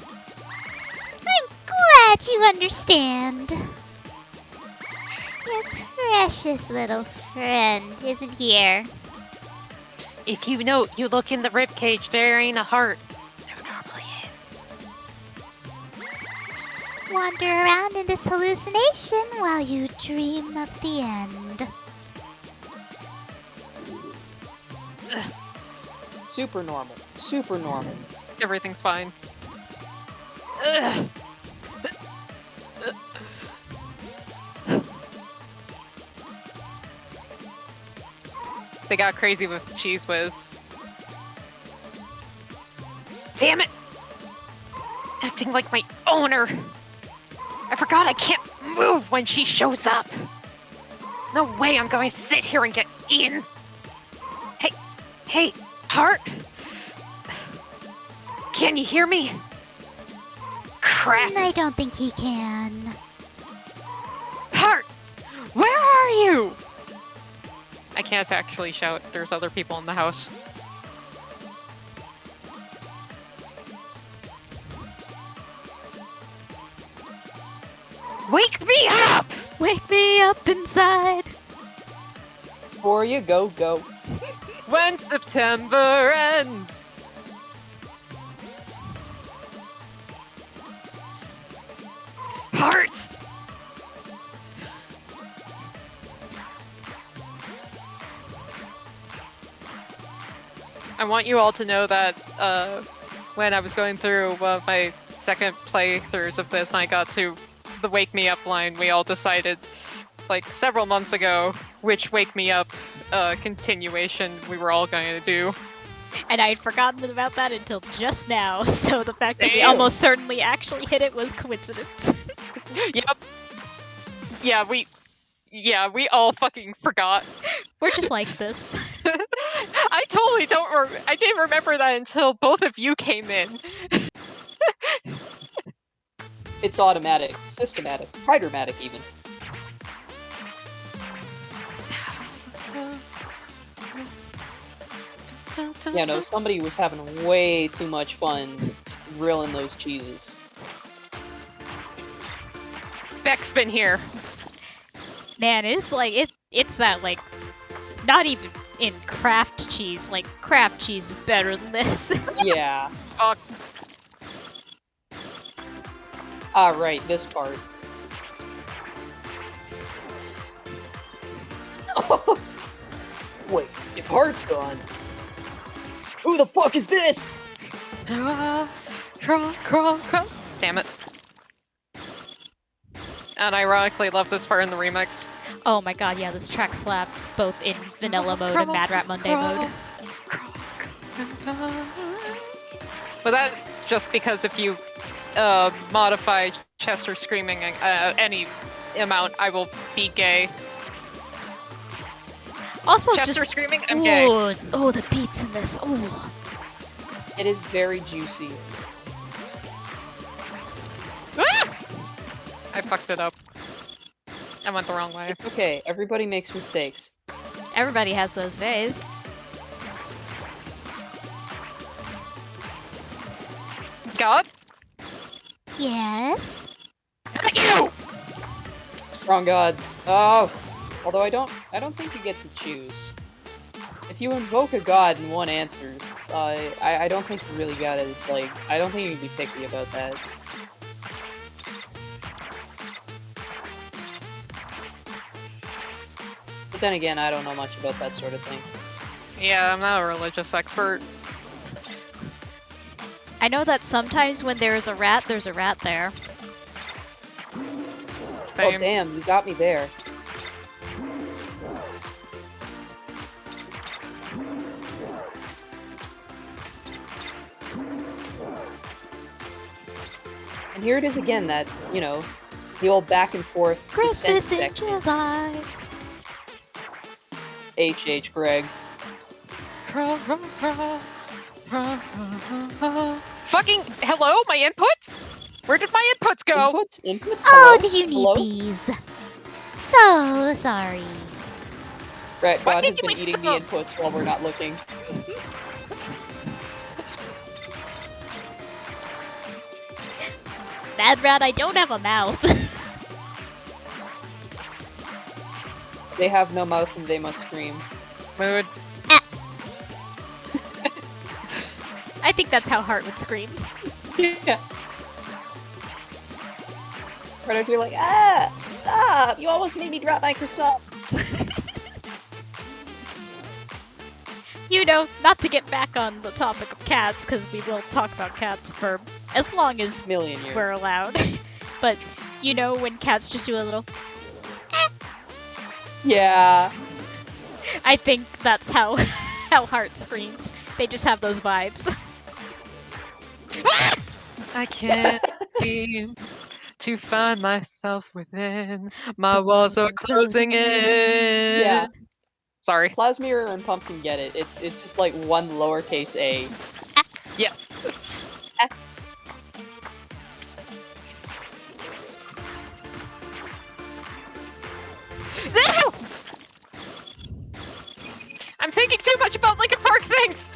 I'm glad you understand. Your precious little friend isn't here. If you note, you look in the ribcage, there ain't a heart. There normally is. Wander around in this hallucination while you dream of the end. Super normal. Super normal. Everything's fine. Ugh. They got crazy with Cheese Whiz. Damn it! Acting like my owner. I forgot I can't move when she shows up. No way I'm going to sit here and get eaten. Hey, Heart? Can you hear me? Crap. I don't think he can. Heart, where are you? I can't actually shout. There's other people in the house. Wake me up! Wake me up inside. Before you go. When September ends! Heart! I want you all to know that when I was going through one of my second playthroughs of this and I got to the Wake Me Up line, we all decided, like several months ago, which Wake Me Up continuation we were all going to do. And I had forgotten about that until just now, so the fact that we Damn. almost certainly actually hit it was coincidence. Yep. Yeah, we all fucking forgot. We're just like this. I totally I didn't remember that until both of you came in. It's automatic, systematic, hydromatic even. Yeah, no, somebody was having way too much fun grilling those cheeses. Beck's been here. Man, it's like it's that like not even in craft cheese. Like craft cheese is better than this. Yeah. Oh, Ah, right, this part. Wait, if Heart's gone, who the fuck is this? Crawl, crawl, crawl. damn it. And ironically, love this part in the remix. Oh my god, yeah, this track slaps both in vanilla mode and Mad Rat Monday mode. But that's just because if you modify Chester screaming any amount, I will be gay. Also, Chester just screaming, I'm gay. oh, the beats in this. Oh, It is very juicy. Ah! I fucked it up. I went the wrong way. It's okay, everybody makes mistakes. everybody has those days. God? Yes? Not you! Wrong god. Oh! Although I don't think you get to choose. If you invoke a god and one answers, I don't think you really gotta, like, I don't think you can be picky about that. But then again, I don't know much about that sort of thing. Yeah, I'm not a religious expert. I know that sometimes when there's a rat there. Oh Same. damn, you got me there. And here it is again, that, you know, the old back and forth descent Christmas in section. July. H.H. Greggs. Fucking hello, my inputs? Where did my inputs go? Inputs? Oh, Hello? do you need Hello? these? So sorry. Rat Why God did has you been wait eating for the the- inputs while we're not looking. Mad Rat, I don't have a mouth. They have no mouth and they must scream. Mood. I think that's how Heart would scream. Yeah. Right after you're like, ah! Stop! You almost made me drop my croissant! You know, not to get back on the topic of cats, because we will talk about cats for as long as Million years. we're allowed. But, you know, when cats just do a little... Yeah. I think that's how, how Heart screams. They just have those vibes. I can't seem to find myself within. My walls are closing in. Yeah. Sorry. Plasmir and Pumpkin get it. It's just like one lowercase a. Yes. No! I'm thinking too much about Linkin Park things.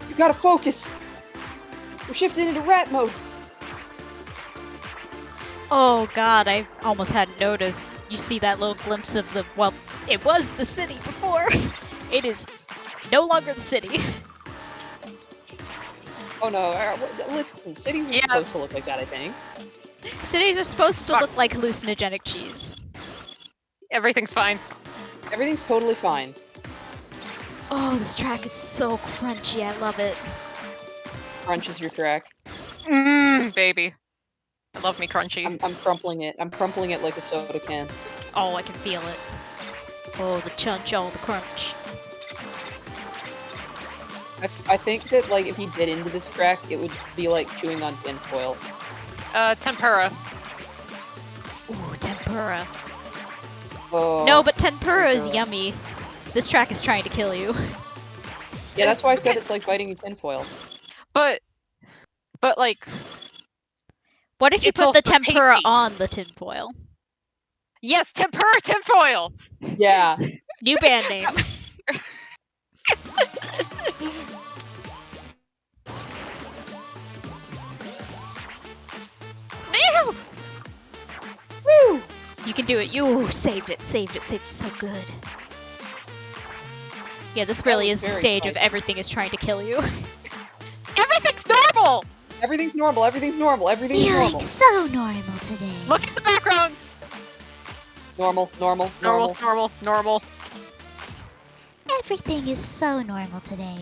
You gotta focus! We're shifting into rat mode! Oh god, I almost hadn't noticed. You see that little glimpse of the... Well, it was the city before. It is no longer the city. Oh no, listen, cities are Yeah. supposed to look like that, I think. Cities are supposed to Fuck. look like hallucinogenic cheese. Everything's fine. Everything's totally fine. Oh, this track is so crunchy. I love it. Crunch is your track. Baby. I love me crunchy. I'm crumpling it. I'm crumpling it like a soda can. Oh, I can feel it. Oh, the chunch, oh, the crunch. I think that, like, if you bit into this track, it would be like chewing on tinfoil. Tempura. Ooh, tempura. Oh. No, but tempura is tempura. yummy. This track is trying to kill you. Yeah, that's why I said it's like biting in tinfoil. But like, What if you It's put the also tempura tasty. on the tinfoil? Yes, tempura tinfoil! Yeah. New band name. Ew! Woo! You can do it. You saved it so good. Yeah, this really was is the very stage of spicy. everything is trying to kill you. Everything's normal! Everything's normal. Everything's normal. Everything's Feeling normal. so normal today. Look at the background! Normal. Normal. Normal, Normal. normal, normal. Everything is so normal today.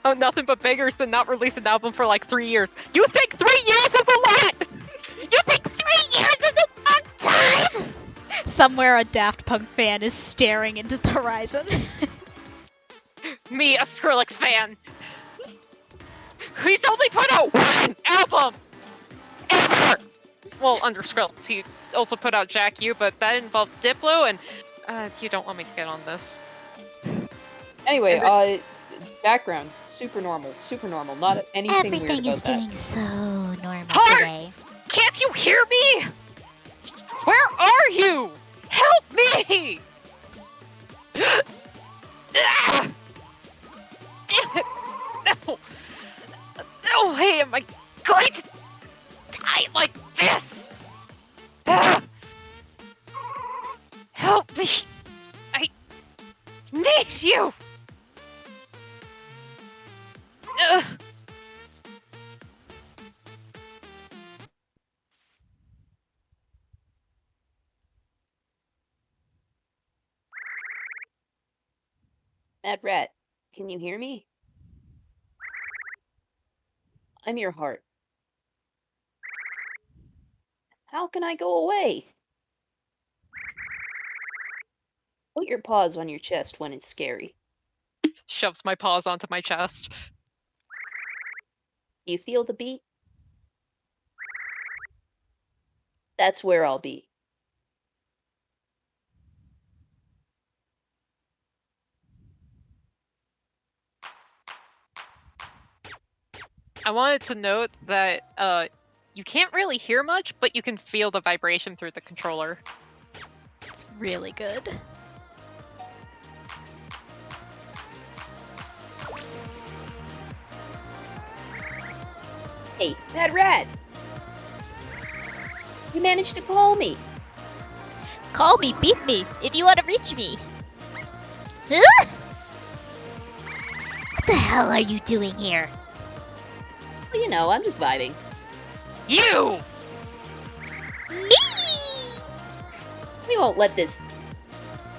Oh, nothing but beggars to not release an album for like 3 years. You think 3 years is a lot? You think 3 years is a long time? Somewhere a Daft Punk fan is staring into the horizon. Me, a Skrillex fan. He's only put out one album ever. Well, under Skrillex, he also put out Jack U, but that involved Diplo, and you don't want me to get on this. Anyway, background. Super normal. Super normal. Not anything weird Everything about is that. doing so normal Heart! today. Can't you hear me? Where are you? Help me! Ah! Damn it! No! No way am I going to die like this! Ah! Help me! I need you! Ugh. Mad Rat, can you hear me? I'm your heart. How can I go away? Put your paws on your chest when it's scary. Shoves my paws onto my chest. You feel the beat? That's where I'll be. I wanted to note that you can't really hear much, but you can feel the vibration through the controller. It's really good. Hey, Mad Rat! You managed to call me. Call me, beep me, if you want to reach me. Huh? What the hell are you doing here? Well, you know, I'm just vibing. You! Me! We won't let this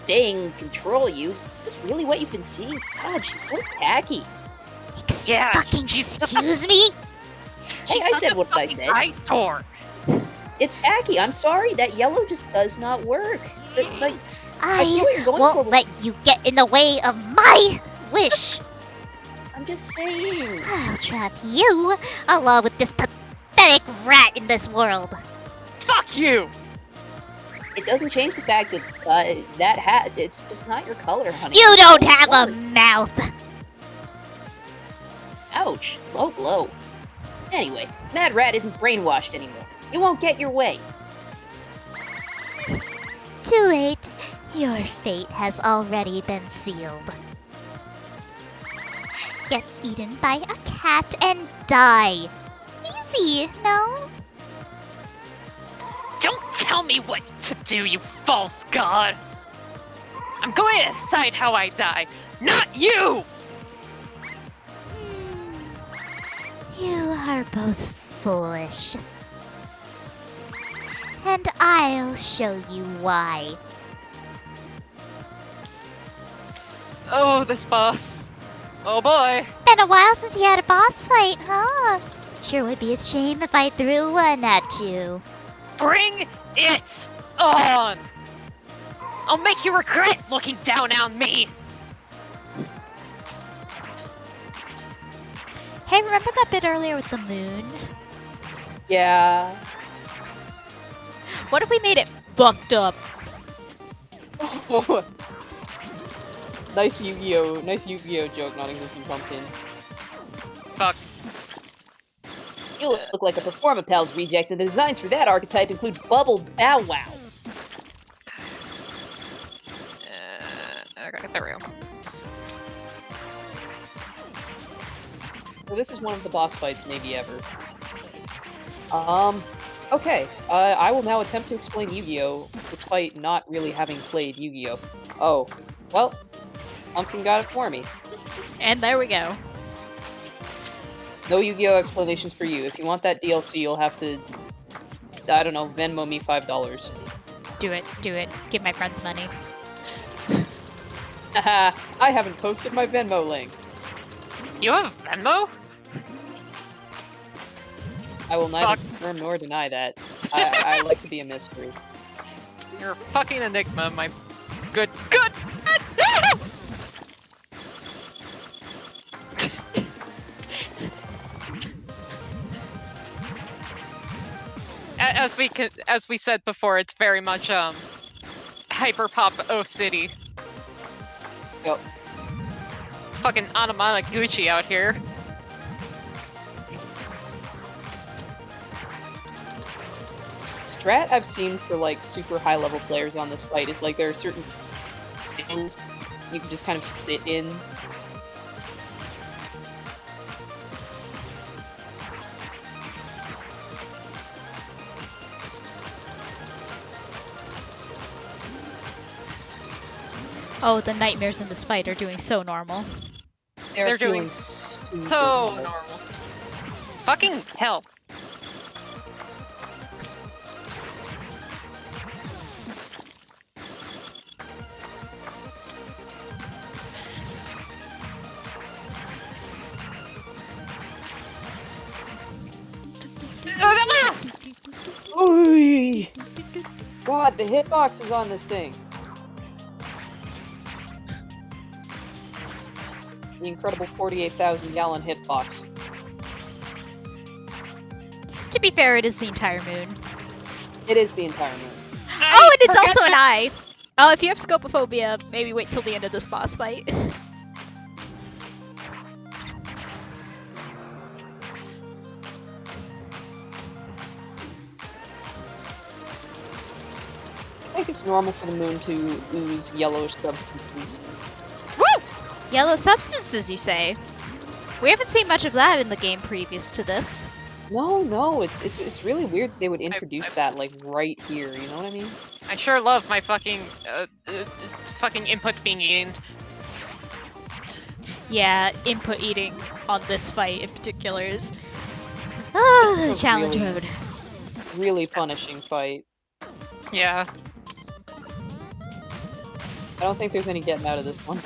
thing control you. Is this really what you've been seeing? God, she's so tacky. Yeah, Fucking she's excuse me? Hey, I said what I said. Eyesore. It's tacky. I'm sorry. That yellow just does not work. Like, I see I what you're going won't for. let you get in the way of my wish. I'm just saying. I'll trap you along with this pathetic rat in this world. Fuck you! It doesn't change the fact that that hat, it's just not your color, honey. You I'm don't so have a sorry. mouth. Ouch. Low blow. Anyway, Mad Rat isn't brainwashed anymore. You won't get your way. Too late. Your fate has already been sealed. Get eaten by a cat and die. Easy, no? Don't tell me what to do, you false god! I'm going to decide how I die, not you! You are both foolish. And I'll show you why. Oh, this boss. Oh boy. Been a while since you had a boss fight, huh? Sure would be a shame if I threw one at you. Bring it on! I'll make you regret looking down on me! Hey, remember that bit earlier with the moon? Yeah. What if we made it fucked up? Nice Yu-Gi-Oh joke, non-existent pumpkin. Fuck. You look like a Performapals reject, and the designs for that archetype include Bubble Bow Wow. Okay, there we go. So this is one of the boss fights maybe ever. Okay. I will now attempt to explain Yu-Gi-Oh! Despite not really having played Yu-Gi-Oh! Oh. Well, Pumpkin got it for me. And there we go. No Yu-Gi-Oh! Explanations for you. If you want that DLC, you'll have to, I don't know, Venmo me $5. Do it. Give my friends money. Haha, I haven't posted my Venmo link. You have Venmo? I will neither Fuck. confirm nor deny that. I like to be a mystery. You're a fucking enigma, my good. As we said before, it's very much hyperpop O City. Yep. Fucking Anamana Gucci out here. Strat I've seen for like super high level players on this fight is like there are certain skills you can just kind of sit in. Oh, the nightmares in this fight are doing so normal. They're doing feeling super So normal. normal. Fucking hell. Oy! God, the hitbox is on this thing. The incredible 48,000 gallon hitbox. To be fair, it is the entire moon. It is the entire moon. Oh, and it's also an eye! Oh, if you have scopophobia, maybe wait till the end of this boss fight. I think it's normal for the moon to ooze yellowish substances. Woo! Yellow substances, you say? We haven't seen much of that in the game previous to this. No, it's really weird they would introduce that like right here. You know what I mean? I sure love my fucking fucking inputs being eaten. Yeah, input eating on this fight in particular is This is a challenge really- mode. Really punishing fight. Yeah. I don't think there's any getting out of this one.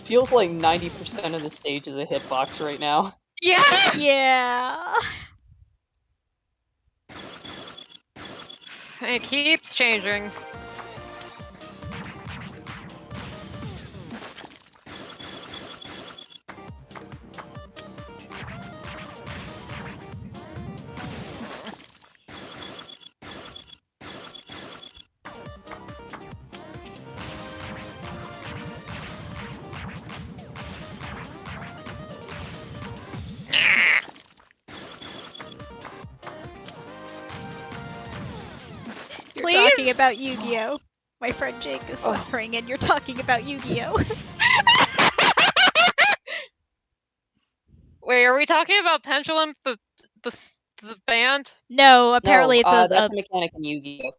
Feels like 90% of the stage is a hitbox right now. Yeah! Yeah. It keeps changing. You're Please? talking about Yu-Gi-Oh! My friend Jake is suffering and you're talking about Yu-Gi-Oh! Wait, are we talking about Pendulum, the band? No, apparently it's a that's a mechanic in Yu-Gi-Oh!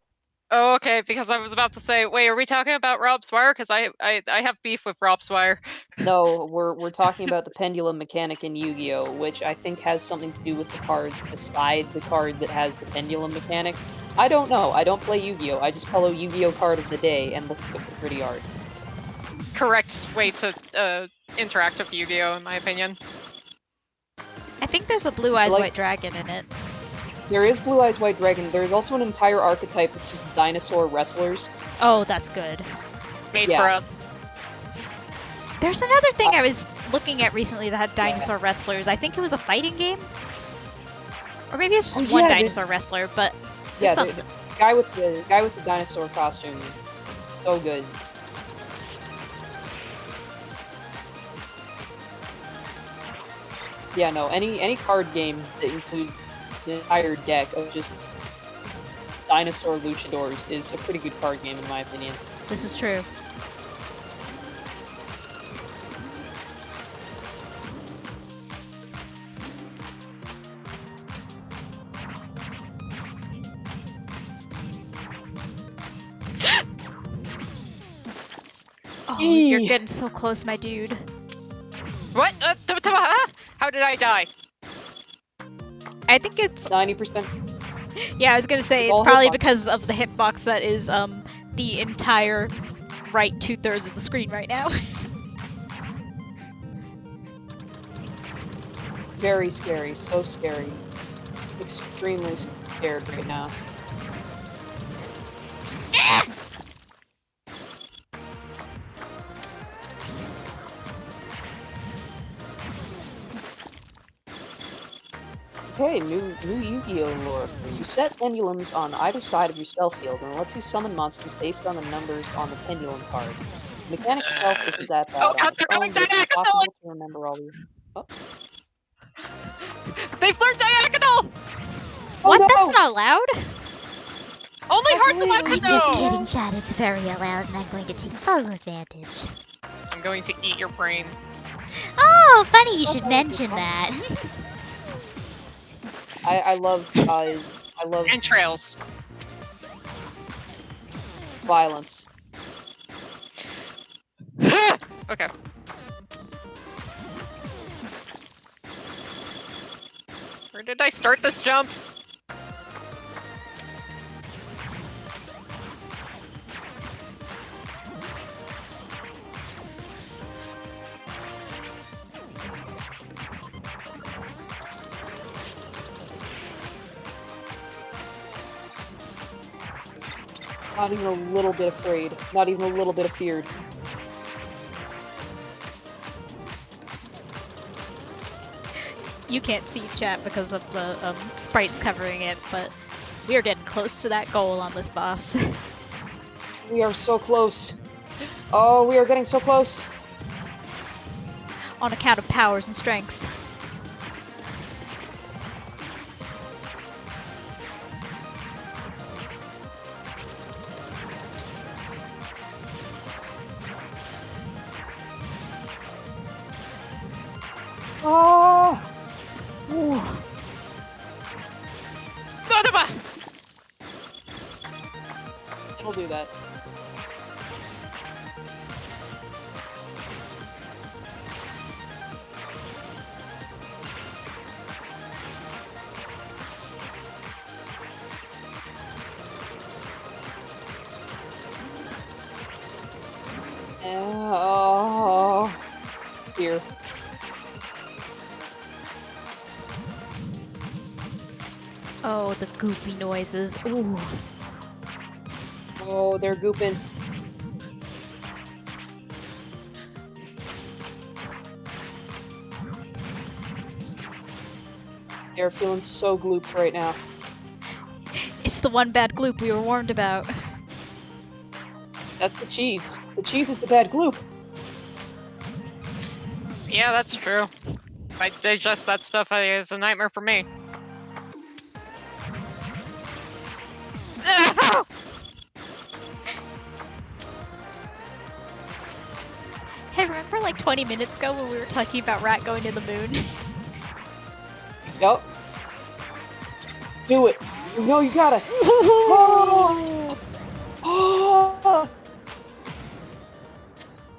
Oh, okay, because I was about to say, wait, are we talking about Rob Swire? Because I have beef with Rob Swire. No, we're talking about the pendulum mechanic in Yu-Gi-Oh!, which I think has something to do with the cards beside the card that has the pendulum mechanic. I don't know. I don't play Yu-Gi-Oh! I just follow Yu-Gi-Oh! Card of the day and look at the pretty art. Correct way to interact with Yu-Gi-Oh! in my opinion. think there's a Blue Eyes Like- White Dragon in it. There is Blue Eyes White Dragon. There's also an entire archetype that's just dinosaur wrestlers. Oh, that's good. Made Yeah. for us. There's another thing I was looking at recently that had dinosaur wrestlers. I think it was a fighting game, or maybe it's just Oh, one yeah, dinosaur wrestler. But Yeah, something. the guy with the dinosaur costume. So good. Yeah, no, any card game that includes an entire deck of just dinosaur luchadors is a pretty good card game in my opinion. This is true. Oh, you're Eee. getting so close, my dude. What? How did I die? I think it's 90%. yeah. I was gonna say It's it's all probably hitbox. because of the hitbox that is the entire right 2/3 of the screen right now. Very scary, so scary. Extremely scared right now. Okay, new Yu-Gi-Oh lore. You set pendulums on either side of your spell field, and it lets you summon monsters based on the numbers on the pendulum card. The mechanic itself isn't that bad. Oh, on God, its they're going own, but it's diagonal! possible to remember all these. They flirt diagonal! What? no! That's not allowed. Only That's Hearts and illegal. Puzz I'm just know! kidding, chat. It's very allowed, and I'm going to take full advantage. I'm going to eat your brain. Oh, funny you should Okay. mention that. I love Entrails. violence. Okay. Where did I start this jump? Not even a little bit afraid. Not even a little bit feared. You can't see chat because of the sprites covering it, but we are getting close to that goal on this boss. We are so close. Oh, we are getting so close. On account of powers and strengths. Oh! Ooh. It'll do that. Oh, dear. Oh, the goopy noises. Ooh. Oh, they're gooping. They're feeling so glooped right now. It's the one bad gloop we were warned about. That's the cheese. The cheese is the bad gloop. Yeah, that's true. If I digest that stuff, it's a nightmare for me. Hey, remember like 20 minutes ago when we were talking about Rat going to the moon? Yup. Do it. You know you gotta. Oh! Oh!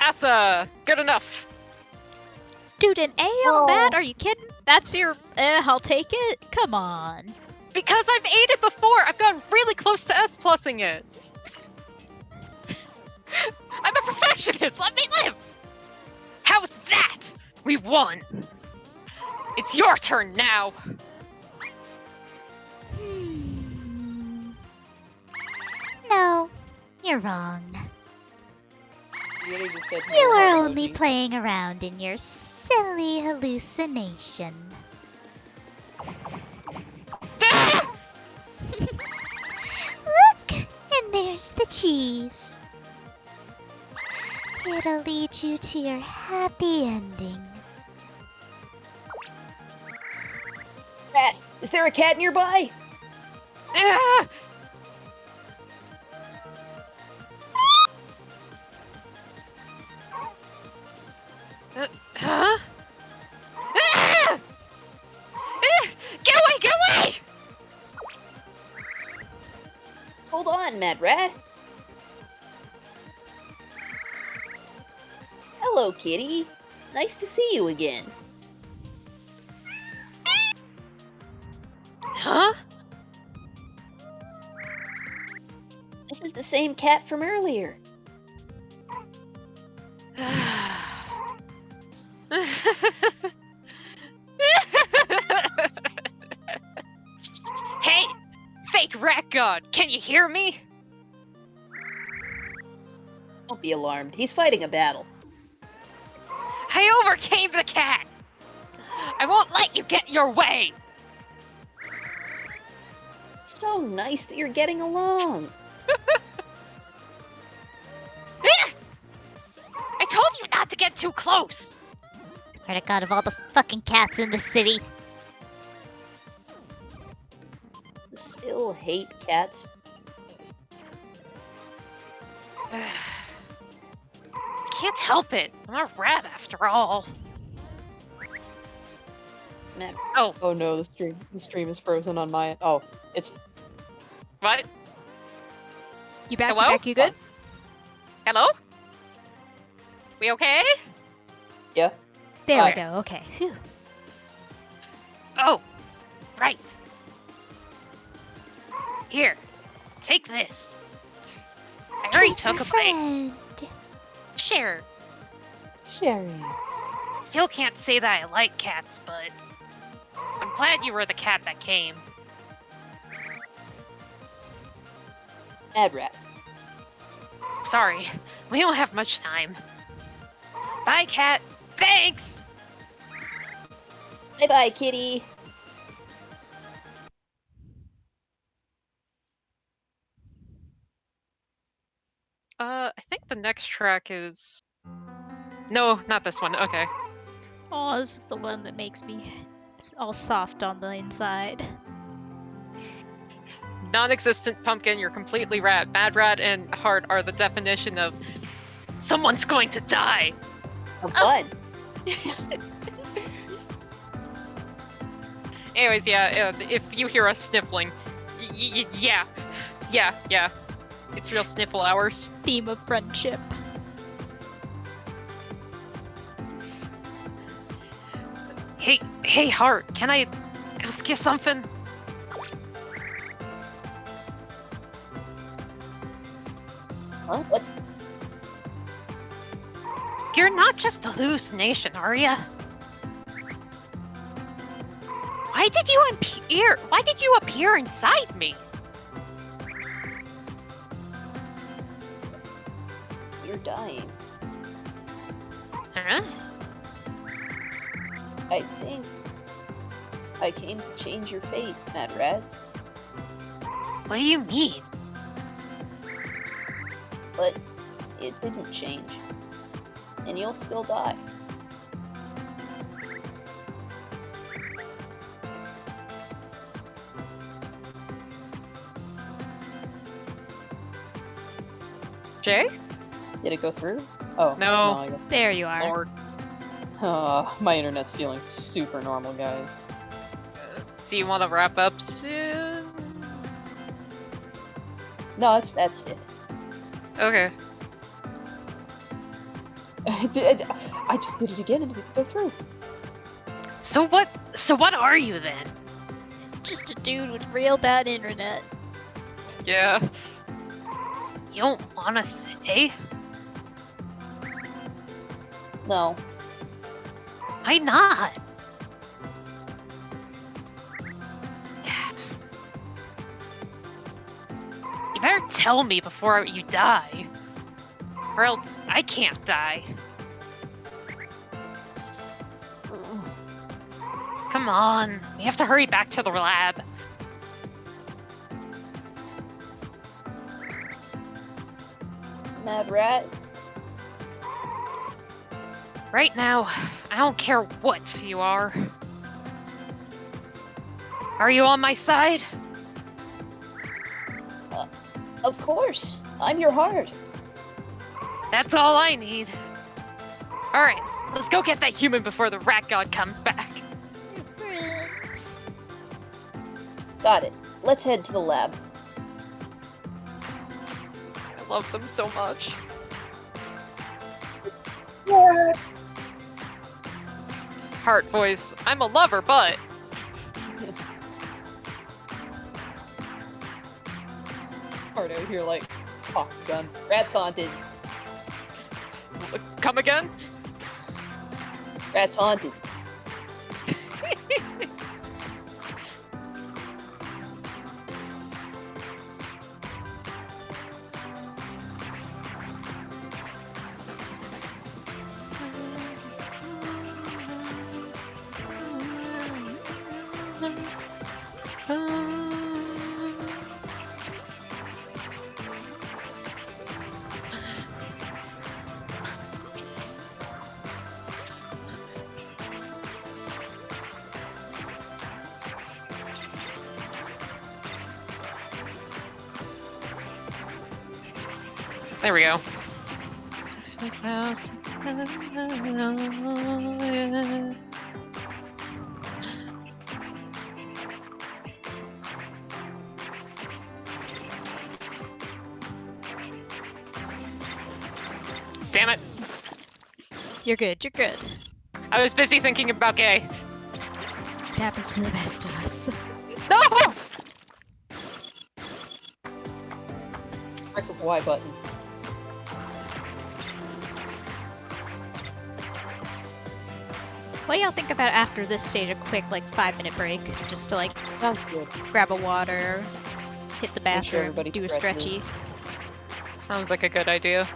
Asa, good enough. Dude, an A on that? Are you kidding? That's your, I'll take it? Come on. Because I've ate it before. I've gotten really close to S+ing it. I'm a perfectionist. Let me live. How's that? We won. It's your turn now. No, you're wrong. You really just said no You were heart only emoji. playing around in your silly hallucination. Look, and there's the cheese. It'll lead you to your happy ending. Rat, is there a cat nearby? Ah! Huh? Ah! Ah! Get away! Get away! Hold on, Mad Rat. Hello, kitty. Nice to see you again. Huh? This is the same cat from earlier. Hey, fake rat god, can you hear me? Don't be alarmed. He's fighting a battle. I overcame the cat. I won't let you get your way. It's so nice that you're getting along. I told you not to get too close. Swear to God, of all the fucking cats in the city. Still hate cats. Can't help it. I'm a rat after all. Mad. Oh, Oh no, the stream is frozen on my. Oh, it's what? You back? Hello? You back? You good? Hello? We okay? yeah. There we Alright. go. Okay. Phew. Oh, right. Here, take this. I already Treat took your a bite. friend. Sure. Sherry. Still can't say that I like cats, but I'm glad you were the cat that came. Mad Rat. Sorry, we don't have much time. Bye, cat. Thanks! Bye bye, kitty. I think the next track is. No, not this one. Okay. Oh, this is the one that makes me all soft on the inside. Non-existent pumpkin, you're completely rat. Mad Rat and Heart are the definition of Someone's going to die! Have fun. Anyways, yeah, if you hear us sniffling, yeah. It's real sniffle hours. Theme of friendship. Hey, Heart, can I ask you something? Huh? What's You're not just a hallucination, are ya? Why did you appear inside me? you're dying? Huh? I think I came to change your fate, Mad Rat. What do you mean? But it didn't change. And you'll still die. Jay? Did it go through? Oh. No. I got... There you are. Lord. My internet's feeling super normal, guys. Do you want to wrap up soon? No, that's it. Okay. I just did it again and it didn't go through. So what are you then? Just a dude with real bad internet. Yeah. You don't wanna say? No. Why not? better tell me before you die. Or else I can't die. Come on, we have to hurry back to the lab. Mad Rat? Right now, I don't care what you are. Are you on my side? Of course. I'm your heart. That's all I need. Alright, let's go get that human before the rat god comes back. Friends. Got it. Let's head to the lab. I love them so much. Heart voice. I'm a lover, but Heart out here like, fuck gun. Rat's haunted. come again? Rat's haunted. There we go. Damn it. You're good, you're good. I was busy thinking about gay. It happens to the best of us. No! Click of Y button. What do y'all think about after this stage a quick, like, 5-minute break? Just to, like, Sounds good. grab a water, hit the Make sure bathroom, everybody do a stretches. stretchy. Sounds like a good idea.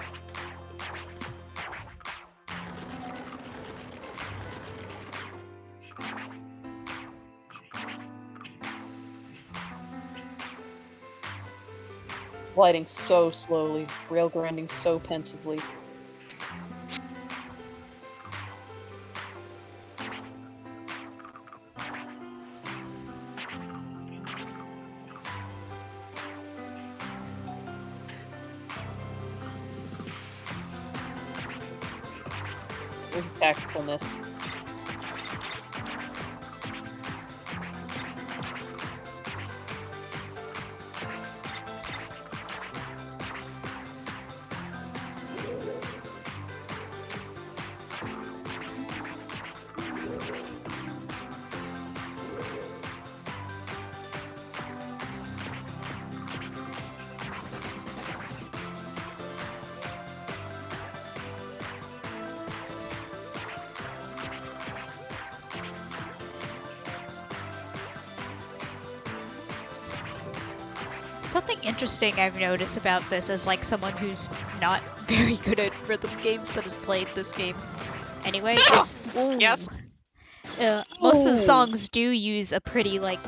Sliding so slowly, rail grinding so pensively. It was a tactical miss. Something interesting I've noticed about this as, like, someone who's not very good at rhythm games but has played this game anyway is... Yes? Most of the Ooh. songs do use a pretty, like,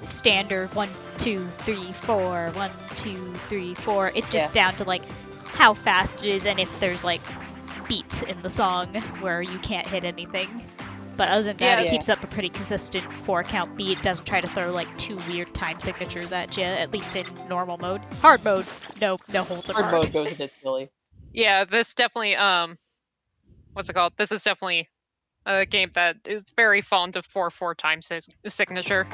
standard 1, 2, 3, 4, 1, 2, 3, 4. It's just down to, like, how fast it is and if there's, like, beats in the song where you can't hit anything. But other than that, Yeah. it keeps up a pretty consistent 4-count beat. Doesn't try to throw, like, 2 weird time signatures at you, at least in normal mode. Hard mode, no holds Hard apart. mode goes a bit silly. Yeah, this definitely, what's it called? This is definitely a game that is very fond of 4/4 time signature.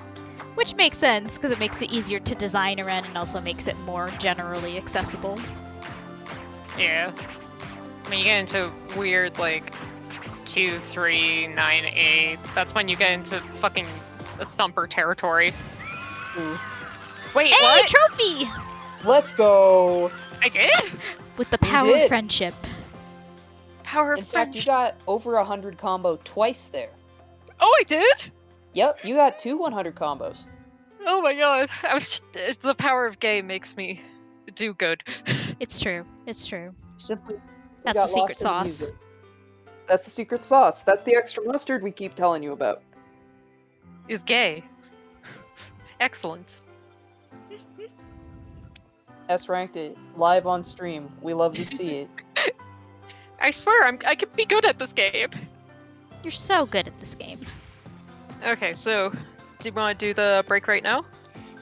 Which makes sense, because it makes it easier to design around and also makes it more generally accessible. Yeah. I mean, you get into weird, like, 2, 3, 9, 8. That's when you get into fucking thumper territory. Ooh. Wait, Hey, what? trophy! Let's go! I did? With the You power of did. friendship. Power In of fact, you friendship. got over 100 combo twice there. Oh, I did? Yep, you got 2 100 combos. Oh my god. I was the power of gay makes me do good. It's true. It's true. Simply That's got the secret lost in the sauce. music. That's the secret sauce. That's the extra mustard we keep telling you about. Is gay. Excellent. S ranked it live on stream. We love to see it. I swear, I could be good at this game. You're so good at this game. Okay, so do you want to do the break right now?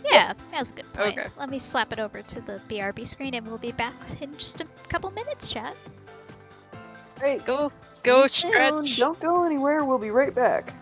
Yeah, that was a good point. Okay. Let me slap it over to the BRB screen and we'll be back in just a couple minutes, chat. Great. Go See you soon. stretch. Don't go anywhere. We'll be right back.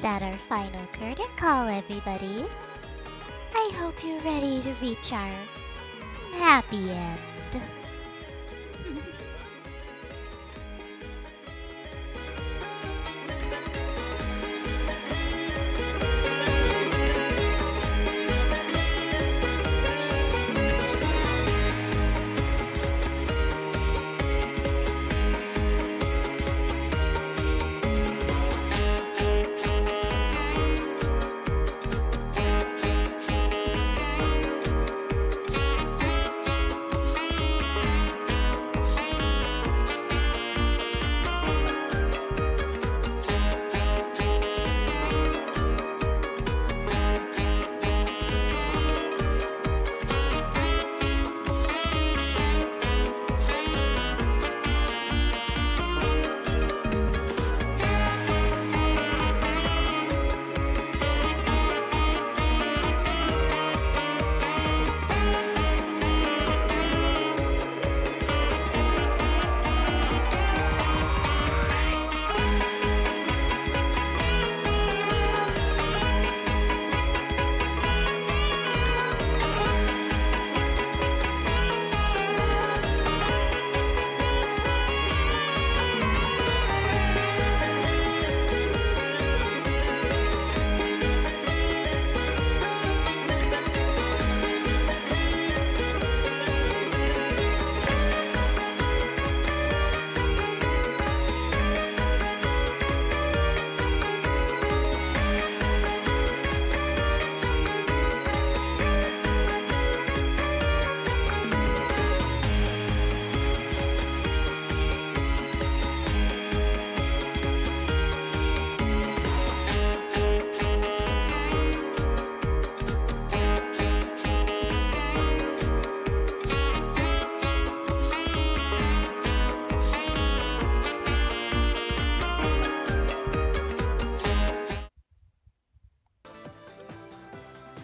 at our final curtain call, everybody. I hope you're ready to reach our happy end.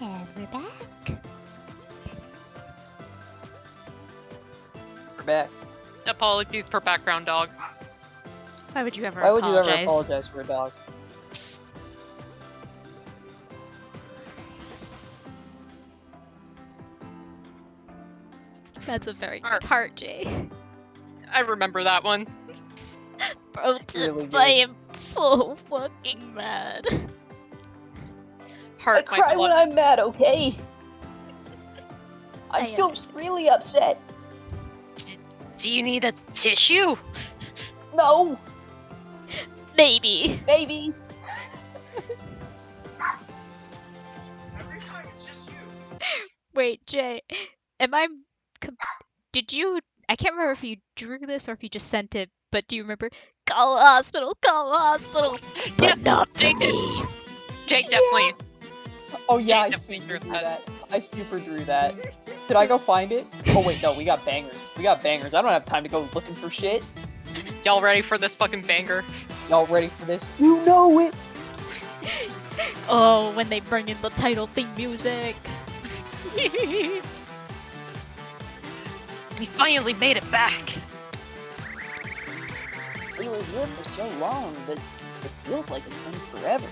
And we're back. We're back. Apologies for background dog. Why would you ever Why would you apologize? ever apologize for a dog? That's a very Alright. good heart, Jay. I remember that one. Bro, really good. I am so fucking mad. Heart, my blood. I'm mad, okay? I still understand. really upset. Do you need a tissue? No, Maybe. baby. Wait, Jay. Am I... Did you... I can't remember if you drew this or if you just sent it, but do you remember? Call the hospital, call the hospital. But Yes, not for Jake did. me. Jake definitely. Oh yeah, I Jake definitely super drew drew that. I super drew that. Did I go find it? Oh wait, no, we got bangers. We got bangers. I don't have time to go looking for shit. Y'all ready for this fucking banger? Y'all ready for this? You know it. Oh, when they bring in the title theme music. We finally made it back. We were here for so long, but it feels like it's been forever.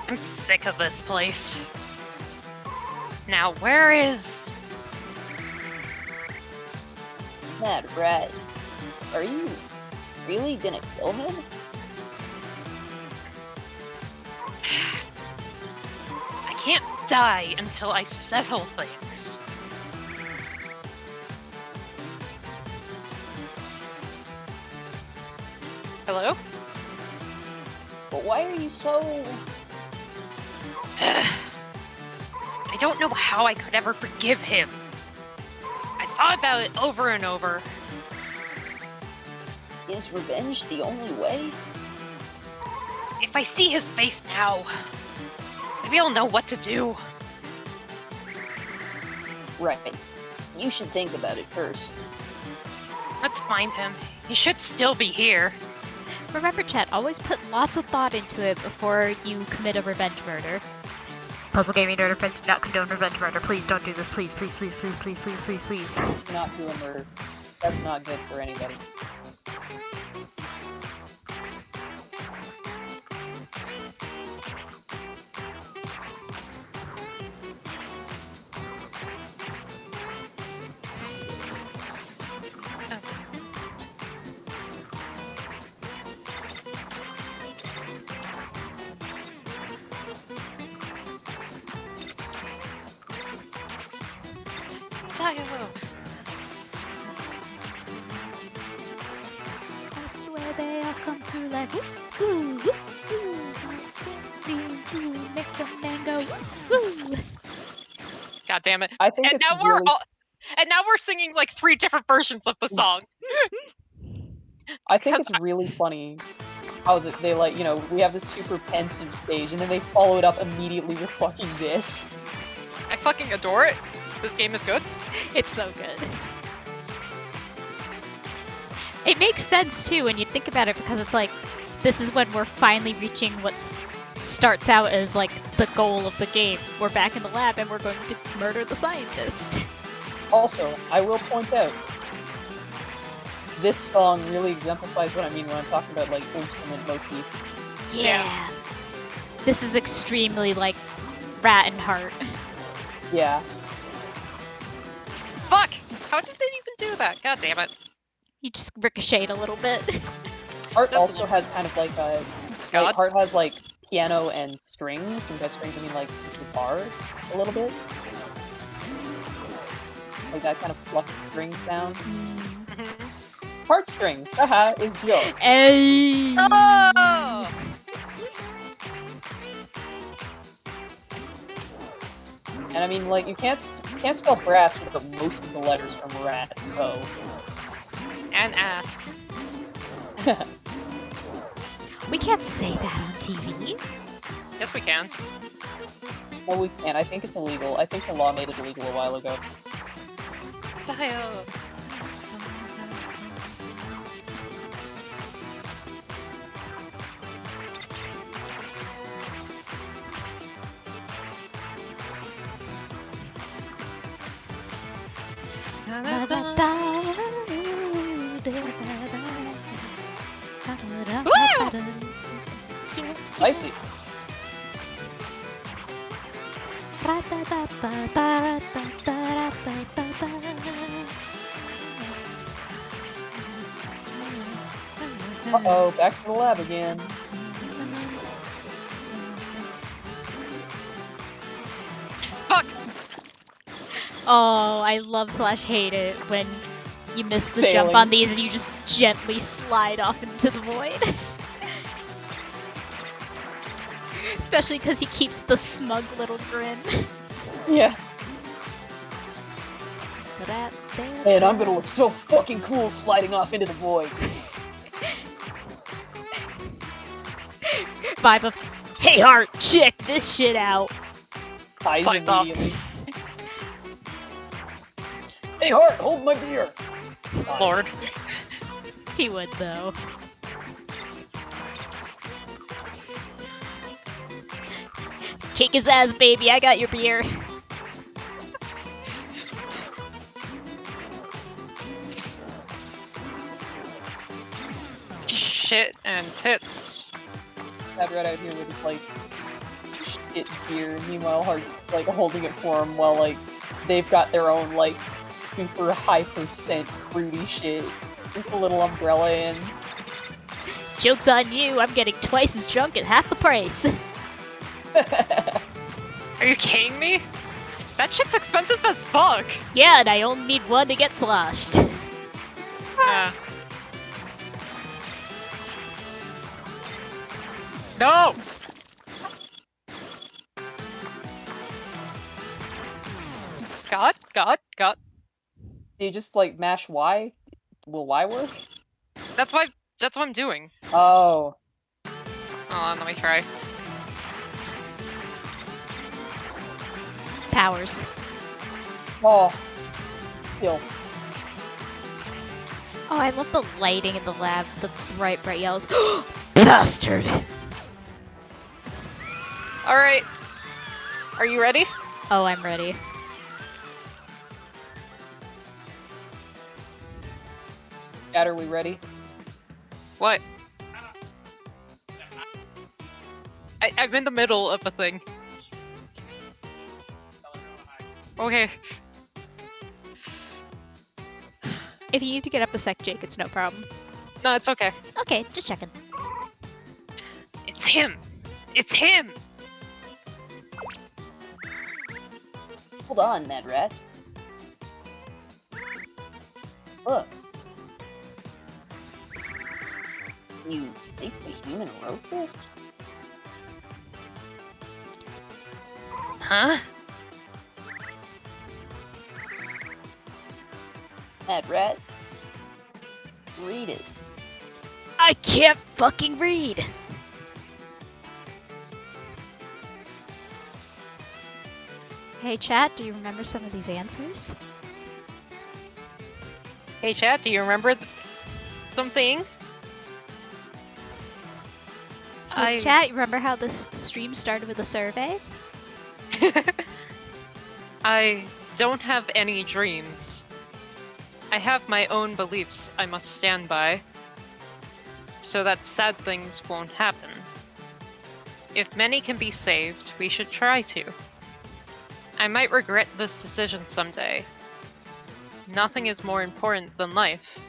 I'm sick of this place. Now, where is... Mad Rat, are you really gonna kill him? I can't die until I settle things. Hello? But why are you so... I don't know how I could ever forgive him. I thought about it over and over. Is revenge the only way? If I see his face now, maybe I'll know what to do. Right. You should think about it first. Let's find him. He should still be here. Remember, chat, always put lots of thought into it before you commit a revenge murder. Puzzle Gaming Nerd Friends do not condone revenge murder. Please don't do this. Please, please, please, please, please, please, please, please. Not do a murder. That's not good for anybody. Tayo. I swear they all come through like woo, woo, woo, make the mango, woo. God damn it. I think And it's now really. and now we're singing like 3 different versions of the song. I think it's really funny how they like, you know, we have this super pensive stage, and then they follow it up immediately with fucking this. I fucking adore it. This game is good. It's so good. It makes sense too when you think about it, because it's like, this is when we're finally reaching what starts out as like the goal of the game. We're back in the lab and we're going to murder the scientist. Also, I will point out, this song really exemplifies what I mean when I'm talking about like instrument motif. Yeah. This is extremely like Rat and Heart. Yeah. Fuck! How did they even do that? God damn it. You just ricocheted a little bit. Heart also has kind of like a. God. Like, Heart has like piano and strings, and by strings I mean like guitar a little bit. Like that kind of fluffy string sound. Heartstrings, haha, is joke. Hey. Oh! And I mean, like, you can't spell brass without most of the letters from rat, so. And ass. We can't say that on TV. Yes, we can. No, we can't. I think it's illegal. I think the law made it illegal a while ago. Tayo. Spicy. Uh-oh, back to the lab again. Fuck! Oh, I love / hate it when you miss the Failing. jump on these and you just gently slide off into the void. Especially because he keeps the smug little grin. Yeah. Man, I'm gonna look so fucking cool sliding off into the void. Vibe of, hey Heart, check this shit out. Ties Slide off. immediately. Hey Heart, hold my beer! Ties. Lord. He would though. Kick his ass, baby, I got your beer. Shit and tits. That rat out here with his like shit beer. Meanwhile, Heart's like holding it for him while like they've got their own like super high % fruity shit with a little umbrella in. Joke's on you, I'm getting twice as drunk at half the price. Are you kidding me? That shit's expensive as fuck. Yeah, and I only need one to get sloshed. Yeah. No! God. Do you just like mash Y? Will Y work? That's what I'm doing. Oh. Hold on, let me try. Powers. Oh. Kill. Oh, I love the lighting in the lab, the bright yells. Bastard! Alright. Are you ready? Oh, I'm ready. Dad, are we ready? What? I'm in the middle of a thing. Okay. If you need to get up a sec, Jake, it's no problem. No, it's okay. Okay, just checking. It's him. It's him. Hold on, Mad Rat. Look. You think the human wrote this? Huh? Mad Rat? Read it. I can't fucking read. Hey chat, do you remember some of these answers? Hey, chat, do you remember some things? Hey chat, you remember how this stream started with a survey? I don't have any dreams. I have my own beliefs I must stand by, so that sad things won't happen. If many can be saved, we should try to. I might regret this decision someday. Nothing is more important than life.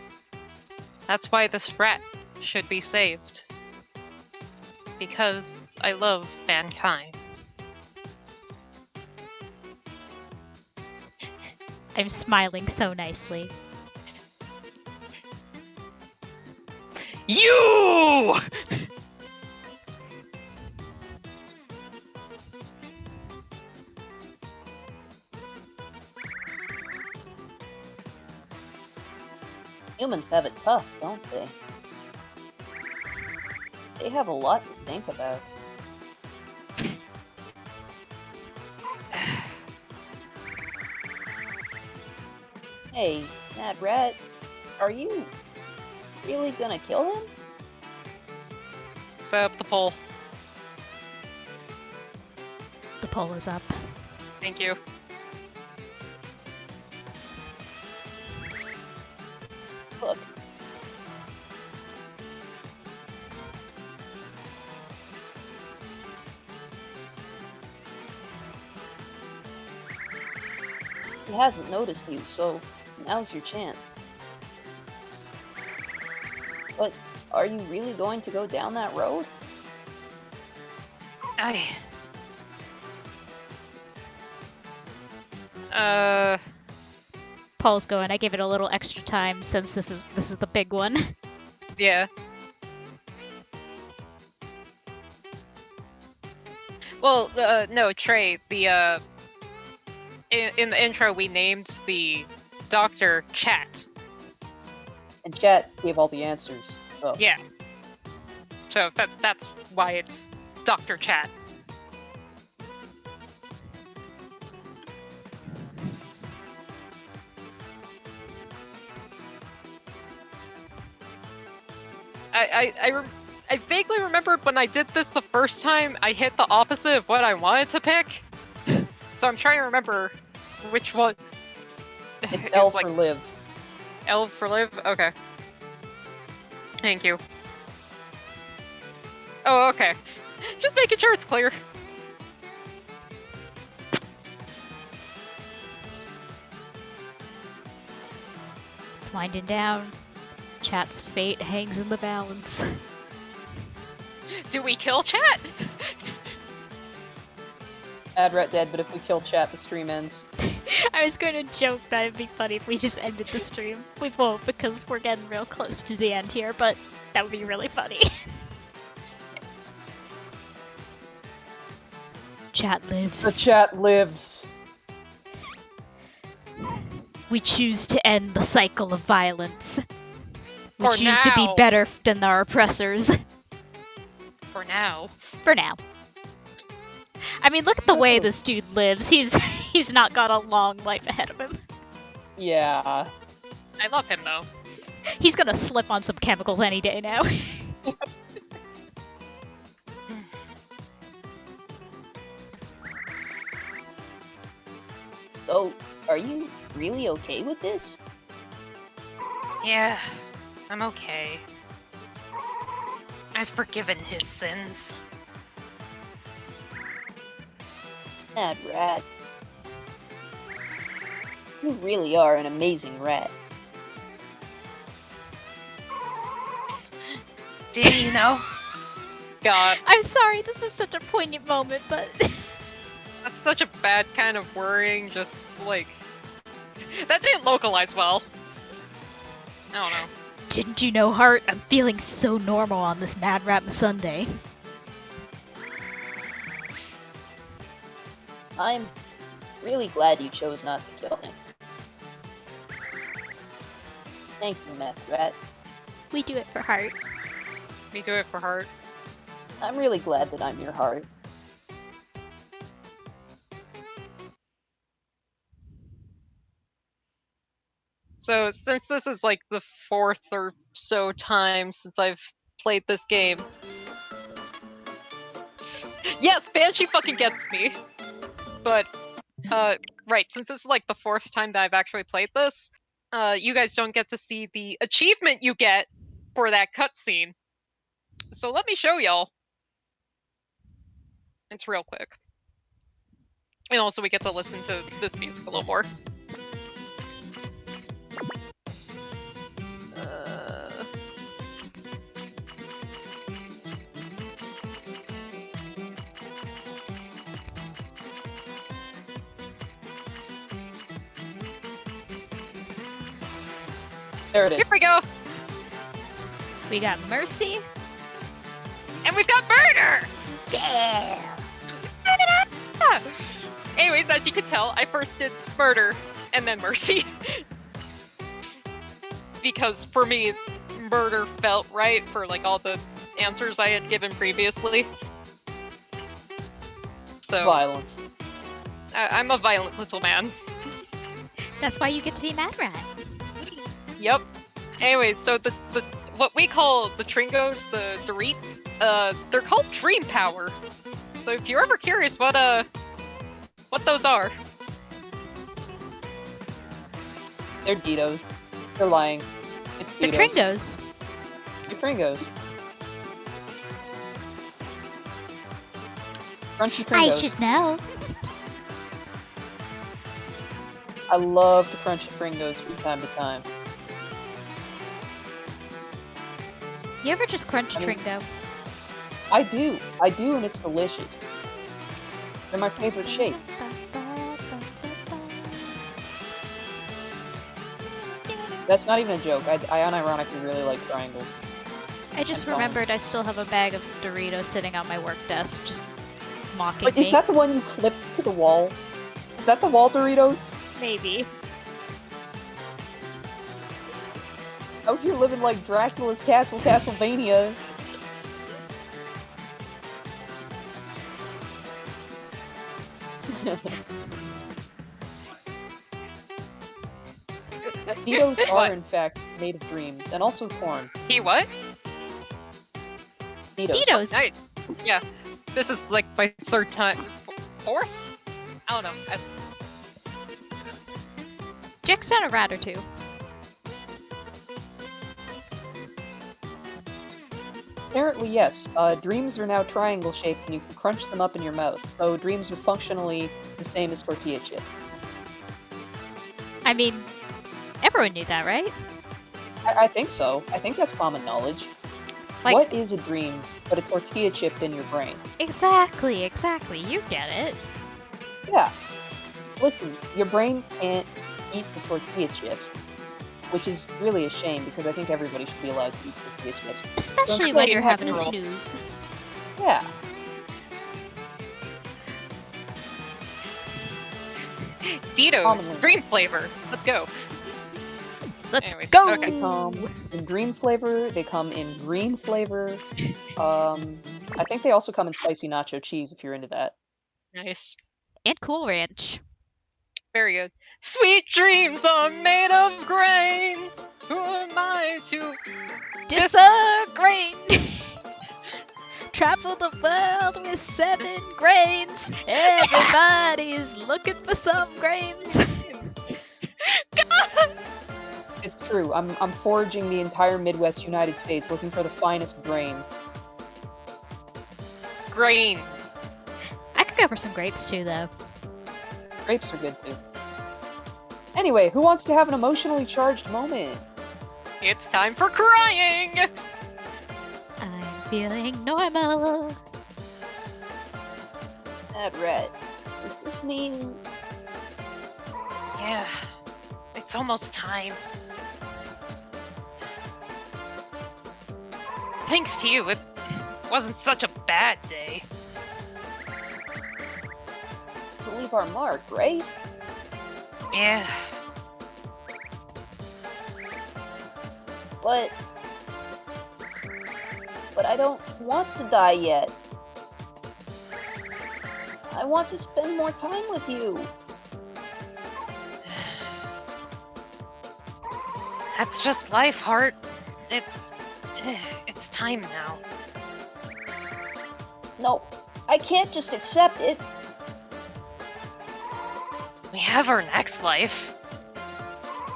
That's why this rat should be saved. Because I love mankind. I'm smiling so nicely. You! Humans have it tough, don't they? They have a lot to think about. Hey, Mad Rat, are you really gonna kill him? Set up the poll. The poll is up. Thank you. Look. He hasn't noticed you, so now's your chance. But are you really going to go down that road? Poll's going. I gave it a little extra time since this is the big one. Yeah. Well, no, Trey, the, in the intro we named the doctor Chat. And Chat gave all the answers, so... Yeah. So that's why it's Dr. Chat. I vaguely remember when I did this the first time, I hit the opposite of what I wanted to pick. So I'm trying to remember which one. It's L for live. L for live? Okay. Thank you. Oh, okay. Just making sure it's clear. It's winding down. Chat's fate hangs in the balance. Do we kill Chat? Mad Rat dead, but if we kill Chat, the stream ends. I was going to joke that it'd be funny if we just ended the stream. We won't because we're getting real close to the end here, but that would be really funny. Chat lives. The Chat lives. We choose to end the cycle of violence. We For choose to be now. better than our oppressors. For now. For now. I mean, look at the way this dude lives. He's not got a long life ahead of him. Yeah. I love him though. He's gonna slip on some chemicals any day now. So, are you really okay with this? Yeah, I'm okay. I've forgiven his sins. Mad Rat. You really are an amazing rat. Did you know? God, I'm sorry, this is such a poignant moment, but... that's such a bad kind of worrying, just like... That didn't localize well. I don't know. Didn't you know, Heart? I'm feeling so normal on this Mad Rat Sunday. I'm really glad you chose not to kill him. Thank you, Mad Rat. We do it for Heart. We do it for Heart. I'm really glad that I'm your heart. So, since this is like the 4th or so time since I've played this game. Yes, Banshee fucking gets me. But, right, since this is like the 4th time that I've actually played this, you guys don't get to see the achievement you get for that cutscene. So let me show y'all. It's real quick. And also we get to listen to this music a little more. There it Here is. we go! We got Mercy. And we've got murder! Yeah. Anyways, as you can tell, I first did murder and then mercy. Because for me, murder felt right for like all the answers I had given previously. So Violence. I'm a violent little man. That's why you get to be Mad Rat. Yep. Anyways, so the what we call the Tringos, the Doreets, they're called Dream Power. So if you're ever curious what those are. They're Ditos. They're lying. It's The Ditos. Tringos. They're Pringos. Crunchy I Pringos. should know. I love to crunch Pringos from time to time. You ever just crunch a I mean- Tringo? I do, and it's delicious. They're my favorite shape. That's not even a joke. I unironically really like triangles. I just I'm fine. remembered I still have a bag of Doritos sitting on my work desk, just mocking But me. is that the one you clip to the wall? Is that the wall Doritos? Maybe. Out here living like Dracula's Castle, Castlevania. Ditos are, What? in fact, made of dreams, and also corn. He what? Ditos. Ditos! Nice. Yeah. This is like my 3rd time. 4th? I don't know. Jack's done a rat or two. Apparently, yes. Dreams are now triangle-shaped, and you can crunch them up in your mouth. So dreams are functionally the same as tortilla chips. I mean, everyone knew that, right? I think so. I think that's common knowledge. Like- What is a dream but a tortilla chip in your brain? Exactly. You get it. Yeah. Listen, your brain can't eat the tortilla chips, which is really a shame because I think everybody should be allowed to eat tortilla chips. Especially Instead, when you you're have having a to roll. snooze. Yeah. Ditos. Commonly. Dream flavor. Let's go. Let's Anyways, go! okay. They come in dream flavor, they come in green flavor. I think they also come in spicy nacho cheese if you're into that. Nice. And Cool Ranch. Very good. Sweet dreams are made of grains. Who am I to? Disagree! Travel the world with 7 grains. Everybody's looking for some grains. It's true. I'm foraging the entire Midwest United States looking for the finest grains. Grains. I could go for some grapes too, though. Grapes are good too. Anyway, who wants to have an emotionally charged moment? It's time for crying. I'm feeling normal. Mad Rat, does this mean Yeah. It's almost time. thanks to you, it wasn't such a bad day. To leave our mark, right? Yeah. But I don't want to die yet. I want to spend more time with you. That's just life, Heart. It's time now. No, I can't just accept it. We have our next life.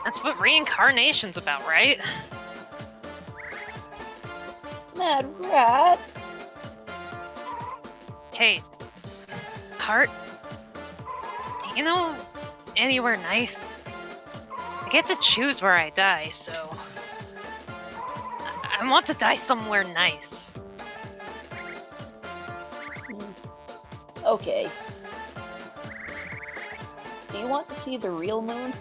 That's what reincarnation's about, right? Mad Rat. Hey, Heart, do you know anywhere nice? I get to choose where I die, so I want to die somewhere nice. Okay. Do you want to see the real moon?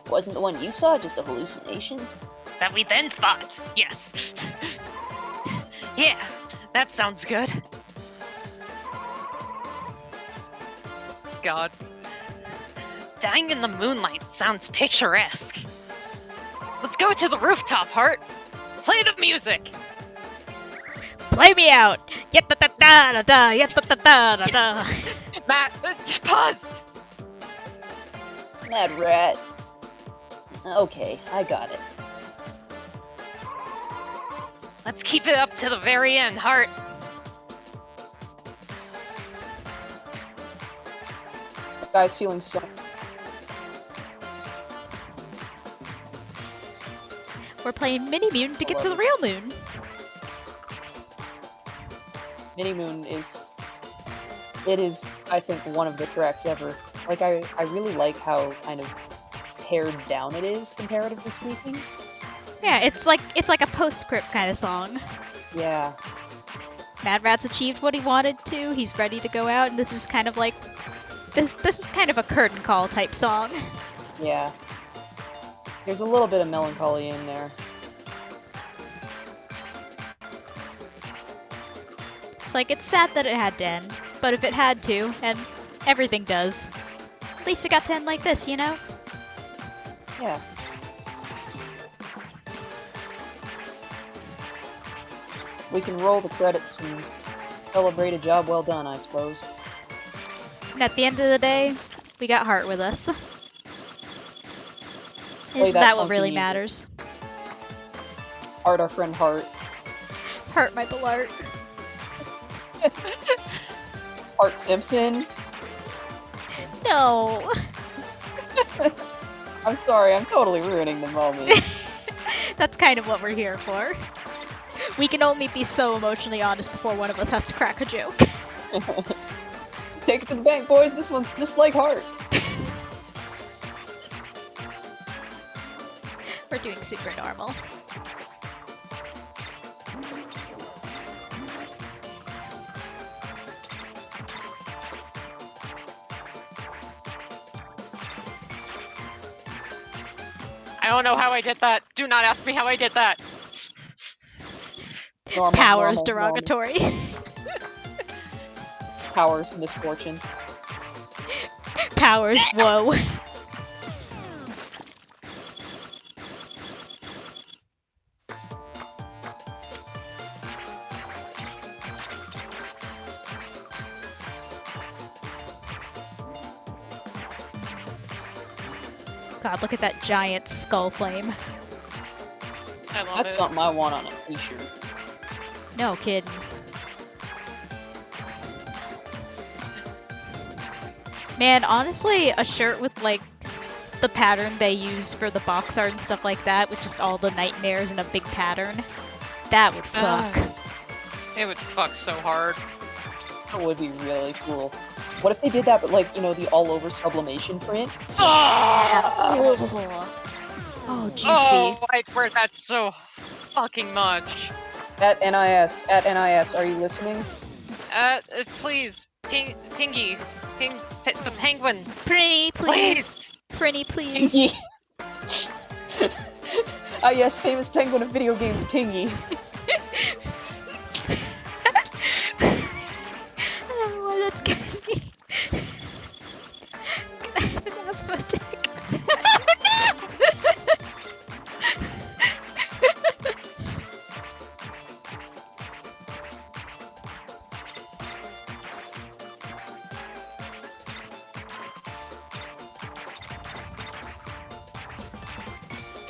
Wasn't the one you saw just a hallucination? That we then fought, yes. Yeah, that sounds good. God. Dying in the moonlight sounds picturesque. Let's go to the rooftop, Heart. Play the music. Play me out! Yep, da da da da da, yep, da da da da da. Matt, Puzz! Mad Rat. Okay, I got it. Let's keep it up to the very end, Heart. The guy's feeling so... We're playing Mini Moon to get to the real moon. Mini Moon is... It is, I think, one of the tracks ever. Like, I really like how kind of pared down it is, comparatively speaking. Yeah, it's like a postscript kind of song. Yeah. Mad Rat's achieved what he wanted to. He's ready to go out, and this is kind of like this is kind of a curtain call type song. Yeah. There's a little bit of melancholy in there. It's like it's sad that it had to end, but if it had to, and everything does, at least it got to end like this, you know? Yeah. We can roll the credits and celebrate a job well done, I suppose. And at the end of the day, we got Heart with us. Play Is that that what funky really music. matters? Heart, our friend Heart. Heart my Ballart. Heart Simpson. No. I'm sorry, I'm totally ruining the moment. That's kind of what we're here for. We can only be so emotionally honest before one of us has to crack a joke. Take it to the bank, boys. This one's just like Heart. We're doing super normal. I don't know how I did that. Do not ask me how I did that. Normal, Powers normal, derogatory. normal. Powers misfortune. Powers whoa. God, look at that giant skull flame. I love That's it. something I want on a t-shirt. No kidding. Man, honestly, a shirt with like the pattern they use for the box art and stuff like that, with just all the nightmares and a big pattern, that would fuck. It would fuck so hard. That would be really cool. What if they did that, but like, you know, the all-over sublimation print? Oh, juicy. Oh, I'd wear that so fucking much. At NIS, are you listening? Please, Pingy, the penguin, Pretty, please. please. Pretty, please. Ah, yes, famous penguin of video games, Pingy. I don't know why that's getting me. Can I have an asthma attack?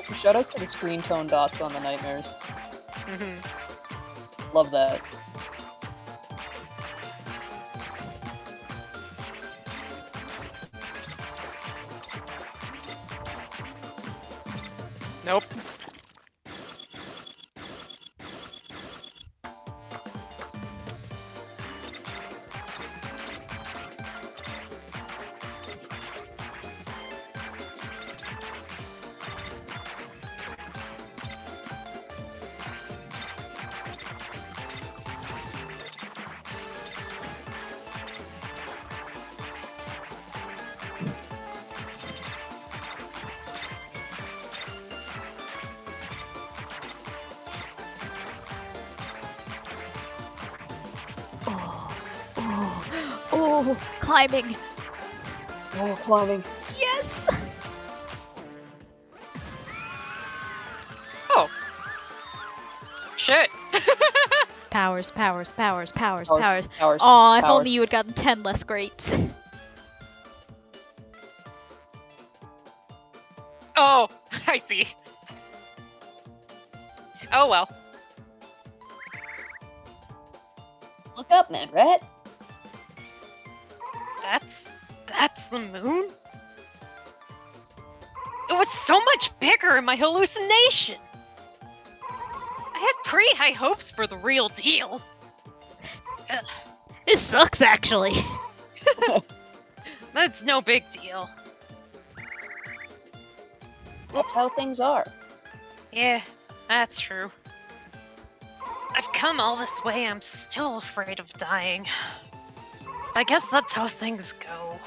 So shoutouts to the screen tone dots on the nightmares. Mm-hmm. Love that. Nope. Oh, climbing. Oh, climbing. Yes. Oh. Shit. Powers. Powers. Oh, if Powers. only you had gotten 10 less greats. Oh, I see. Oh well. Look up, man, rat. That's the moon? It was so much bigger in my hallucination. I had pretty high hopes for the real deal. Ugh, This sucks, actually. that's no big deal. That's how things are. Yeah, that's true. I've come all this way, I'm still afraid of dying. I guess that's how things go.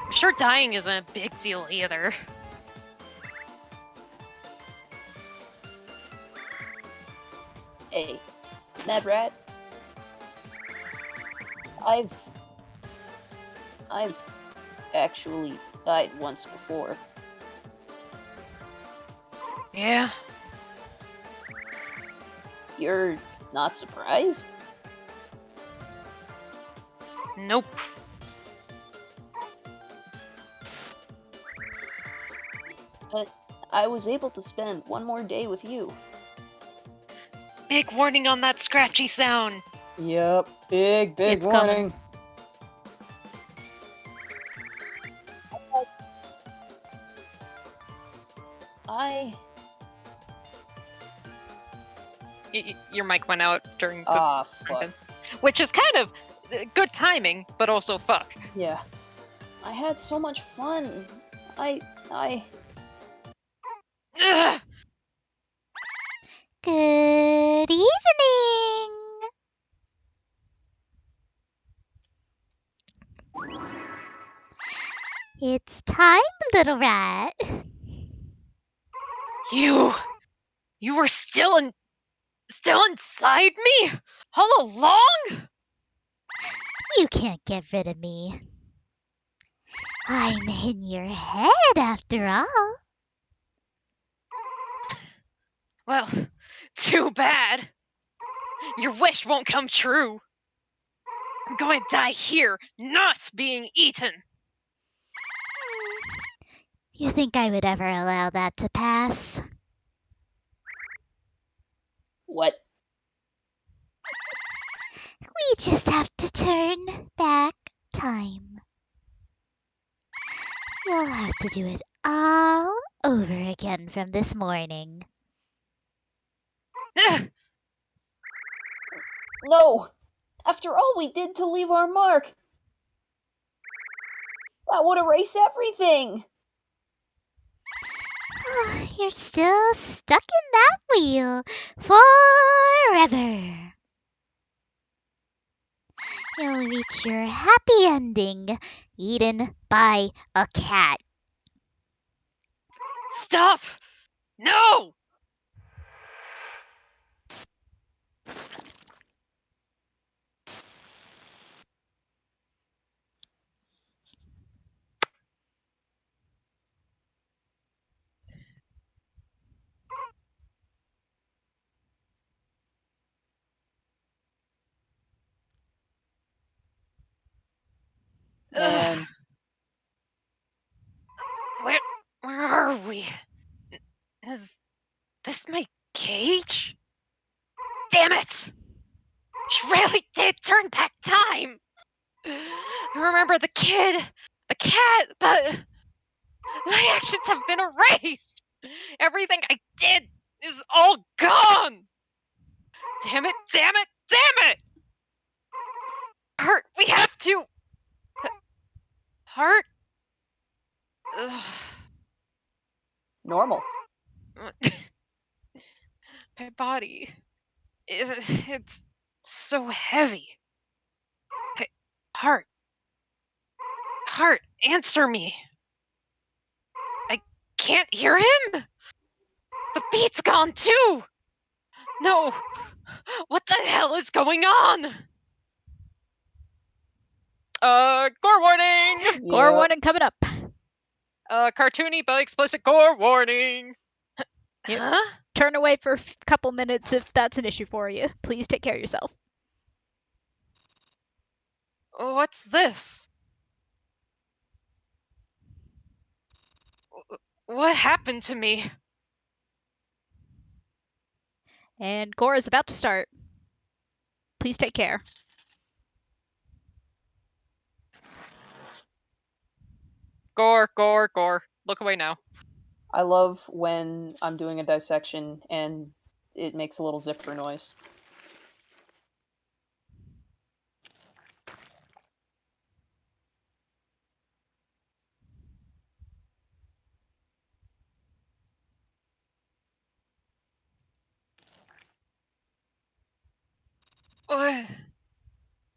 I'm sure dying isn't a big deal either. Hey, Mad Rat. I've actually died once before. Yeah, You're not surprised? nope. But I was able to spend one more day with you. Big warning on that scratchy sound. Yep, big It's coming. Your mic went out during the Ah, fuck. sentence, which is kind of good timing, but also fuck. Yeah. I had so much fun. I Ugh. Good evening. It's time, little rat. You were still inside me all along? You can't get rid of me. I'm in your head after all. Well, too bad. Your wish won't come true. I'm going to die here, not being eaten. You think I would ever allow that to pass? what? We just have to turn back time. You'll have to do it all over again from this morning. Ugh. No! After all we did to leave our mark! That would erase everything! You're still stuck in that wheel forever. You'll reach your happy ending, eaten by a cat. Stop! No! Man, Where are we? Is this my cage? Damn it! She really did turn back time! I remember the kid, the cat, but my actions have been erased! Everything I did is all gone! Damn it, damn it, damn it! Heart, we have to! Heart? Ugh. normal. My body. It's so heavy. Heart. Heart, answer me. I can't hear him? The beat's gone too! No! What the hell is going on? Gore warning! Gore Yeah. warning coming up. Cartoony but explicit gore warning! Yep. Huh? Turn away for a couple minutes if that's an issue for you. Please take care of yourself. What's this? What happened to me? And gore is about to start. Please take care. Gore, gore, gore. Look away now. I love when I'm doing a dissection and it makes a little zipper noise.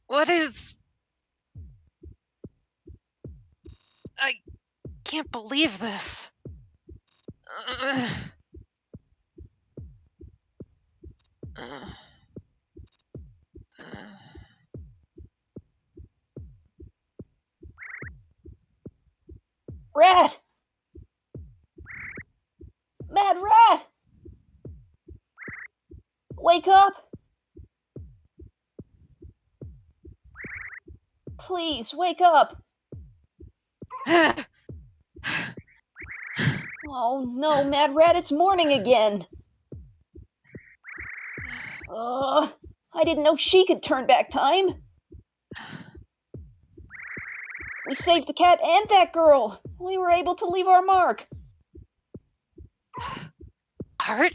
What is... I can't believe this. Uh, uh, uh. Rat! Mad rat! Wake up! Please, wake up! Oh no, Mad Rat, it's morning again! I didn't know she could turn back time! We saved the cat and that girl! We were able to leave our mark! Heart?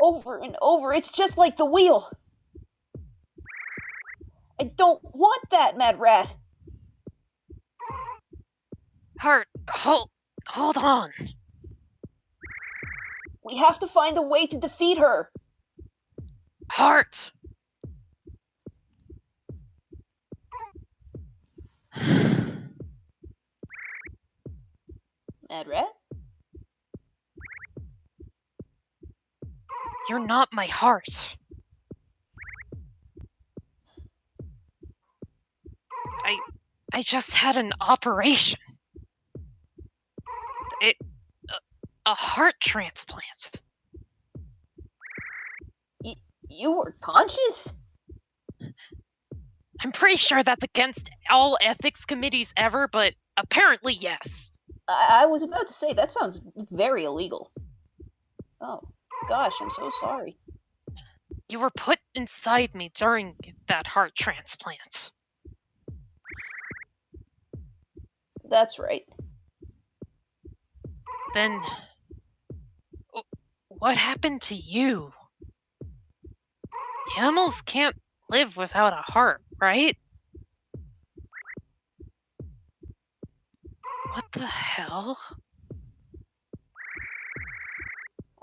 Over and over, it's just like the wheel! I don't want that, Mad Rat! Heart, hold on. We have to find a way to defeat her! Heart! Mad Rat? You're not my heart. I just had an operation. A heart transplant. You were conscious? I'm pretty sure that's against all ethics committees ever, but apparently yes. I was about to say, that sounds very illegal. Oh, gosh, I'm so sorry. You were put inside me during that heart transplant. That's right. Then, what happened to you? Animals can't live without a heart, right? What the hell?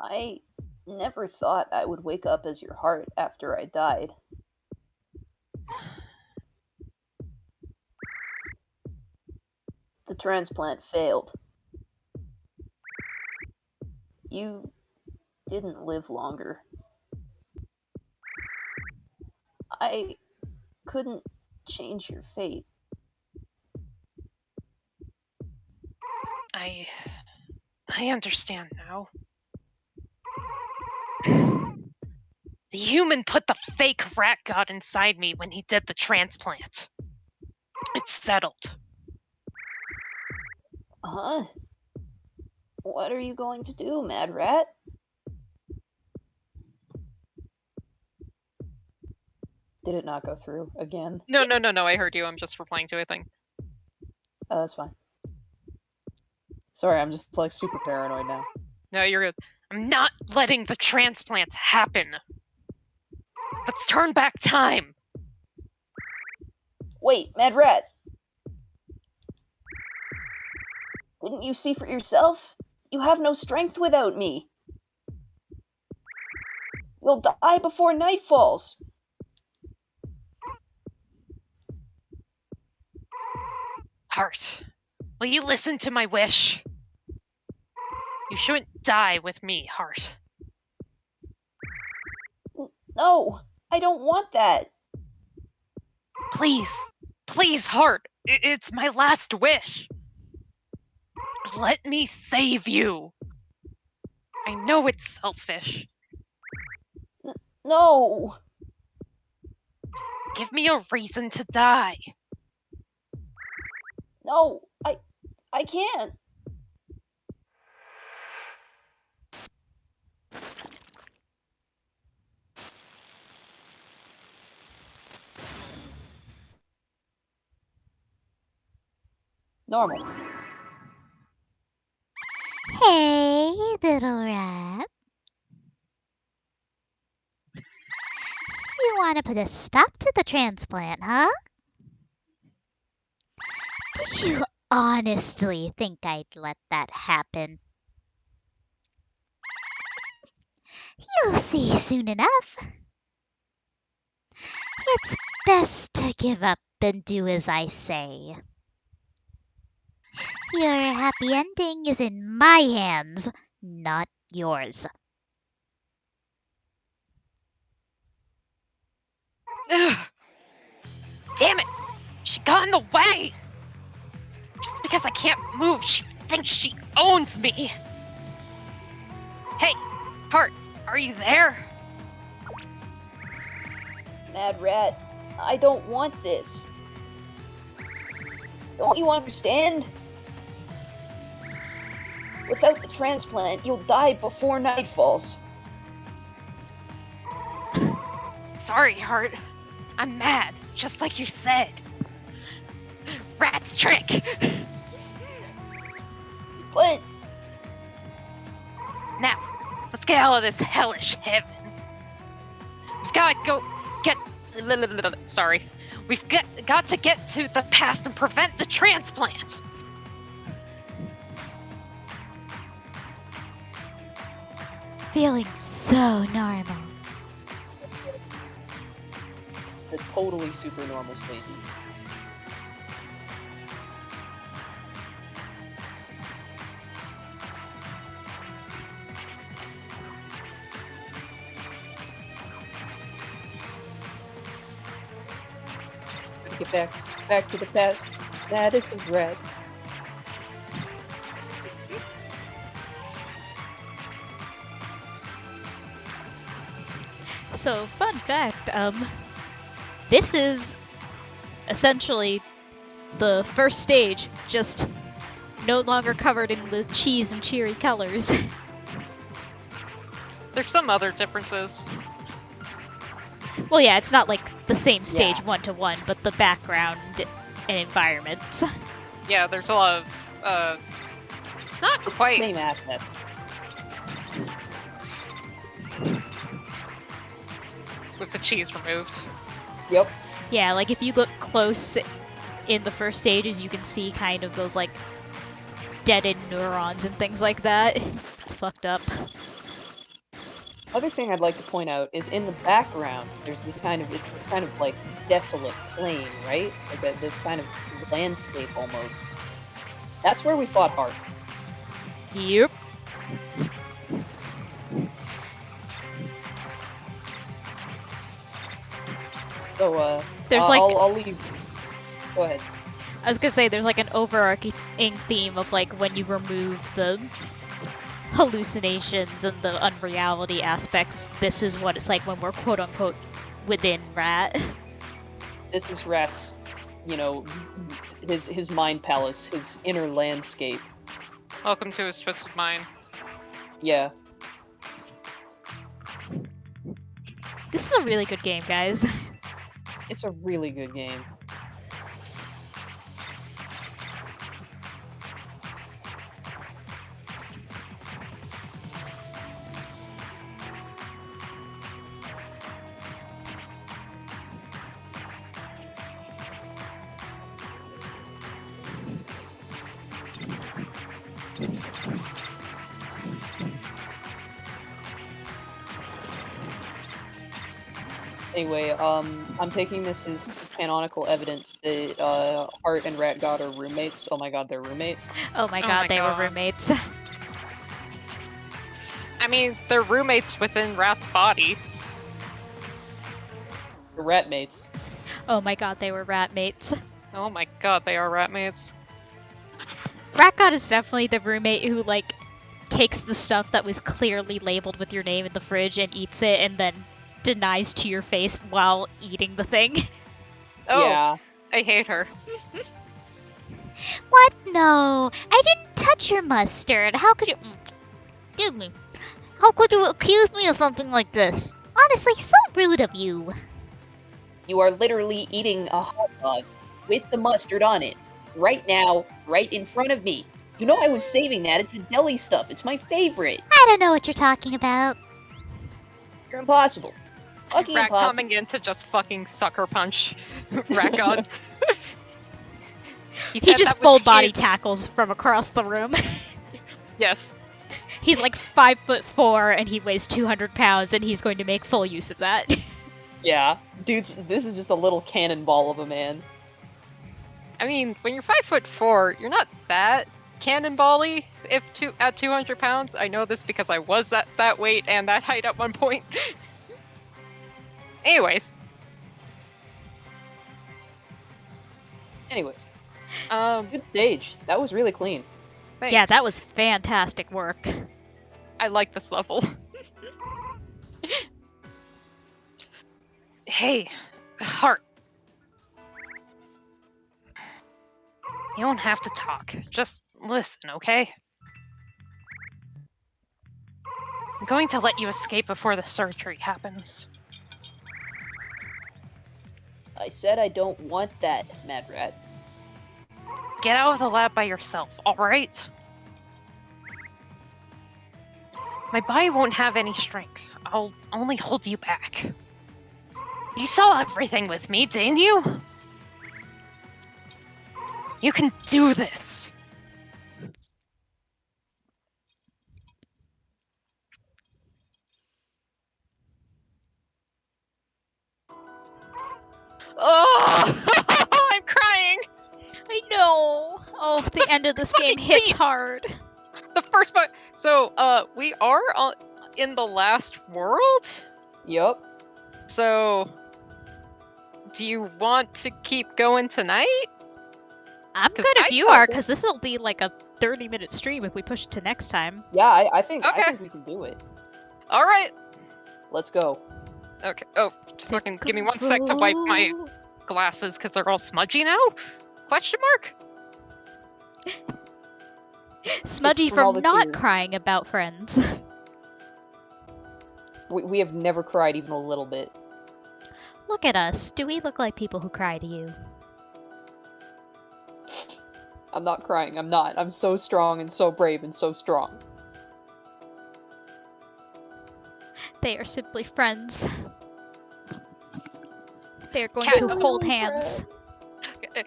I never thought I would wake up as your heart after I died. The transplant failed. You didn't live longer. I couldn't change your fate. I understand now. The human put the fake rat god inside me when he did the transplant. It's settled. Huh? What are you going to do, Mad Rat? Did it not go through again? No, I heard you. I'm just replying to a thing. Oh, that's fine. Sorry, I'm just like super paranoid now. No, you're good. I'm not letting the transplant happen. Let's turn back time. Wait, Mad Rat! Didn't you see for yourself? You have no strength without me. You'll die before night falls. Heart, will you listen to my wish? You shouldn't die with me, Heart. No, I don't want that. Please, please, Heart. It's my last wish. Let me save you. I know it's selfish. No. Give me a reason to die. No, I can't. Normal. Hey, little rat. You want to put a stop to the transplant, huh? Did you honestly think I'd let that happen? You'll see soon enough. It's best to give up and do as I say. Your happy ending is in my hands, not yours. Ugh. Damn it! She got in the way! Just because I can't move, she thinks she owns me! Hey, Heart, are you there? Mad Rat, I don't want this. Don't you understand? Without the transplant, you'll die before night falls. Sorry, Heart. I'm mad, just like you said. Rat's trick! But Now, let's get out of this hellish heaven. We've got to go get... Sorry. We've got to get to the past and prevent the transplant. Feeling so normal. the totally super normal stages. Get back to the past. That is the red. So, fun fact, this is essentially the first stage, just no longer covered in the cheese and cheery colors. There's some other differences. Well, yeah, it's not like the same stage Yeah. one-to-one, but the background and environment. Yeah, there's a lot of, it's not It's quite, the same assets. with the cheese removed. Yep. Yeah, like if you look close in the first stages, you can see kind of those like deadened neurons and things like that. It's fucked up. Other thing I'd like to point out is in the background, there's this kind of, it's kind of like desolate plain, right? Like this kind of landscape almost. That's where we fought Heart. Yep. So, There's like I'll leave. Go ahead. I was gonna say there's like an overarching theme of like when you remove the hallucinations and the unreality aspects, this is what it's like when we're quote unquote within Rat. This is Rat's, you know, his mind palace, his inner landscape. Welcome to his twisted mind. Yeah. This is a really good game, guys. It's a really good game. Anyway, I'm taking this as canonical evidence that Heart and Rat God are roommates. Oh my god, they're roommates. Oh my Oh god, my they God. were roommates. I mean, they're roommates within Rat's body. They're rat mates. Oh my god, they were rat mates. Oh my god, they are rat mates. Rat God is definitely the roommate who like takes the stuff that was clearly labeled with your name in the fridge and eats it and then denies to your face while eating the thing. Oh, Yeah. I hate her. What? No, I didn't touch your mustard. How could you? Excuse me. How could you accuse me of something like this? Honestly, so rude of you. You are literally eating a hot dog with the mustard on it. Right now, right in front of me. You know I was saving that. It's the deli stuff. It's my favorite. I don't know what you're talking about. You're impossible. Fucking Rat impossible. coming in to just fucking sucker punch Rat God. He said just that was full body his- tackles from across the room. Yes. He's like 5'4" and he weighs 200 pounds and he's going to make full use of that. Yeah. Dudes, this is just a little cannonball of a man. I mean, when you're 5'4", you're not that cannonball-y at 200 pounds. I know this because I was that weight and that height at one point. Anyways, Anyways, um, good stage. That was really clean. Yeah, thanks. that was fantastic work. I like this level. Hey, Heart. You don't have to talk. Just listen, okay? I'm going to let you escape before the surgery happens. I said I don't want that, Mad Rat. Get out of the lab by yourself, alright? My body won't have any strength. I'll only hold you back. You saw everything with me, didn't you? You can do this. Oh, I'm crying. I know. Oh, the end of this game Fucking hits beat. hard. The first part. So, we are in the last world. Yup. So, do you want to keep going tonight? I'm 'Cause good if I you still are, think- because this will be like a 30-minute stream if we push it to next time. Yeah, I think Okay. we can do it. All right. Let's go. Okay. Oh, just fucking give me 1 sec to wipe my glasses because they're all smudgy now. Question mark? Smudgy from all from the not tears. crying about friends. We have never cried even a little bit. Look at us. Do we look like people who cry to you? I'm not crying. I'm not. I'm so strong and so brave and so strong. They are simply friends. They are going Cat- to hold hands.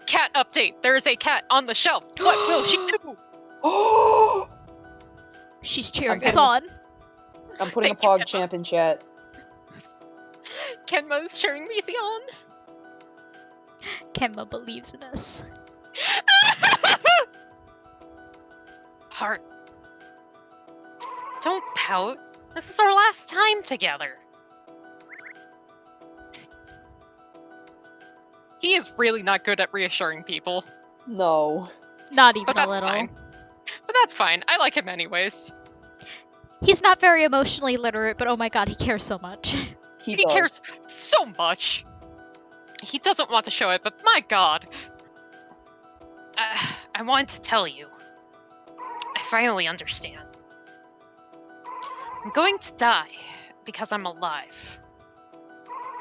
Cat update. There is a cat on the shelf. What will she do? Oh! She's cheering I'm us on. I'm putting a Thank you, pog Emma. champ in chat. Kenma's cheering me on. Kenma believes in us. Heart. Don't pout. This is our last time together. He is really not good at reassuring people. No. Not even But a that's little. fine. But that's fine. I like him anyways. He's not very emotionally literate, but oh my god, he cares so much. He He does. cares so much. He doesn't want to show it, but my god. I wanted to tell you. I finally understand. I'm going to die because I'm alive.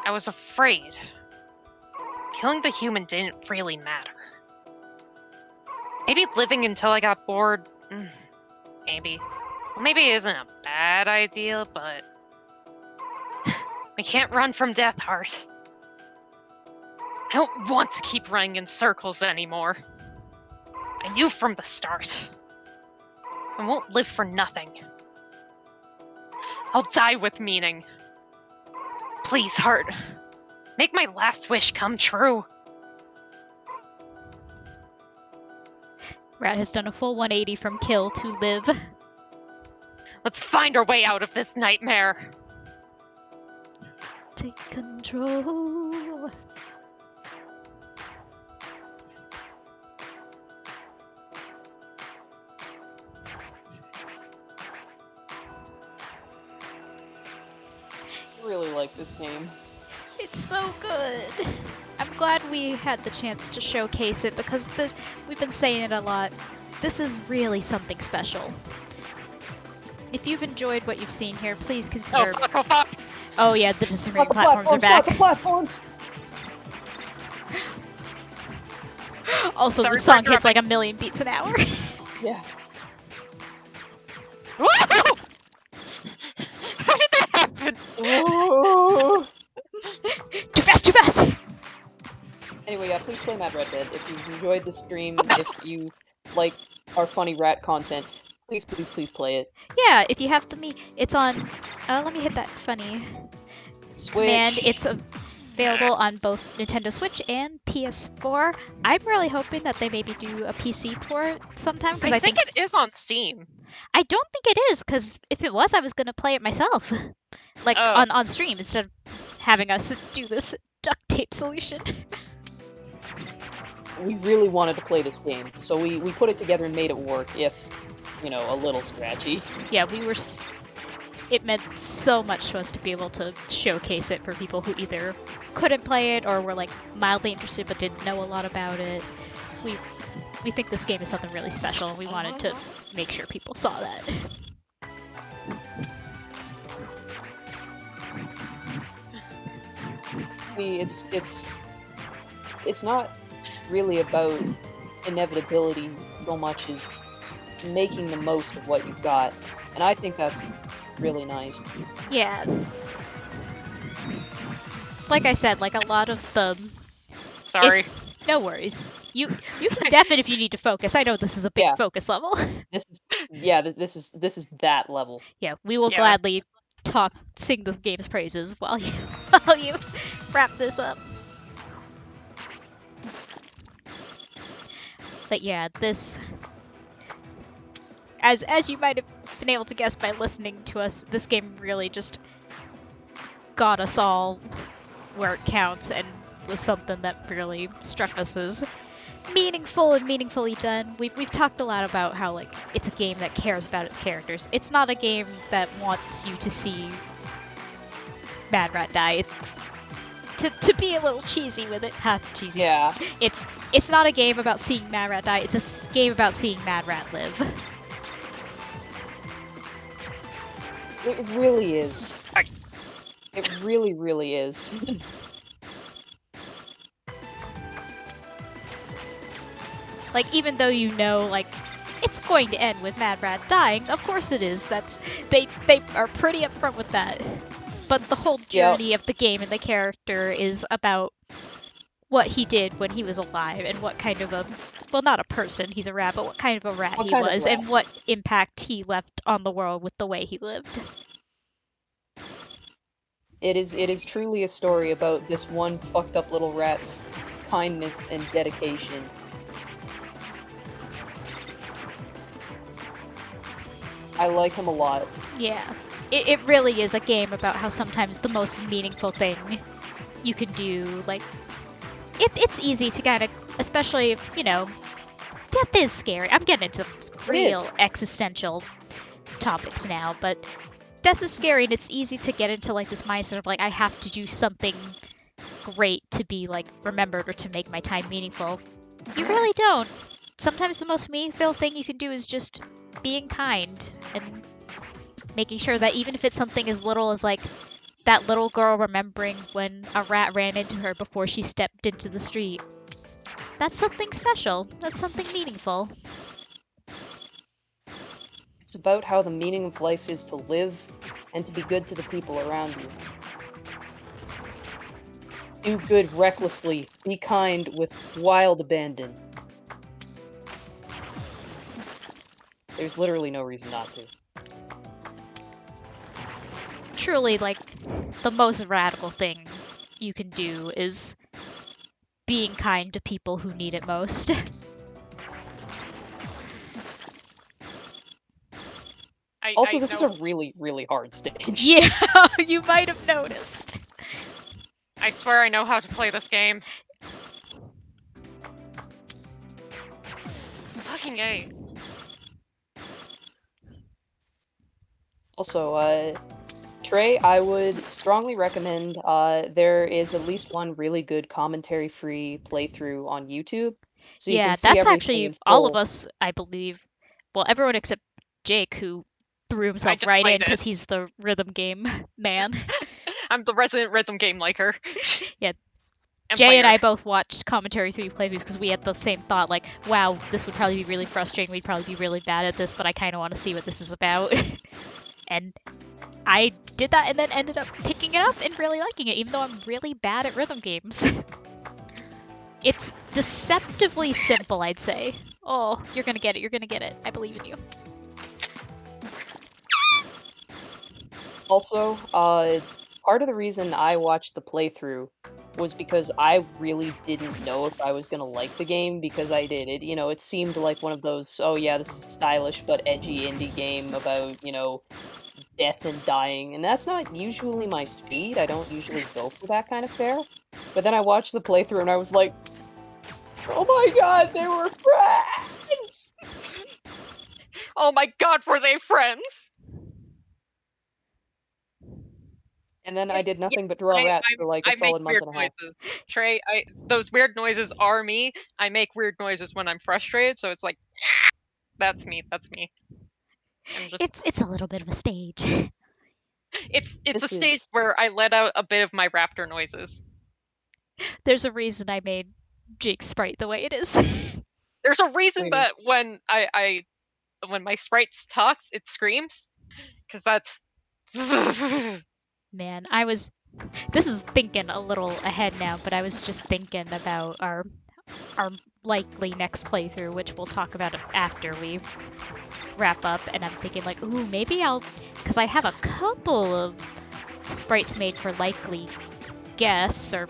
I was afraid. Killing the human didn't really matter. Maybe living until I got bored. Maybe. Well, maybe it isn't a bad idea, but we can't run from death, Heart. I don't want to keep running in circles anymore. I knew from the start. I won't live for nothing. I'll die with meaning. Please, Heart. Make my last wish come true. Rat has done a full 180 from kill to live. Let's find our way out of this nightmare. Take control. I really like this game. It's so good. I'm glad we had the chance to showcase it because we've been saying it a lot. This is really something special. If you've enjoyed what you've seen here, please Oh consider. fuck, oh fuck! Oh yeah, the disarray Not the platforms are platforms, not back. the platforms! Also, Sorry the for song hits interrupting. like a million beats an hour. Yeah. Whoa! How did that happen? Ooh. Too fast, too fast! Anyway, yeah, please play Mad Red Dead. If you've enjoyed the stream, if you like our funny rat content, please, please, please play it. Yeah, if you have it's on. Let me hit that funny Switch. command. It's available on both Nintendo Switch and PS4. I'm really hoping that they maybe do a PC port sometime because I think it is on Steam. I don't think it is because if it was, I was gonna play it myself, like Oh. on stream instead of having us do this duct tape solution. We really wanted to play this game, so we put it together and made it work, if, you know, a little scratchy. Yeah, we were. It meant so much to us to be able to showcase it for people who either couldn't play it or were like mildly interested but didn't know a lot about it. We think this game is something really special, and we wanted to make sure people saw that. See, it's not really about inevitability so much as making the most of what you've got, and I think that's really nice. Yeah. Like I said, like a lot of the Sorry. no worries. You can def it if you need to focus. I know this is a big Yeah. focus level. This is this is that level. Yeah, we will Yeah. gladly sing the game's praises while you wrap this up. But yeah, this, as you might have been able to guess by listening to us, this game really just got us all where it counts and was something that really struck us as meaningful and meaningfully done. We've talked a lot about how like it's a game that cares about its characters. It's not a game that wants you to see Mad Rat die. To be a little cheesy with it, cheesy. Yeah. It's not a game about seeing Mad Rat die. It's a game about seeing Mad Rat live. It really is. I- It really, really is. Like, even though you know, like, it's going to end with Mad Rat dying, of course it is. They are pretty upfront with that. But the whole journey of the game and the character is about what he did when he was alive and what kind of not a person, he's a rat, but what kind of a rat What he kind of was rat? and what impact he left on the world with the way he lived. It is truly a story about this one fucked up little rat's kindness and dedication. I like him a lot. Yeah. It really is a game about how sometimes the most meaningful thing you can do, like, it's easy to kind of, especially if, death is scary. I'm getting into real existential topics now, but death is scary, and it's easy to get into like this mindset of like I have to do something great to be like remembered or to make my time meaningful. You really don't. Sometimes the most meaningful thing you can do is just being kind and making sure that even if it's something as little as like that little girl remembering when a rat ran into her before she stepped into the street. That's something special. That's something meaningful. It's about how the meaning of life is to live and to be good to the people around you. Do good recklessly. Be kind with wild abandon. There's literally no reason not to. Truly, like, the most radical thing you can do is being kind to people who need it most. Also, this is a really, really hard stage. Yeah, you might have noticed. I swear I know how to play this game. Fucking A. Also, Trey, I would strongly recommend, there is at least one really good commentary-free playthrough on YouTube. So you can see that's everything actually in all of full. us, I believe. Well, everyone except Jake, who threw himself just right played in because it. he's the rhythm game man. I'm the resident rhythm game liker. Yeah. And Jay and player. I both watched commentary through playthroughs because we had the same thought, like, wow, this would probably be really frustrating, we'd probably be really bad at this, but I kind of want to see what this is about. And I did that and then ended up picking it up and really liking it, even though I'm really bad at rhythm games. It's deceptively simple, I'd say. Oh, you're gonna get it, you're gonna get it. I believe in you. Also, part of the reason I watched the playthrough was because I really didn't know if I was gonna like the game because I did. It seemed like one of those, oh yeah, this is a stylish but edgy indie game about, death and dying, and that's not usually my speed. I don't usually go for that kind of fare. But then I watched the playthrough and I was like, oh my god, they were friends! Oh my god, were they friends? And then I did nothing but draw rats for like a I make solid month weird and a half. noises. Trey, those weird noises are me. I make weird noises when I'm frustrated, so it's like, that's me. I'm just, It's a little bit of a stage. it's a This stage is where I let out a bit of my raptor noises. There's a reason I made Jake's sprite the way it is. There's a reason Screaming. that when when my sprite talks, it screams, because that's. Man, this is thinking a little ahead now, but I was just thinking about our likely next playthrough, which we'll talk about after we wrap up, and I'm thinking like, ooh, maybe because I have a couple of sprites made for likely guests, or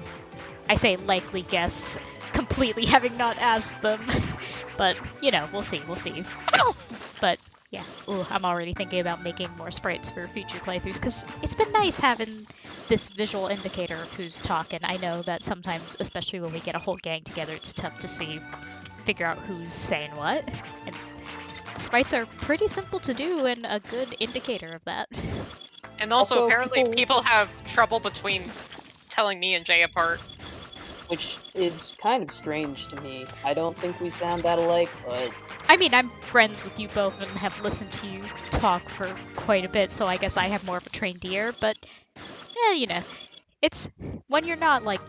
I say likely guests, completely having not asked them, but we'll see. But yeah, ooh, I'm already thinking about making more sprites for future playthroughs, because it's been nice having this visual indicator of who's talking. I know that sometimes, especially when we get a whole gang together, it's tough to figure out who's saying what, and sprites are pretty simple to do and a good indicator of that. And also apparently people people have trouble between telling me and Jay apart. which is kind of strange to me. I don't think we sound that alike, but I mean, I'm friends with you both and have listened to you talk for quite a bit, so I guess I have more of a trained ear, but, it's when you're not, like,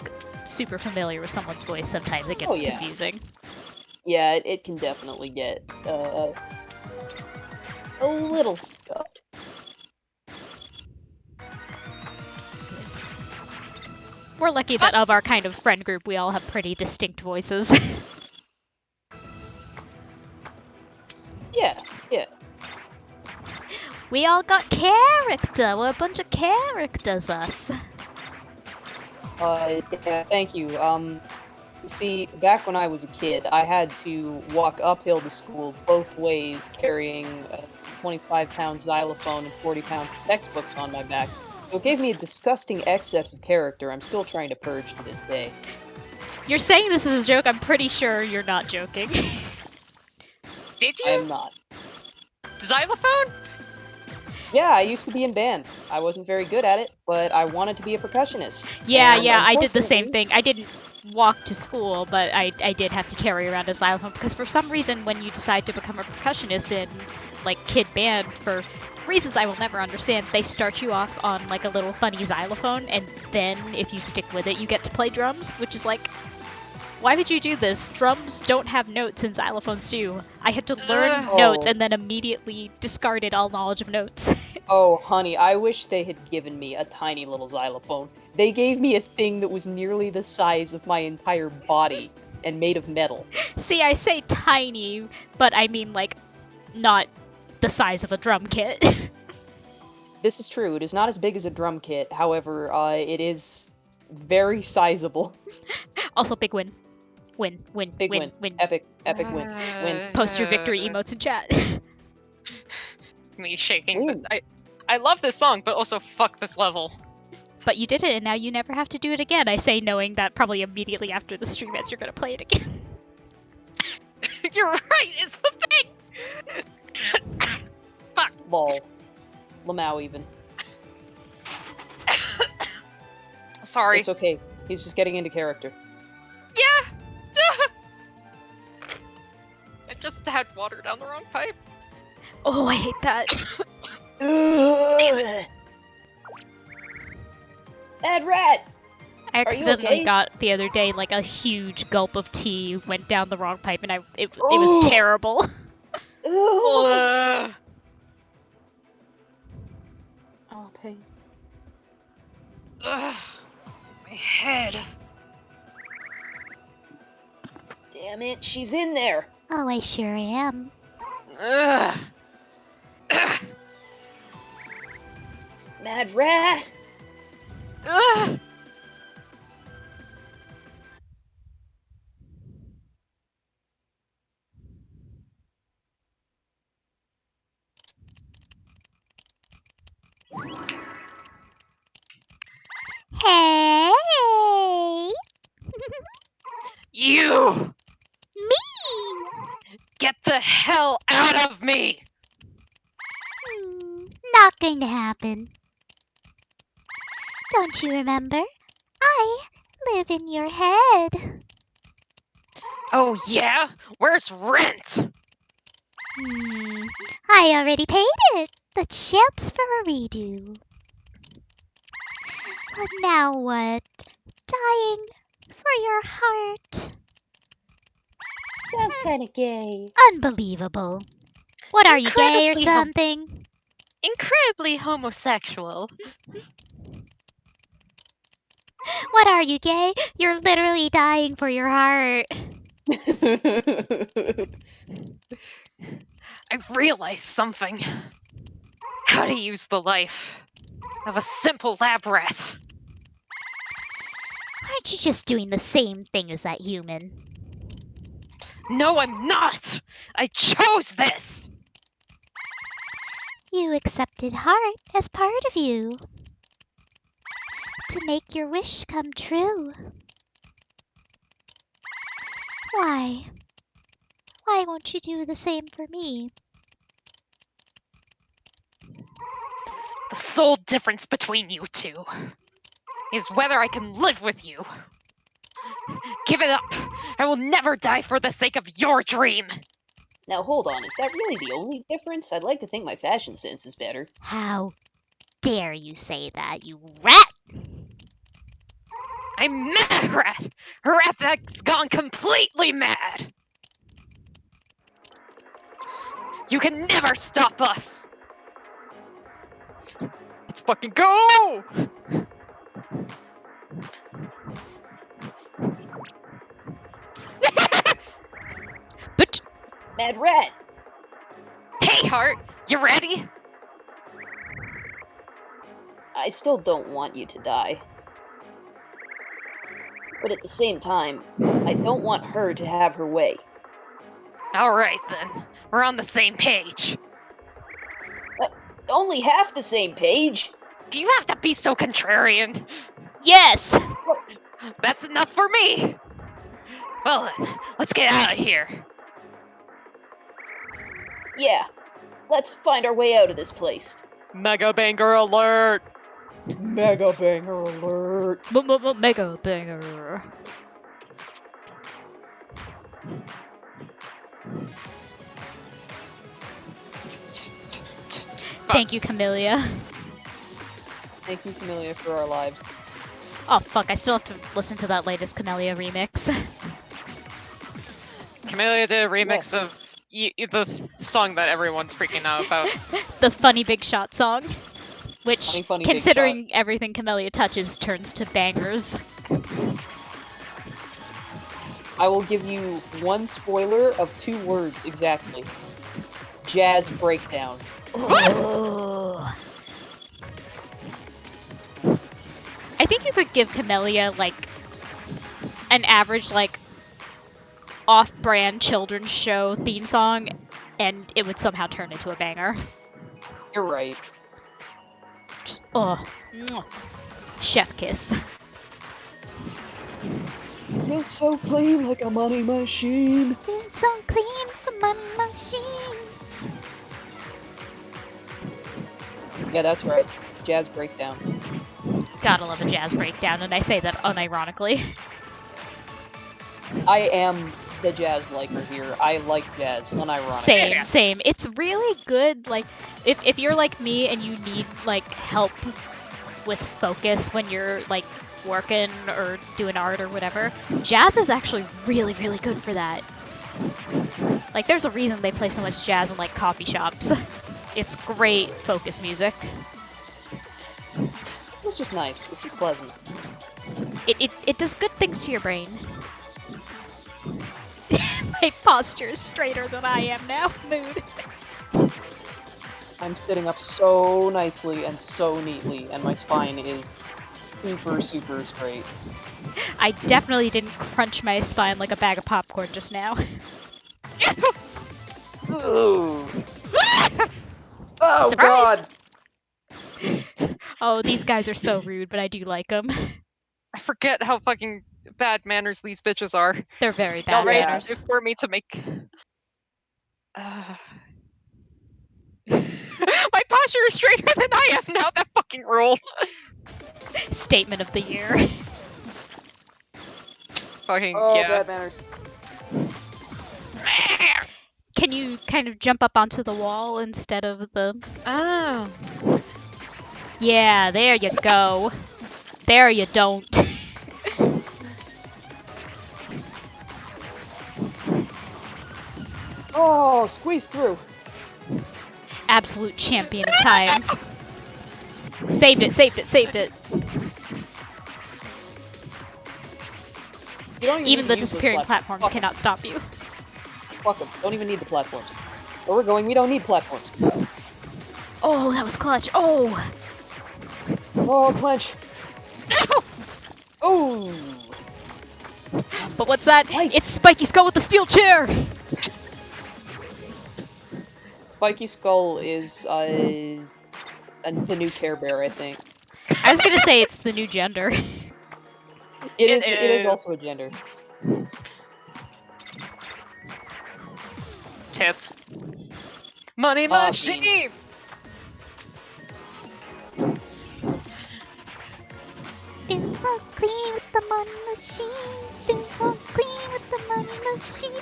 super familiar with someone's voice, sometimes it gets confusing. Yeah, it can definitely get, a little scuffed. We're lucky that of our kind of friend group, we all have pretty distinct voices. Yeah. We all got character. We're a bunch of characters, us. Yeah, thank you. See, back when I was a kid, I had to walk uphill to school both ways carrying a 25-pound xylophone and 40 pounds of textbooks on my back. So it gave me a disgusting excess of character I'm still trying to purge to this day. You're saying this is a joke. I'm pretty sure you're not joking. Did I am you? not. Xylophone? Yeah, I used to be in band. I wasn't very good at it, but I wanted to be a percussionist. Yeah, And I did the same unfortunately- thing. I didn't walk to school, but I did have to carry around a xylophone because for some reason when you decide to become a percussionist in like kid band, for reasons I will never understand, they start you off on like a little funny xylophone, and then if you stick with it, you get to play drums, which is like, why would you do this? Drums don't have notes and xylophones do. I had to learn Ugh. notes Oh. and then immediately discarded all knowledge of notes. Oh, honey, I wish they had given me a tiny little xylophone. They gave me a thing that was nearly the size of my entire body and made of metal. See, I say tiny, but I mean like not the size of a drum kit. This is true. It is not as big as a drum kit. However, it is very sizable. Also, big win. Win. Big win. Epic win. Post your victory emotes in chat. Me shaking. Ooh. But I love this song, but also fuck this level. But you did it, and now you never have to do it again. I say knowing that probably immediately after the stream ends, you're gonna play it again. You're right, it's the thing! Fuck. Lol. Lamau even. Sorry. It's okay. He's just getting into character. Yeah! I just had water down the wrong pipe. Oh, I hate that. Mad rat! I accidentally okay? got the other day like a huge gulp of tea went down the wrong pipe, and it was terrible. Ugh. Oh, pain. Ugh. My head. Damn it, she's in there! Oh, I sure am. Ugh. Ugh. Mad rat! Ugh. Hey! You! Me! Get the hell out of me! Not going to happen. Don't you remember? I live in your head. Oh yeah? Where's rent? I already paid it. The chance for a redo. But now what? Dying for your heart. Sounds kinda gay. Unbelievable. What are you, gay or Incredibly something? Incredibly homosexual. What are you, gay? You're literally dying for your heart. I've realized something. How to use the life of a simple lab rat. Aren't you just doing the same thing as that human? No, I'm not! I chose this! You accepted heart as part of you. To make your wish come true. Why? Why won't you do the same for me? The sole difference between you two is whether I can live with you. Give it up! I will never die for the sake of your dream! Now hold on, is that really the only difference? I'd like to think my fashion sense is better. How dare you say that, you rat! I'm mad, Rat! Rat that's gone completely mad! You can never stop us! Let's fucking go! But Mad rat! Hey, Heart! You ready? I still don't want you to die. But at the same time, I don't want her to have her way. Alright then. We're on the same page. Only half the same page! Do you have to be so contrarian? yes, That's enough for me! Well then, let's get out of here. Yeah, let's find our way out of this place. Mega banger alert! Mega banger alert! Mega banger. Thank you, Camellia. Thank you, Camellia, for our lives. Oh fuck, I still have to listen to that latest Camellia remix. Camellia did a remix of the song that everyone's freaking out about. The funny Big Shot song. Which, Funny Big considering everything Camellia touches, turns to bangers. I will give you one spoiler of 2 words exactly. Jazz breakdown. I think you could give Camellia, like, an average, like, off-brand children's show theme song, and it would somehow turn into a banger. You're right. Just, oh. Mwah. Chef kiss. It's so clean like a money machine. It's so clean, the money machine. Yeah, that's right. Jazz breakdown. Gotta love a jazz breakdown, and I say that unironically. I am the jazz liker here. I like jazz, unironically. Same. It's really good, like, if you're like me and you need, like, help with focus when you're, like, working or doing art or whatever, jazz is actually really, really good for that. Like, there's a reason they play so much jazz in, like, coffee shops. It's great focus music. It's just nice. It's just pleasant. It does good things to your brain. My posture is straighter than I am now. Mood. I'm sitting up so nicely and so neatly, and my spine is super, super straight. I definitely didn't crunch my spine like a bag of popcorn just now. Ooh. Oh, Surprise! God! Oh, these guys are so rude, but I do like them. I forget how fucking bad manners these bitches are. They're very Y'all bad ready manners. for me to make... My posture is straighter than I am now, that fucking rules! Statement of the year. Fucking, Oh, yeah. bad manners. Can you kind of jump up onto the wall instead of the... Oh. Yeah, there you go. There you don't. Oh, squeeze through. Absolute champion of time. Saved it. You don't Even the use those disappearing platforms Fuck 'em. cannot stop you. Fuck them. Don't even need the platforms. Where we're going, we don't need platforms. Oh, that was clutch. Oh! Oh, clench. Oh! But what's that? It's Spiky Skull with the steel chair! Spiky Skull is the new Care Bear, I think. I was gonna say it's the new gender. It is also a gender. Tits. Money machine! Been so clean with the money machine. Been so clean with the money machine.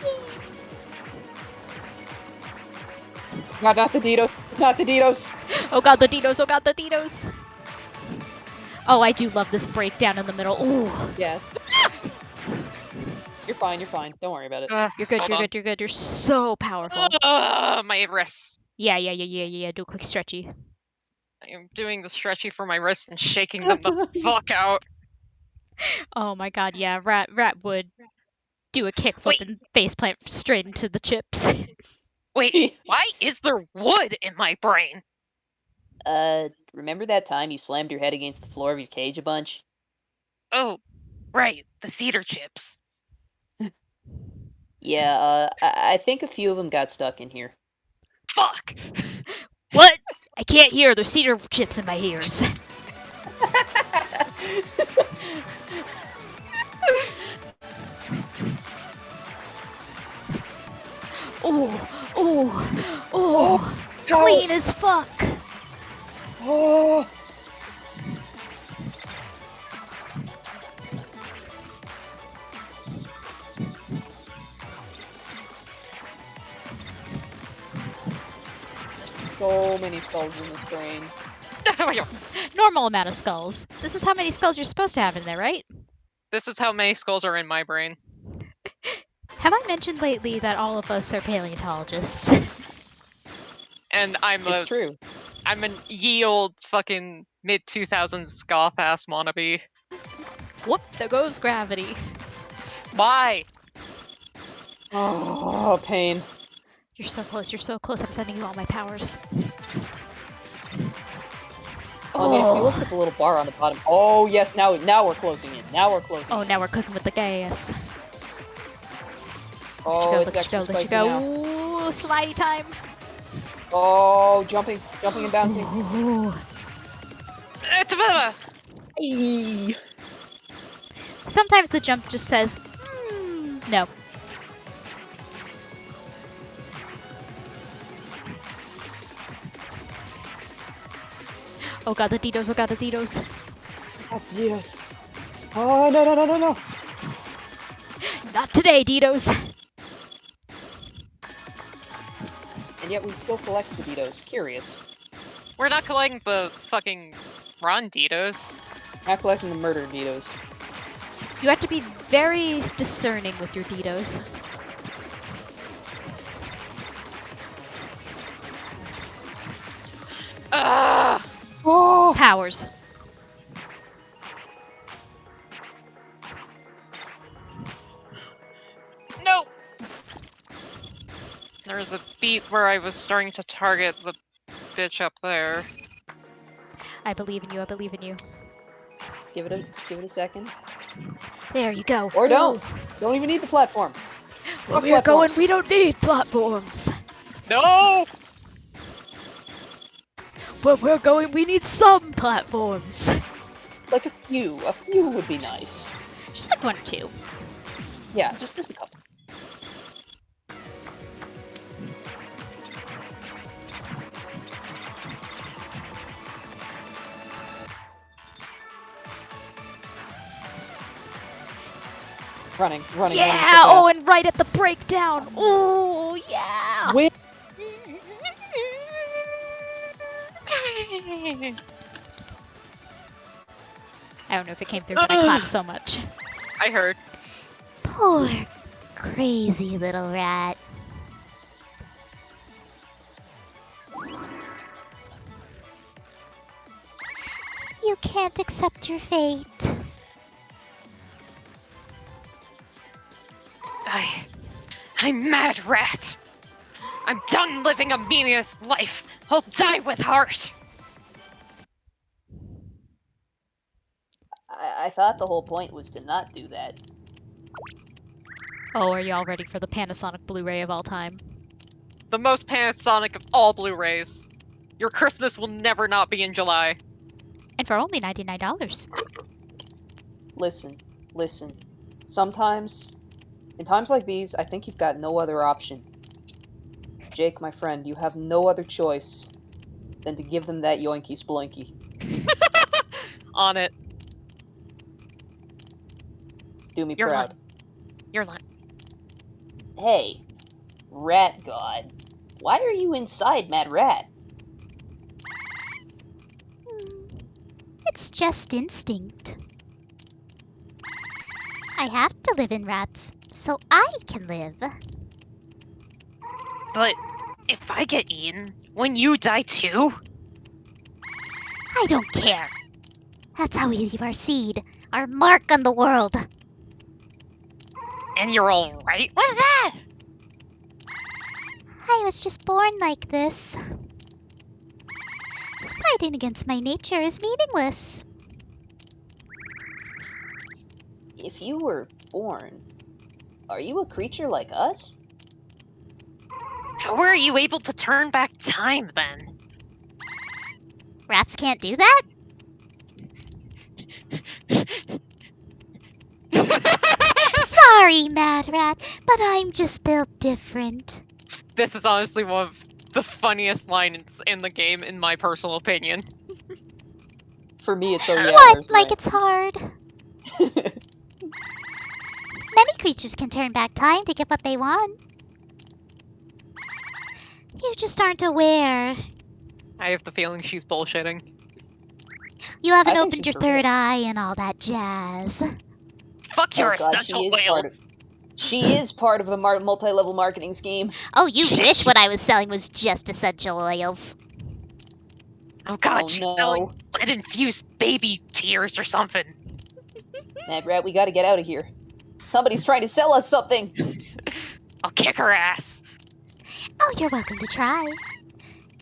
God, not the Ditos. It's not the Ditos. Oh god, the Dinos, oh god, the Dinos! Oh, I do love this breakdown in the middle. Ooh. Yes. You're fine. Don't worry about it. You're good, Hold on. you're good. You're so powerful. My wrists. Yeah. Do a quick stretchy. I am doing the stretchy for my wrists and shaking them the fuck out. Oh my god, yeah, Rat would do a kickflip Wait. and faceplant straight into the chips. Wait, why is there wood in my brain? Remember that time you slammed your head against the floor of your cage a bunch? Oh, right, the cedar chips. Yeah, I think a few of them got stuck in here. Fuck! What? I can't hear. There's cedar chips in my ears. Oh, clean Cows! as fuck. Oh! There's so many skulls in this brain. Normal amount of skulls. This is how many skulls you're supposed to have in there, right? This is how many skulls are in my brain. Have I mentioned lately that all of us are paleontologists? And It's true. I'm an ye old fucking mid 2000s goth ass wannabe. Whoop, there goes gravity. Why? Oh, pain. You're so close, you're so close. I'm sending you all my powers. I mean, if you look at the little bar on the bottom. Oh, yes, now we're closing in. Now we're closing Oh, in. now we're cooking with the gas. Oh, Look it's at you extra go, look at you spicy go. now. Ooh, slidey time. Oh, jumping and bouncing. Ooh. Eee. Sometimes the jump just says, no. Oh god, the Ditos, oh god, the Ditos. Oh, yes. Oh, no. Not today, Ditos. And yet we still collect the Ditos. Curious. We're not collecting the fucking Ronditos. Not collecting the murder Ditos. You have to be very discerning with your Ditos. Ah! Oh! Powers. No! There was a beat where I was starting to target the bitch up there. I believe in you, I believe in you. Just give it a second. There you go. Or don't. Don't even need the platform. Where Fuck we are going, platforms. we don't need platforms. No! Where we're going, we need some platforms. Like a few. A few would be nice. Just like one or two. Yeah, just a couple. Running Yeah! so Oh, fast. and right at the breakdown. Oh, yeah! Win. I don't know if it came through, but I clapped so much. I heard. Poor, crazy little rat. You can't accept your fate. I'm mad rat. I'm done living a meaningless life. I'll die with heart. I thought the whole point was to not do that. Oh, are y'all ready for the Panasonic Blu-ray of all time? The most Panasonic of all Blu-rays. Your Christmas will never not be in July. And for only $99. Listen. Sometimes, in times like these, I think you've got no other option. Jake, my friend, you have no other choice than to give them that yoinky sploinky. On it. Do me You're proud. lying. You're lying. Hey, Rat God, why are you inside Mad Rat? It's just instinct. I have to live in rats, so I can live. But if I get eaten, when you die too? I don't care. That's how we leave our seed, our mark on the world. And you're alright with that? I was just born like this. Fighting against my nature is meaningless. If you were born, are you a creature like us? How are you able to turn back time then? Rats can't do that? Sorry, Mad Rat, but I'm just built different. This is honestly one of the funniest lines in the game, in my personal opinion. For me, it's oh yeah. What? Where's Like Ren? it's hard. Many creatures can turn back time to get what they want. You just aren't aware. I have the feeling she's bullshitting. You haven't I think opened she's your for real. third eye and all that jazz. Fuck your Oh god, essential oils. She is part of a multi-level marketing scheme. Oh, you Shit. wish what I was selling was just essential oils. Oh god, Oh, she's no. selling lead-infused baby tears or something. Mad Rat, we gotta get out of here. Somebody's trying to sell us something. I'll kick her ass. Oh, you're welcome to try.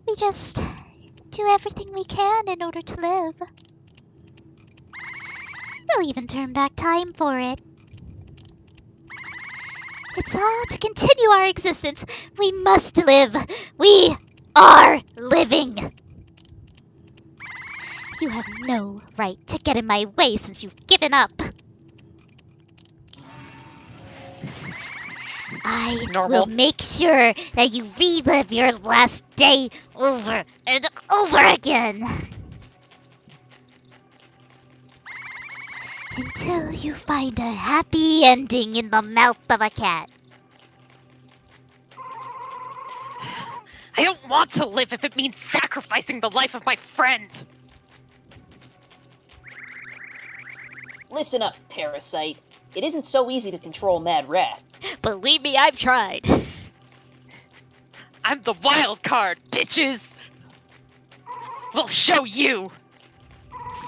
We just do everything we can in order to live. We'll even turn back time for it. It's all to continue our existence. We must live. We are living. You have no right to get in my way since you've given up. I Normal. will make sure that you relive your last day over and over again. Until you find a happy ending in the mouth of a cat. I don't want to live if it means sacrificing the life of my friend. Listen up, parasite. It isn't so easy to control Mad Rat. Believe me, I've tried. I'm the wild card, bitches. We'll show you.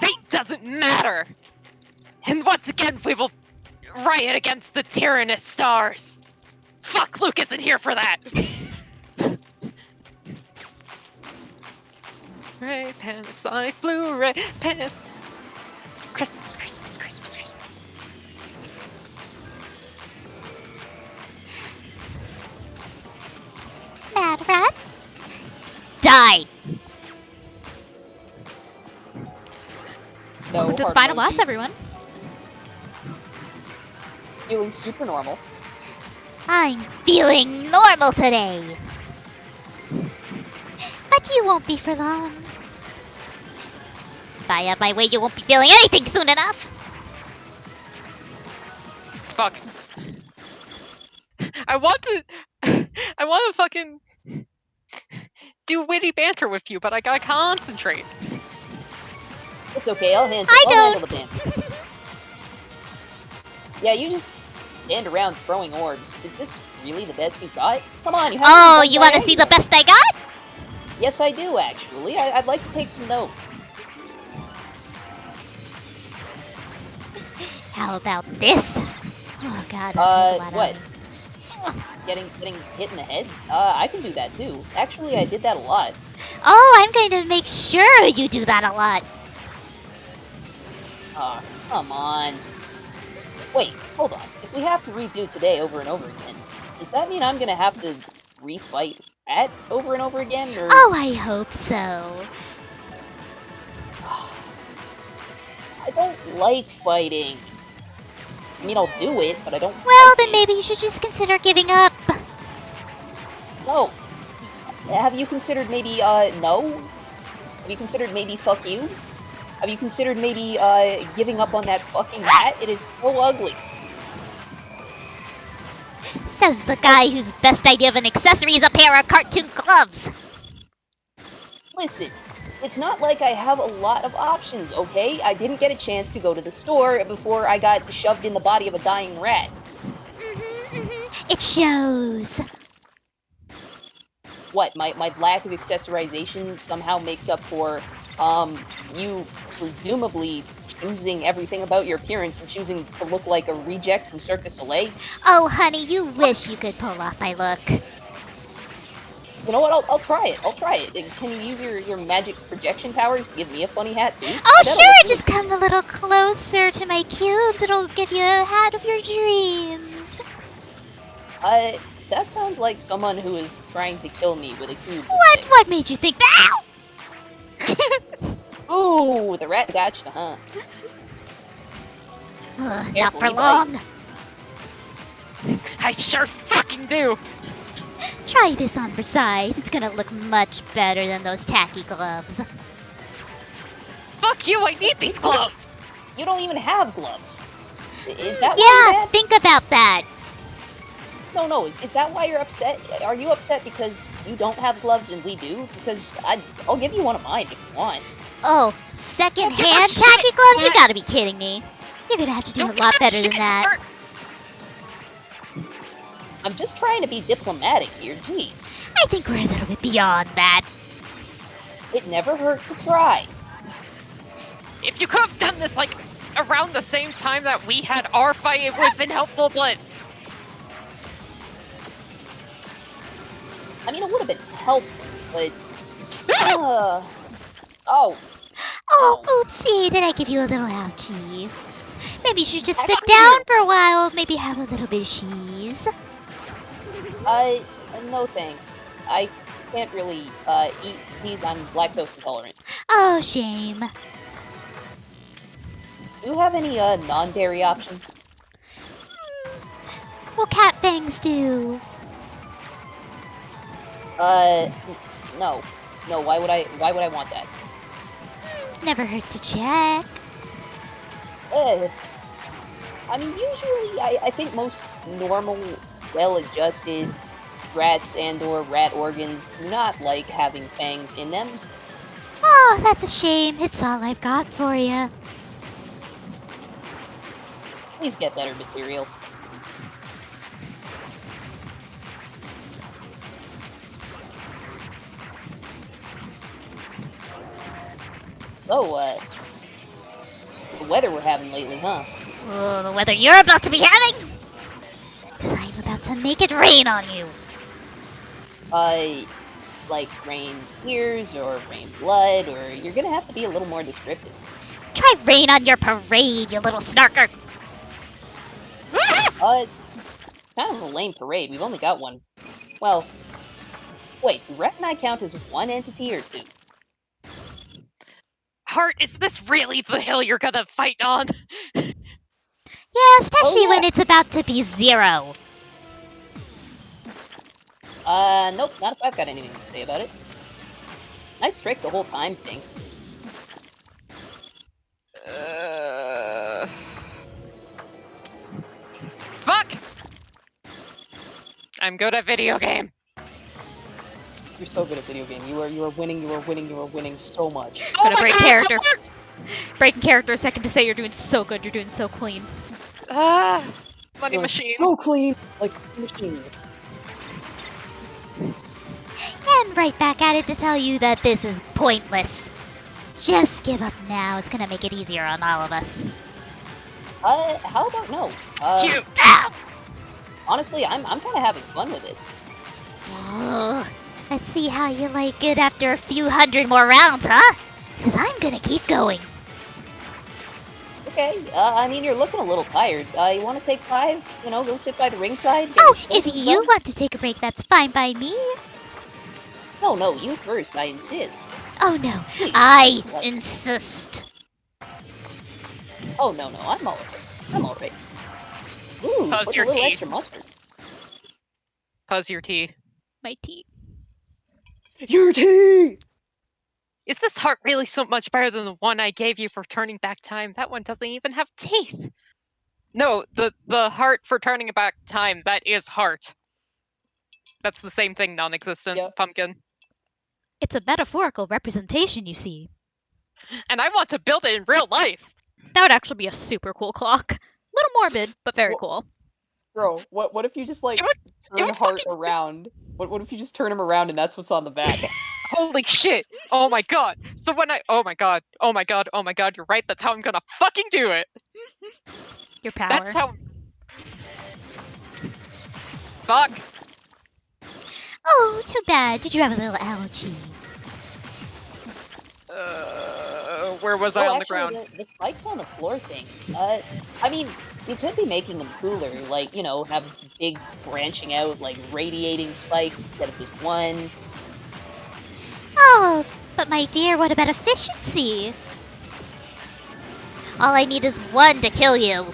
Fate doesn't matter. And once again, we will riot against the tyrannous stars. Fuck, Luke isn't here for that. Ray Panasonic Blu-ray Panas. Christmas, Christmas, Christmas, Christmas. Mad Rat? Die! No, Welcome to the hard final mode boss, beat. everyone. Feeling super normal. I'm feeling normal today. But you won't be for long. If I have my way, you won't be feeling anything soon enough. Fuck. I want to fucking do witty banter with you, but I gotta concentrate. It's okay, I'll handle the don't. band. Yeah, you just stand around throwing orbs. Is this really the best you've got? Come on, you have Oh, you want to see the best I got? Yes, I do, actually. I'd like to take some notes. How about this? Oh god. that took a lot What? of- Getting hit in the head? I can do that too. Actually, I did that a lot. Oh, I'm going to make sure you do that a lot. Come on. Wait, hold on. If we have to redo today over and over again, does that mean I'm gonna have to refight Rat over and over again, or... Oh, I hope so. I don't like fighting. I mean, I'll do it, but I don't Well, like then it. maybe you should just consider giving up. No. Have you considered maybe, no? Have you considered maybe fuck you? Have you considered maybe, giving up on that fucking rat? It is so ugly. Says the guy whose best idea of an accessory is a pair of cartoon gloves. Listen, it's not like I have a lot of options, okay? I didn't get a chance to go to the store before I got shoved in the body of a dying rat. It shows. What, my lack of accessorization somehow makes up for, you presumably choosing everything about your appearance and choosing to look like a reject from Cirque du Soleil? Oh, honey, you wish you could pull off my look. You know what, I'll try it, Can you use your magic projection powers to give me a funny hat, too? Oh, That'll sure, look really- just come a little closer to my cubes. It'll give you a hat of your dreams. That sounds like someone who is trying to kill me with a cube. What made you think that? Ooh, the rat gotcha, huh? Not Careful, for he long. I sure fucking do. Try this on for size. It's gonna look much better than those tacky gloves. Fuck you, I need these gloves! You don't even have gloves. Is that why you're Yeah, mad? think about that. No. Is that why you're upset? Are you upset because you don't have gloves and we do? Because I'll give you one of mine if you want. Oh, second-hand Don't give a tacky shit. gloves? You gotta be kidding me. You're gonna have to do Don't a give lot a better than shit. that. I'm just trying to be diplomatic here. Jeez, I think we're a little bit beyond that. it never hurt to try. If you could have done this, like, around the same time that we had our fight, it would have been helpful, but... I mean, it would have been helpful, but oh, Oh, oopsie, did I give you a little ouchie? Maybe you should just sit Actually, down for a while, maybe have a little bit of cheese. no thanks. I can't really eat these. I'm lactose intolerant. Oh, shame. Do you have any non-dairy options? Well, cat fangs do. No. Why would I want that? Never hurt to check. I mean, usually I think most normal, well-adjusted rats and/or rat organs do not like having fangs in them. Oh, that's a shame. It's all I've got for you. Please get better material. So, the weather we're having lately, huh? Oh, the weather you're about to be having? Because I'm about to make it rain on you. Like rain tears or rain blood, or you're gonna have to be a little more descriptive. Try rain on your parade, you little snarker. Kind of a lame parade. We've only got one. Well, wait, do Rhett and I count as one entity or two? Heart, is this really the hill you're gonna fight on? Yeah, especially yeah. when it's about to be 0. Nope, not if I've got anything to say about it. Nice trick, the whole time thing. Fuck! I'm good at video game. You're so good at video game. You are winning so much. Oh Gonna my break God, character. Heart! Breaking character a second to say you're doing so good, you're doing so clean. Money You're machine. So clean, like a machine. And right back at it to tell you that this is pointless. Just give up now. It's gonna make it easier on all of us. How about no? Cute. Ow! Honestly, I'm kind of having fun with it. Ugh. Let's see how you like it after a few hundred more rounds, huh? Because I'm gonna keep going. Okay, I mean, you're looking a little tired. You want to take 5? You know, go sit by the ringside? get Oh, your if shoulders you done? want to take a break, that's fine by me. No, you first, I insist. Oh no, Please. I What? insist. Oh, no, I'm alright. Ooh, Pause put a your little tea. extra mustard. Pause your tea. My tea. Your tea! Is this heart really so much better than the one I gave you for turning back time? That one doesn't even have teeth. No, the heart for turning back time, that is heart. That's the same thing, non-existent, Yep. pumpkin. It's a metaphorical representation, you see. And I want to build it in real life. That would actually be a super cool clock. Little morbid, but very Well- cool. Bro, what if you just, like, It would- turn would Heart fucking- around? What if you just turn him around and that's what's on the back? Holy shit. Oh my god. So when oh my god, you're right, that's how I'm gonna fucking do it. Your power. That's how. Fuck. Oh, too bad. Did you have a little allergy? Where was I on the actually, ground? The spikes on the floor thing. I mean, you could be making them cooler, like, you know, have big branching out, like, radiating spikes instead of just one. Oh, but my dear, what about efficiency? All I need is 1 to kill you.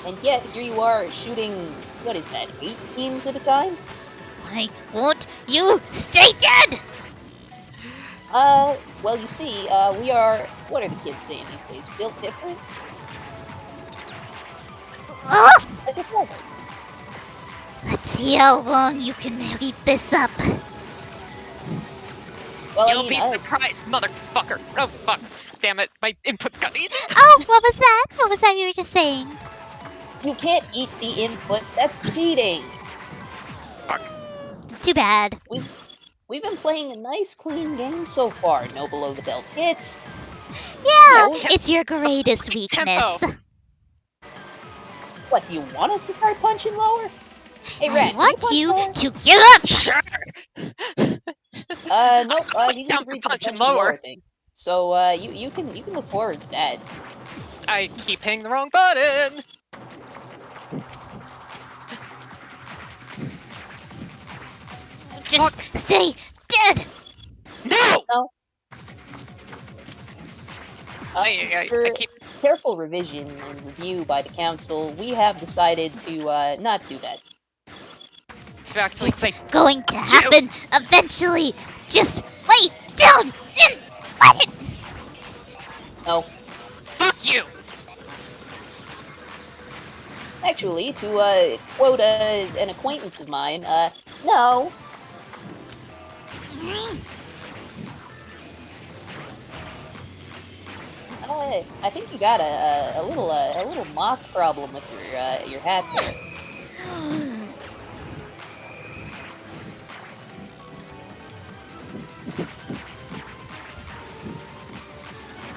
And yet, here you are shooting what is that, 8 beams at a time? Why won't you stay dead? Well, you see, we are, what are the kids saying these days? Built different? Ugh! Like a almost. Let's see how long you can keep this up. Well, You'll be surprised, motherfucker. Oh, fuck. Damn it, my inputs got eaten. Oh, what was that? What was that you were just saying? you can't eat the inputs, that's cheating! Too bad. We've been playing a nice, clean game so far, no below-the-belt hits. Yeah, No. it's your greatest weakness. Tempo. What, do you want us to start punching lower? Hey, I Rat, want can you you punch to give up! Sure. lower? Nope, he Down just for agreed to the punching punching lower lower. thing. So, you can look forward to that. I keep hitting the wrong button. Just stay dead! No! I After keep. careful revision and review by the council, we have decided to, not do that. To actually It's say, going to you. happen eventually! Just lay down and let it! No. fuck you! Actually, to, quote, an acquaintance of mine, no. I think you got a little moth problem with your hat there.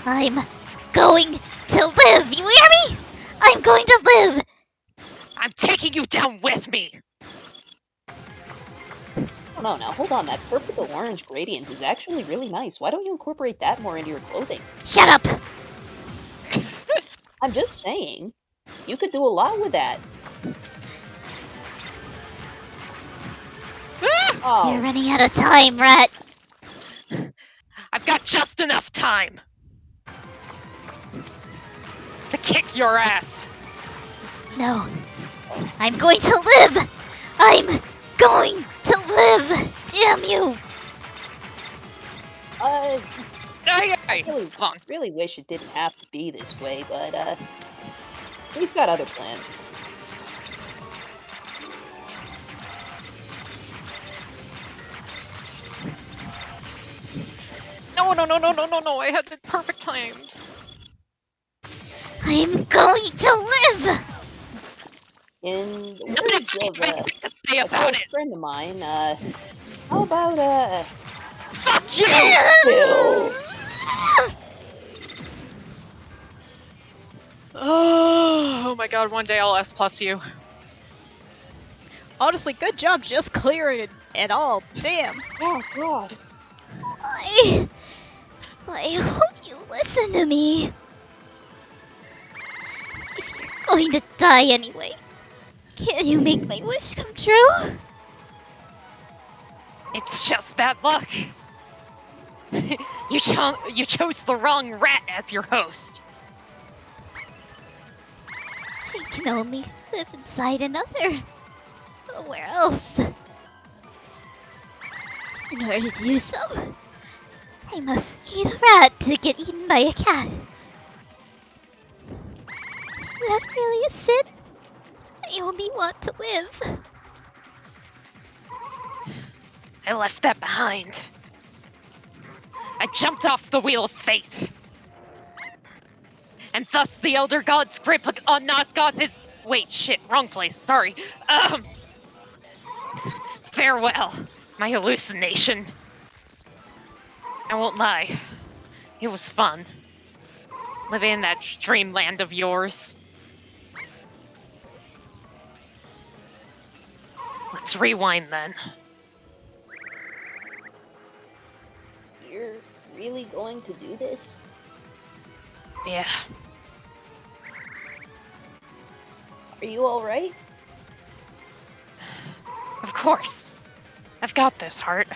I'm going to live, you hear me? I'm going to live! I'm taking you down with me. Oh no, now hold on, that purple to orange gradient is actually really nice. Why don't you incorporate that more into your clothing? Shut up! I'm just saying, you could do a lot with that. Ah! You're Oh, running out of time, Rat. I've got just enough time to kick your ass. No. I'm going to live! I'm going to live! Damn you! Aye. really, Long. really wish it didn't have to be this way, but, we've got other plans. No, I had it perfect timed. I'm going to live! In the Not words if of, anything to say a about close it. friend of mine, how about, Fuck you! Bill? Oh my god, one day I'll S plus you. Honestly, good job just clearing it all. Damn. Oh, God. I hope you listen to me. If you're going to die anyway, can you make my wish come true? It's just bad luck. You chose the wrong rat as your host. I can only live inside another. Where else? In order to do so, I must eat a rat to get eaten by a cat. Is that really a sin? I only want to live. I left that behind. I jumped off the wheel of fate. And thus the Elder God's grip on Nosgoth is... Wait, shit, wrong place, sorry. Farewell, my hallucination. I won't lie, it was fun. Living in that dreamland of yours. Let's rewind then. You're really going to do this? Yeah. Are you alright? Of course. I've got this, Heart.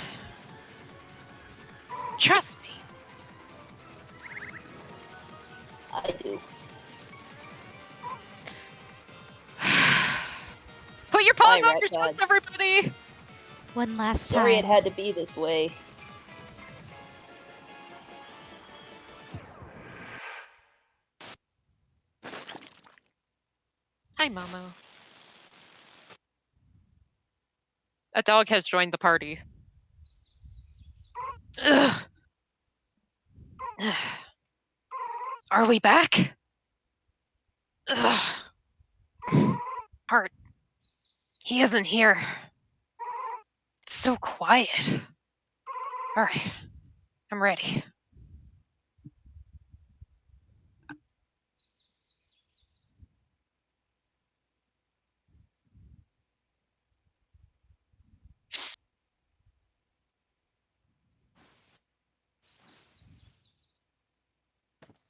Trust me. I do. Put Put your paws Bye, on your Rat chest, God. everybody! One last Sorry it time. had to be this way. Hi, Momo. A dog has joined the party. Ugh. Are we back? Ugh. Heart. He isn't here. It's so quiet. Alright. I'm ready.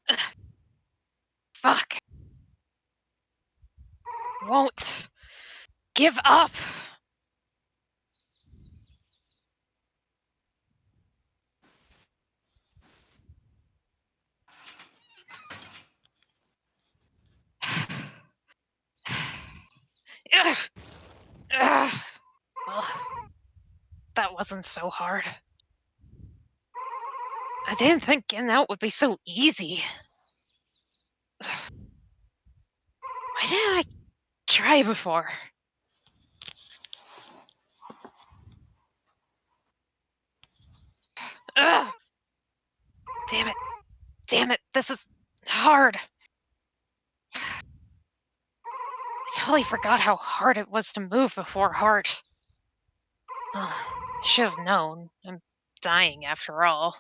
Ugh. Fuck. Won't give up. Ugh. Ugh. Well, that wasn't so hard. I didn't think getting out would be so easy. Ugh. Why didn't I try before? Ugh. Damn it. Damn it. This is hard. I totally forgot how hard it was to move before Heart. Ugh. I should have known. I'm dying after all.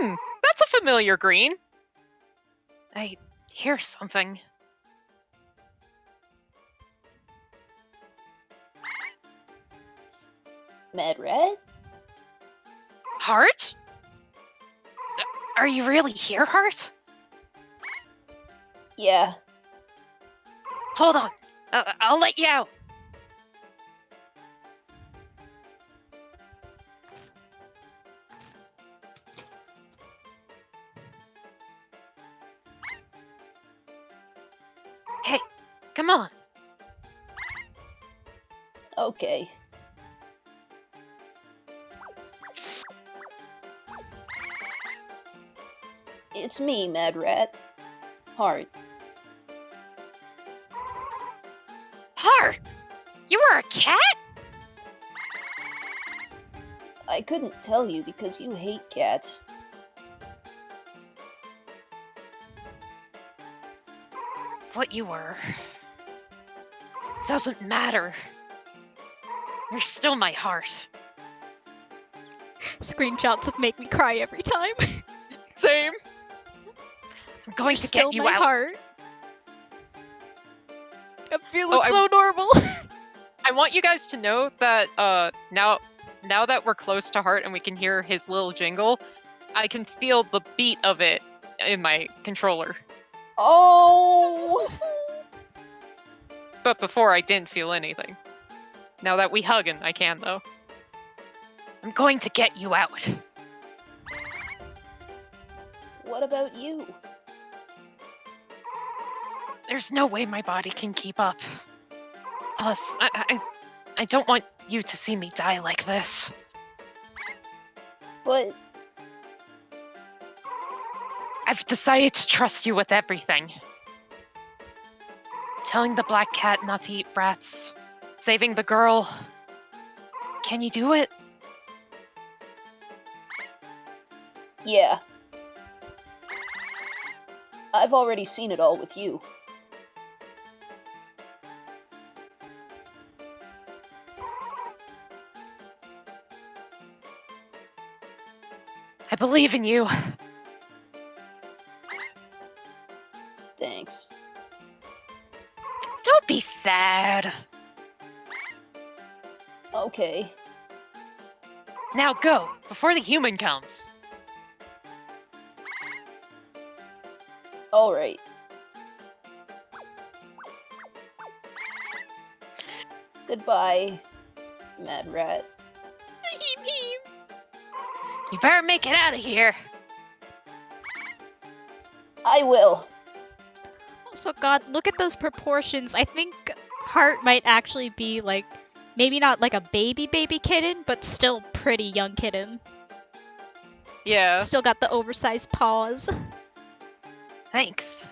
That's a familiar green. I hear something. Mad Rat? Heart? Are you really here, Heart? Yeah. Hold on. I'll let you out. Hey, come on. Okay. It's me, Mad Rat. Heart. Heart! You were a cat? I couldn't tell you because you hate cats. What you were. Doesn't matter. You're still my heart. Screenshots of make me cry every time. Same. I'm going to Still get you my out. heart. I'm feeling I- so normal. I want you guys to know that now that we're close to Heart and we can hear his little jingle, I can feel the beat of it in my controller. Oh! But before I didn't feel anything. Now that we hugging, I can though. I'm going to get you out. What about you? There's no way my body can keep up. Plus, I don't want you to see me die like this. But I've decided to trust you with everything. Telling the black cat not to eat rats. Saving the girl. Can you do it? yeah. I've already seen it all with you. I believe in you. Thanks. Don't be sad. Okay. Now go, before the human comes. Alright. Goodbye, Mad Rat. You better make it out of here. I will. So God, look at those proportions. I think Heart might actually be like, maybe not like a baby kitten, but still pretty young kitten. Yeah. Still got the oversized paws. Thanks.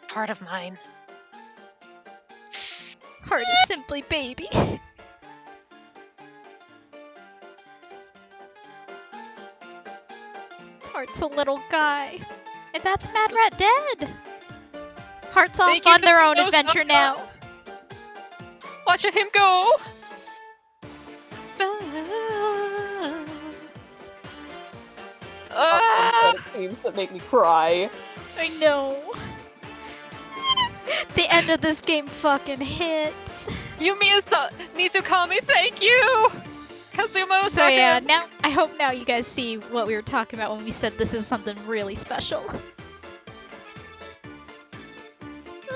Part of mine. Heart is simply baby. Heart's a little guy. And that's Mad Rat dead. Heart's off Thank you on their for own no adventure supper. now. Watching him go. Ah! Themes that make me cry. I know. The end of this game fucking hits. Mizukami, thank you! Kazumo, So yeah, second! now I hope now you guys see what we were talking about when we said this is something really special.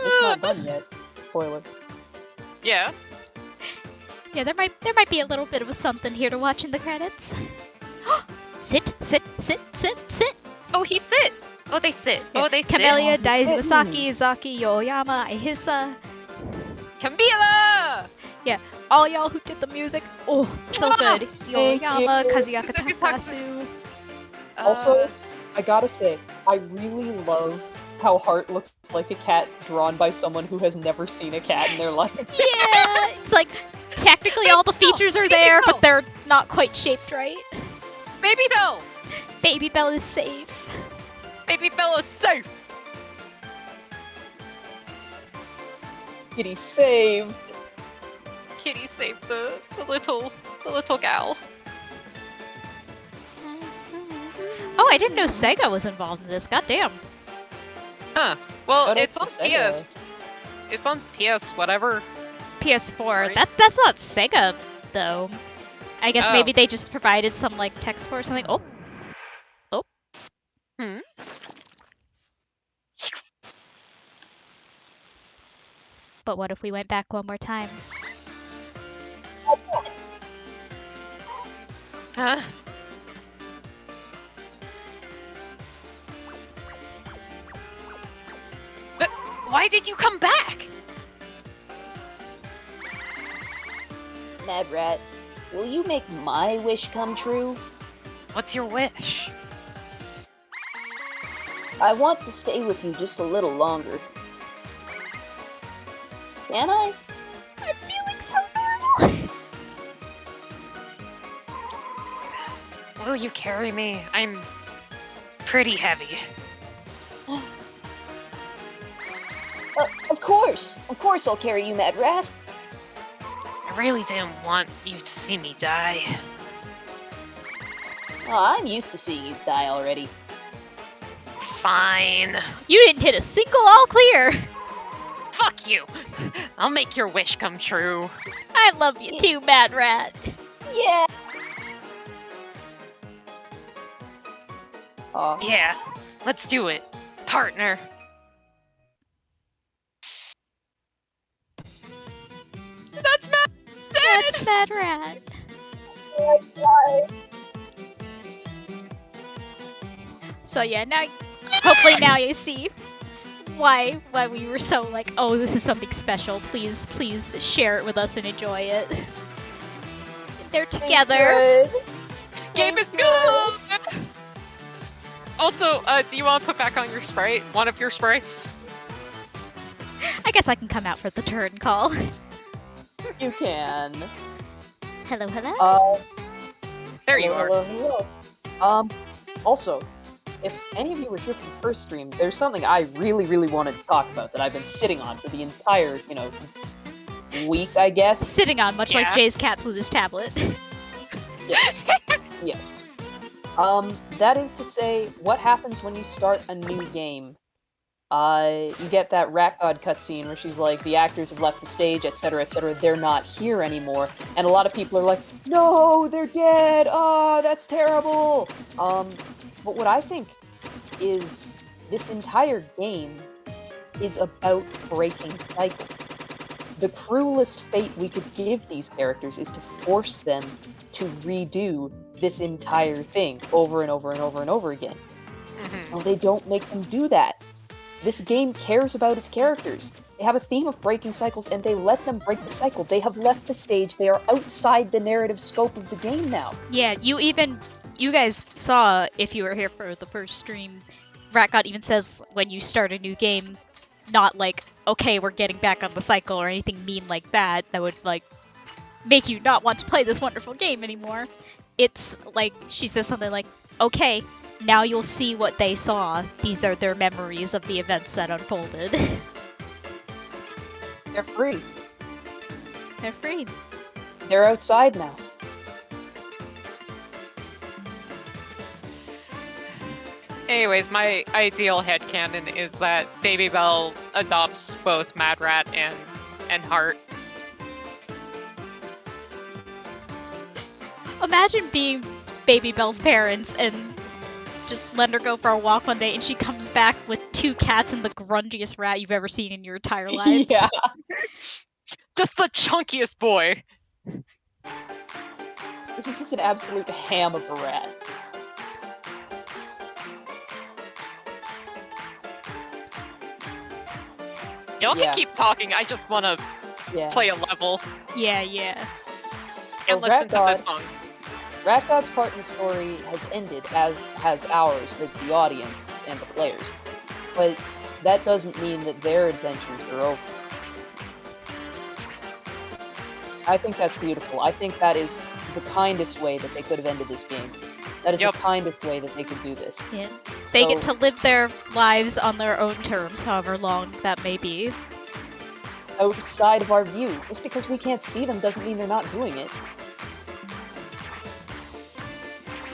It's not done yet. Spoiler. Yeah. Yeah, there might be a little bit of a something here to watch in the credits. Sit. Oh, he sit! Oh, they sit. Oh, they sit. Camellia, Oh, he's Daizusaki, Zaki, Yoyama, Ahisa. Camila! All y'all who did the music. Oh, so Ah, good. thank Yoyama, you. Kazuyaka Takasu. Also, I gotta say, I really love how Heart looks like a cat drawn by someone who has never seen a cat in their life. Yeah, it's like technically all the features are there, but they're not quite shaped right. Baby Bell! Baby Bell is safe. Baby Bell is safe! Kitty saved. Kitty saved the little gal. Oh, I didn't know Sega was involved in this. Goddamn. Huh. Well, Shout out it's to on Sega. PS. It's on PS, whatever. PS4. Right. That's not Sega though. I guess Oh. maybe they just provided some like text for or something. Oh. Hmm. But what if we went back one more time? Huh? But why did you come back? Mad Rat, will you make my wish come true? What's your wish? I want to stay with you just a little longer. Can I? I'm feeling so normal. Will you carry me? I'm pretty heavy. Of course I'll carry you, Mad Rat. I really didn't want you to see me die. Oh, I'm used to seeing you die already. Fine. You didn't hit a single all clear. Fuck you. I'll make your wish come true. I love you too, Mad Rat. Yeah. Yeah, let's do it, partner. That's Matt! That's Mad Rat. So yeah, now hopefully now you see why we were so like, oh, this is something special. Please share it with us and enjoy it. They're together. Game is good! Also, do you want to put back on your sprite? One of your sprites? I guess I can come out for the turn call. You can. Hello. There you are. Hello. Also, if any of you were here for the first stream, there's something I really, really wanted to talk about that I've been sitting on for the entire, week, I guess. Sitting on, much like Yeah. Jay's cats with his tablet. Yes. Yes. That is to say, what happens when you start a new game? You get that Rat God cutscene where she's like, the actors have left the stage, etc., etc., they're not here anymore. And a lot of people are like, no, they're dead! Oh, that's terrible! But what I think is this entire game is about breaking cycles. The cruelest fate we could give these characters is to force them to redo this entire thing over and over and over and over again. Mhm. So they don't make them do that. This game cares about its characters. They have a theme of breaking cycles, and they let them break the cycle. They have left the stage. They are outside the narrative scope of the game now. Yeah, you guys saw, if you were here for the first stream, Ratgod even says when you start a new game, not like, okay, we're getting back on the cycle or anything mean like that would like make you not want to play this wonderful game anymore. It's like, she says something like, okay, now you'll see what they saw. These are their memories of the events that unfolded. They're free. They're free. They're outside now. Anyways, my ideal headcanon is that Baby Bell adopts both Mad Rat and Heart. Imagine being Baby Bell's parents and just letting her go for a walk one day and she comes back with 2 cats and the grungiest rat you've ever seen in your entire life. Yeah. Just the chunkiest boy. This is just an absolute ham of a rat. Y'all Yeah. can keep talking, I just want to Yeah. play a level Yeah. So and listen to Ratgod- this song. Ratgod's part in the story has ended, as has ours, as the audience and the players. But that doesn't mean that their adventures are over. I think that's beautiful. I think that is the kindest way that they could have ended this game. That is Yep. the kindest way that they could do this. Yeah. They get So- to live their lives on their own terms, however long that may be. Outside of our view. Just because we can't see them doesn't mean they're not doing it.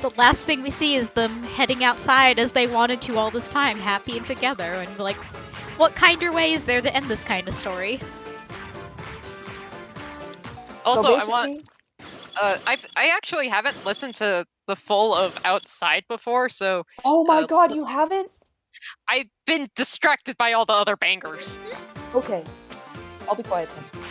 The last thing we see is them heading outside as they wanted to all this time, happy and together. And like, what kinder way is there to end this kind of story? Also, so I want. I actually haven't listened to the full of Outside before, so Oh my Uh, god, you haven't? I've been distracted by all the other bangers. Okay. I'll be quiet then.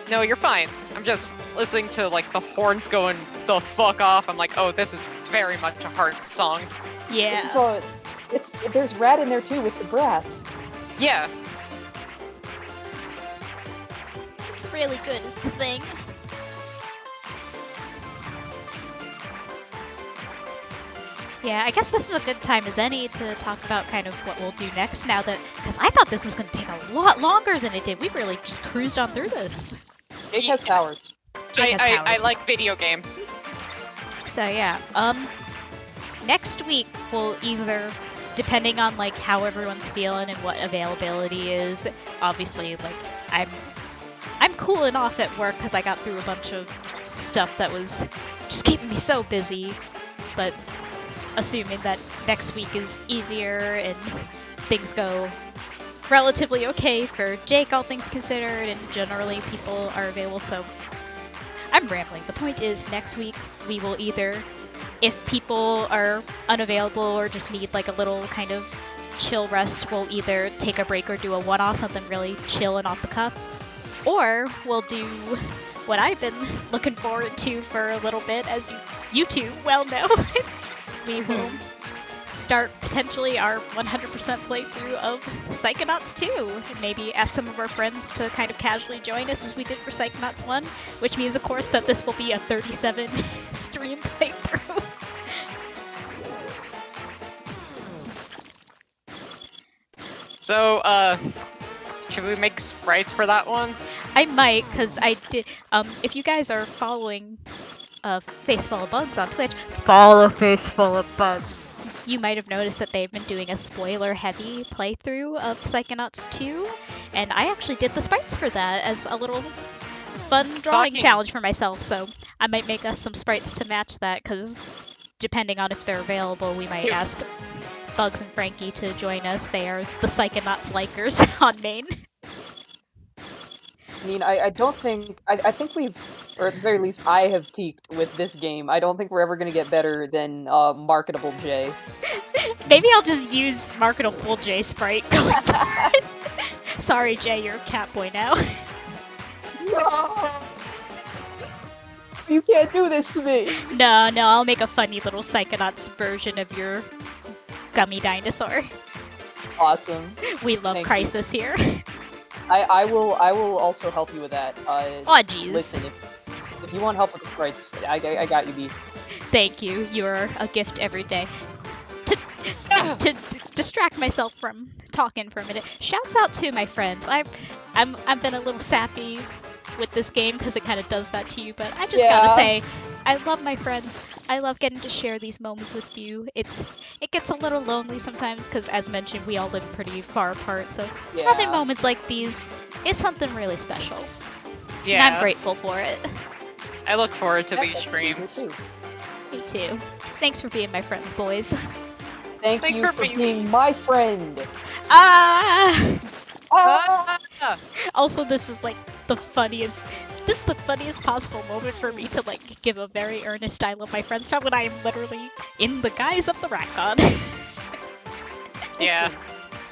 No, you're fine. I'm just listening to like the horns going the fuck off. I'm like, oh, this is very much a Heart song. Yeah. So there's rat in there too with the brass. Yeah. It's really good is the thing. Yeah, I guess this is a good time as any to talk about kind of what we'll do next now that, because I thought this was going to take a lot longer than it did. We really just cruised on through this. Jake has powers. Jake has I powers. like video game. So yeah, next week we'll either, depending on like how everyone's feeling and what availability is, obviously like I'm cooling off at work because I got through a bunch of stuff that was just keeping me so busy, but assuming that next week is easier and things go relatively okay for Jake, all things considered, and generally people are available, so I'm rambling. The point is, next week we will either, if people are unavailable or just need like a little kind of chill rest, we'll either take a break or do a one-off, something really chill and off the cuff, or we'll do what I've been looking forward to for a little bit, as you two well know. We will start potentially our 100% playthrough of Psychonauts 2. Maybe ask some of our friends to kind of casually join us as we did for Psychonauts 1, which means, of course, that this will be a 37 stream playthrough. So, should we make sprites for that one? I might, because I did. If you guys are following Face Full of Bugs on Twitch, follow Face Full of Bugs. You might have noticed that they've been doing a spoiler-heavy playthrough of Psychonauts 2, and I actually did the sprites for that as a little fun drawing Fucking- challenge for myself, so I might make us some sprites to match that, because depending on if they're available, we might Cute. ask Bugs and Frankie to join us. They are the Psychonauts likers on main. I mean, I don't think... I think we've... Or at the very least, I have peaked with this game. I don't think we're ever going to get better than Marketable J. Maybe I'll just use Marketable J sprite going forward. Sorry, Jay, you're a cat boy now. No! You can't do this to me! No, I'll make a funny little Psychonauts version of your gummy dinosaur. Awesome. We love Thank you. Crisis here. I will also help you with that. Aw, jeez. Listen, if you want help with the sprites, I got you, B. Thank you. You're a gift every day. To distract myself from talking for a minute, shouts out to my friends. I've been a little sappy with this game because it kind of does that to you, but I just gotta Yeah. say, I love my friends. I love getting to share these moments with you. It gets a little lonely sometimes because, as mentioned, we all live pretty far apart. So having Yeah. moments like these is something really special. Yeah. And I'm grateful for it. I look forward to Yeah, these me streams. too. Me too. Thanks for being my friends, boys. Thank Thanks you for for being- being my friend. Ah! Ah! Also, this is like the funniest. This is the funniest possible moment for me to like give a very earnest "I love my friends" talk when I am literally in the guise of the rat god. Yeah. Listen,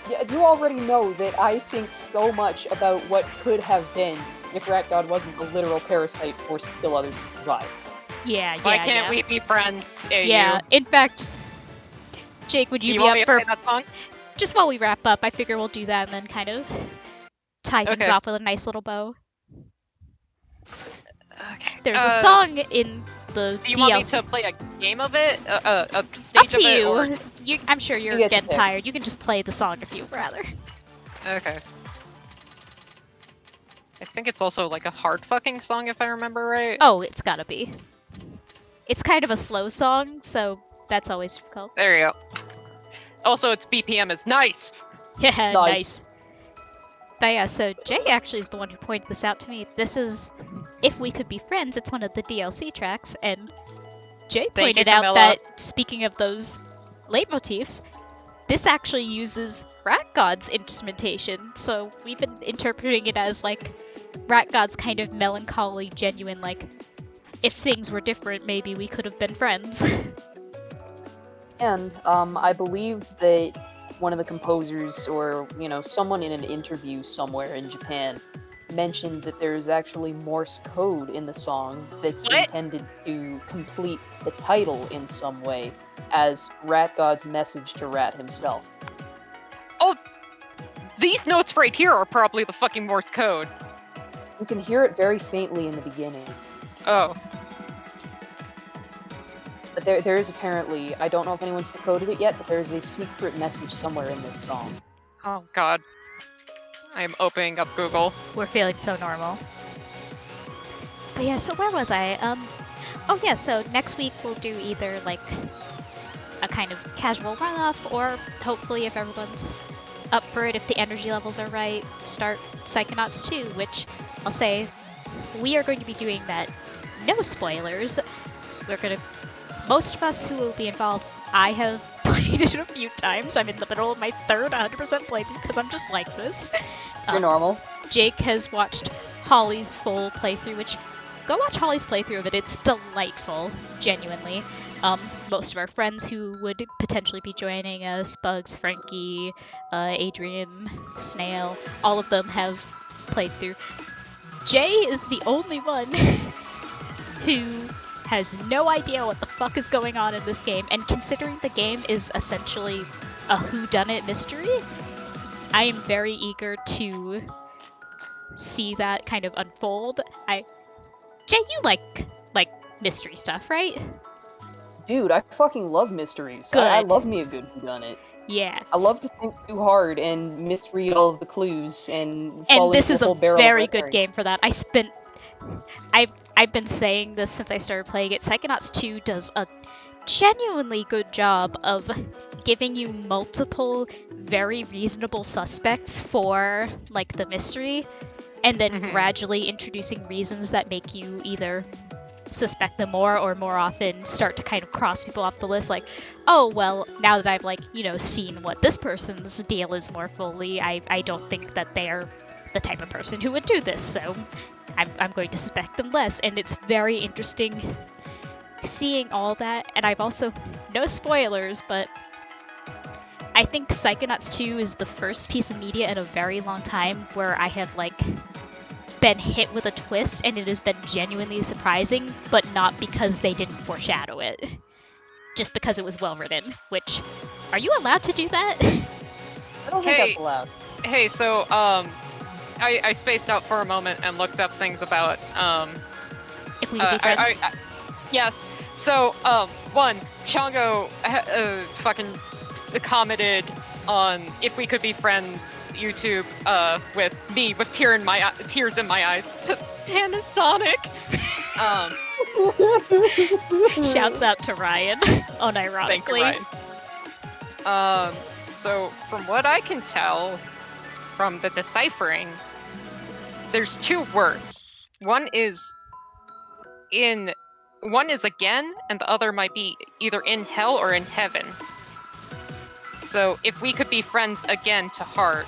yeah, you already know that I think so much about what could have been if Rat God wasn't a literal parasite forced to kill others to survive. Yeah, yeah, Why can't yeah. we be friends? Yeah. In fact, Jake, would Do you you be want me up to for play that song? just while we wrap up? I figure we'll do that and then kind of tie things Okay. off with a nice little bow. Okay. There's a song in the Do you want me DLC. to play a game of it? A Up stage to of it? you. Or... I'm sure you're get to getting pick. tired. You can just play the song if you'd rather. Okay. I think it's also like a hard fucking song if I remember right. Oh, it's gotta be. It's kind of a slow song, so that's always difficult. There you go. Also, its BPM is nice. Yeah, Nice. nice. But yeah, so Jay actually is the one who pointed this out to me. This is If We Could Be Friends, it's one of the DLC tracks, and Jay Thank you, pointed out Camilla. that, speaking of those leitmotifs, this actually uses Rat God's instrumentation, so we've been interpreting it as, like, Rat God's kind of melancholy, genuine, like, if things were different, maybe we could have been friends. And I believe that one of the composers, or someone in an interview somewhere in Japan, mentioned that there's actually Morse code in the song that's What? intended to complete the title in some way, as Rat God's message to Rat himself. These notes right here are probably the fucking Morse code. You can hear it very faintly in the beginning, Oh. but there is apparently, I don't know if anyone's decoded it yet, but there's a secret message somewhere in this song. Oh god. I am opening up Google. We're feeling so normal. But yeah, so where was I? Oh yeah, so next week we'll do either like a kind of casual runoff, or hopefully if everyone's up for it, if the energy levels are right, start Psychonauts 2, which I'll say we are going to be doing that. No spoilers. Most of us who will be involved, I have played it a few times. I'm in the middle of my third 100% playthrough because I'm just like this. You're normal. Jake has watched Holly's full playthrough, which go watch Holly's playthrough of it. It's delightful, genuinely. Most of our friends who would potentially be joining us, Bugs, Frankie, Adrian, Snail, all of them have played through. Jay is the only one who has no idea what the fuck is going on in this game, and considering the game is essentially a whodunit mystery, I am very eager to see that kind of unfold. Jay, you like mystery stuff, right? Dude, I fucking love mysteries. I Good. love me a good whodunit. Yeah. I love to think too hard and misread all of the clues and fall And this into is a whole a barrel of very red good herrings. game for that. I've been saying this since I started playing it. Psychonauts 2 does a genuinely good job of giving you multiple very reasonable suspects for like the mystery, and then Mhm. gradually introducing reasons that make you either suspect them more, or more often start to kind of cross people off the list, like, oh well, now that I've seen what this person's deal is more fully, I don't think that they're the type of person who would do this, so I'm going to suspect them less. And it's very interesting seeing all that. And I've also, no spoilers, but I think Psychonauts 2 is the first piece of media in a very long time where I have been hit with a twist, and it has been genuinely surprising, but not because they didn't foreshadow it, just because it was well written. Which, are you allowed to do that? don't think that's allowed. Hey, so I spaced out for a moment and looked up things about If we could be friends. yes. So one, Chongo fucking commented on If We Could Be Friends YouTube with me with tears in my eyes. Panasonic. Shouts out to Ryan, unironically. Thank you, Ryan. So from what I can tell from the deciphering, there's two words. One is again, and the other might be either in hell or in heaven. So if we could be friends again to Heart,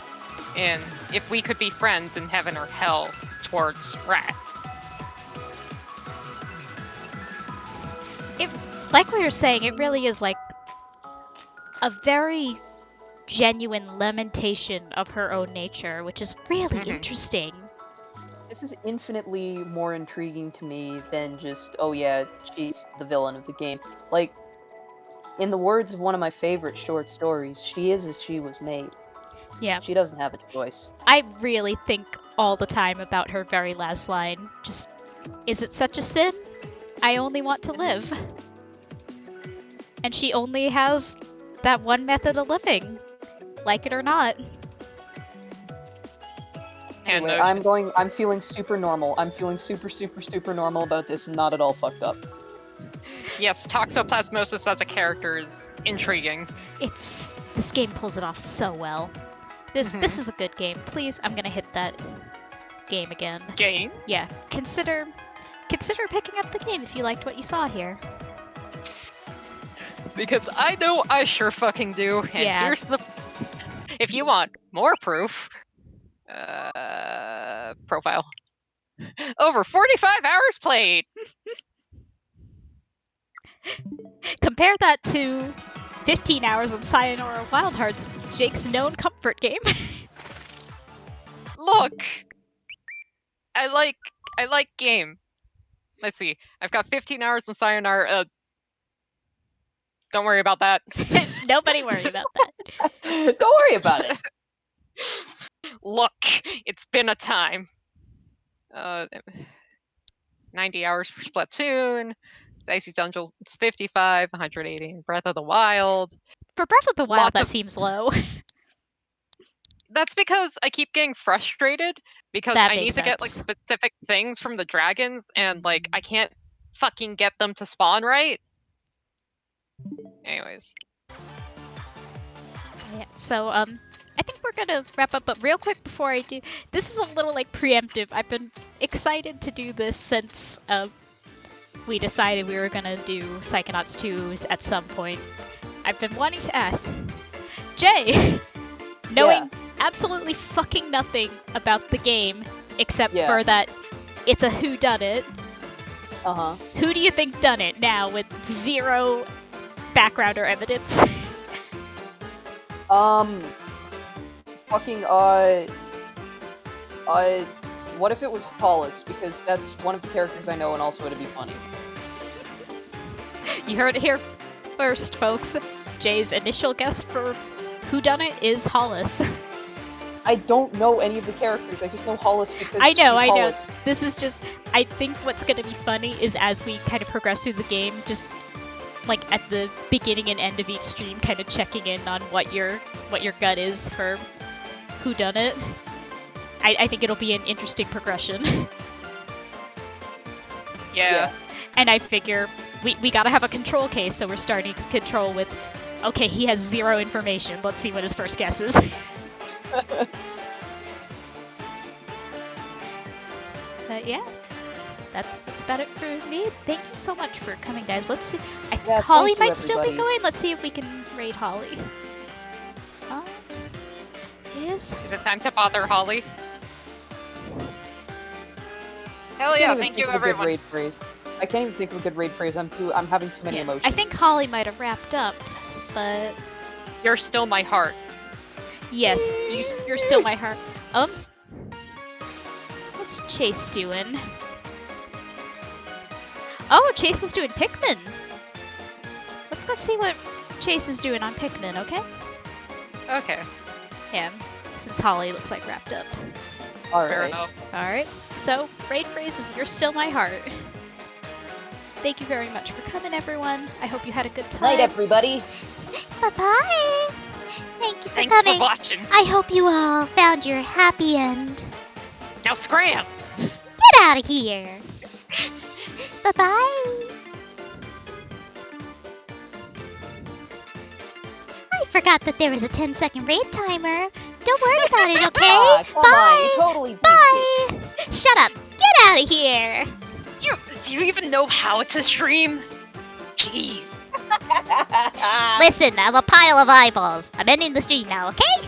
and if we could be friends in heaven or hell towards Rat. Like we were saying, it really is like a very genuine lamentation of her own nature, which is really interesting. This is infinitely more intriguing to me than just, oh yeah, she's the villain of the game. Like, in the words of one of my favorite short stories, she is as she was made. Yeah. She doesn't have a choice. I really think all the time about her very last line. Just, is it such a sin? I only want to live. And she only has that one method of living, like it or not. And Anyway, I'm feeling super normal. I'm feeling super normal about this and not at all fucked up. yes, toxoplasmosis as a character is intriguing. This game pulls it off so well. This is a good game. Please, I'm gonna hit that game again. Game? Yeah, consider picking up the game if you liked what you saw here. Because I know I sure fucking do. And Yeah. here's the... If you want more proof... profile. Over 45 hours played! Compare that to 15 hours on Sayonara Wild Hearts, Jake's known comfort game. Look! I like game. Let's see. I've got 15 hours on Sayonara. Don't worry about that. Nobody worry about that. Don't worry about it. Look, it's been a time. 90 hours for Splatoon. Dicey Dungeons 55, 180 in Breath of the Wild. For Breath of the Wild, Lots that of- seems low. That's because I keep getting frustrated because That I need makes to get like sense. specific things from the dragons and like I can't fucking get them to spawn right. Anyways. Yeah, so, I think we're gonna wrap up, but real quick before I do, this is a little, like, preemptive. I've been excited to do this since, we decided we were gonna do Psychonauts 2 at some point. I've been wanting to ask, Jay, knowing absolutely fucking nothing about the game, except for that it's a whodunit, Uh-huh. who do you think done it now with zero background or evidence? What if it was Paulus? Because that's one of the characters I know and also it'd be funny. You heard it here first, folks. Jay's initial guess for whodunit is Hollis. I don't know any of the characters, I just know Hollis because I know. he's Hollis. This is just, I think what's gonna be funny is as we kind of progress through the game, just like at the beginning and end of each stream, kind of checking in on what your gut is for whodunit. I think it'll be an interesting progression. Yeah. And I figure we gotta have a control case, so we're starting control with, okay, he has zero information. Let's see what his first guess is. But yeah, that's about it for me. Thank you so much for coming, guys. Let's see. I think Holly thank you, might still be everybody. going. Let's see if we can raid Holly. Yes. Is it time to bother Holly? Hell I can't yeah, even thank think you of a good everyone. raid phrase. I can't even think of a good raid phrase. I'm having too many emotions. I think Holly might have wrapped up, but You're still my heart. yes, you're still my heart. What's Chase doing? Oh, Chase is doing Pikmin. Let's go see what Chase is doing on Pikmin, okay? Okay. him, since Holly looks like wrapped up. All Fair right. enough. Alright, so raid phrase is "You're still my heart." Thank you very much for coming, everyone. I hope you had a good time. Night, everybody. Bye-bye. Thank you for Thanks for coming. watching. I hope you all found your happy end. Now scram! Get out of here. Bye-bye. I forgot that there was a 10-second raid timer. Don't worry about it, okay? Ah, come on, you Bye. totally beat it. Bye. Shut up. Get out of here. Do you even know how to stream? Jeez. Listen, I'm a pile of eyeballs. I'm ending the stream now, okay?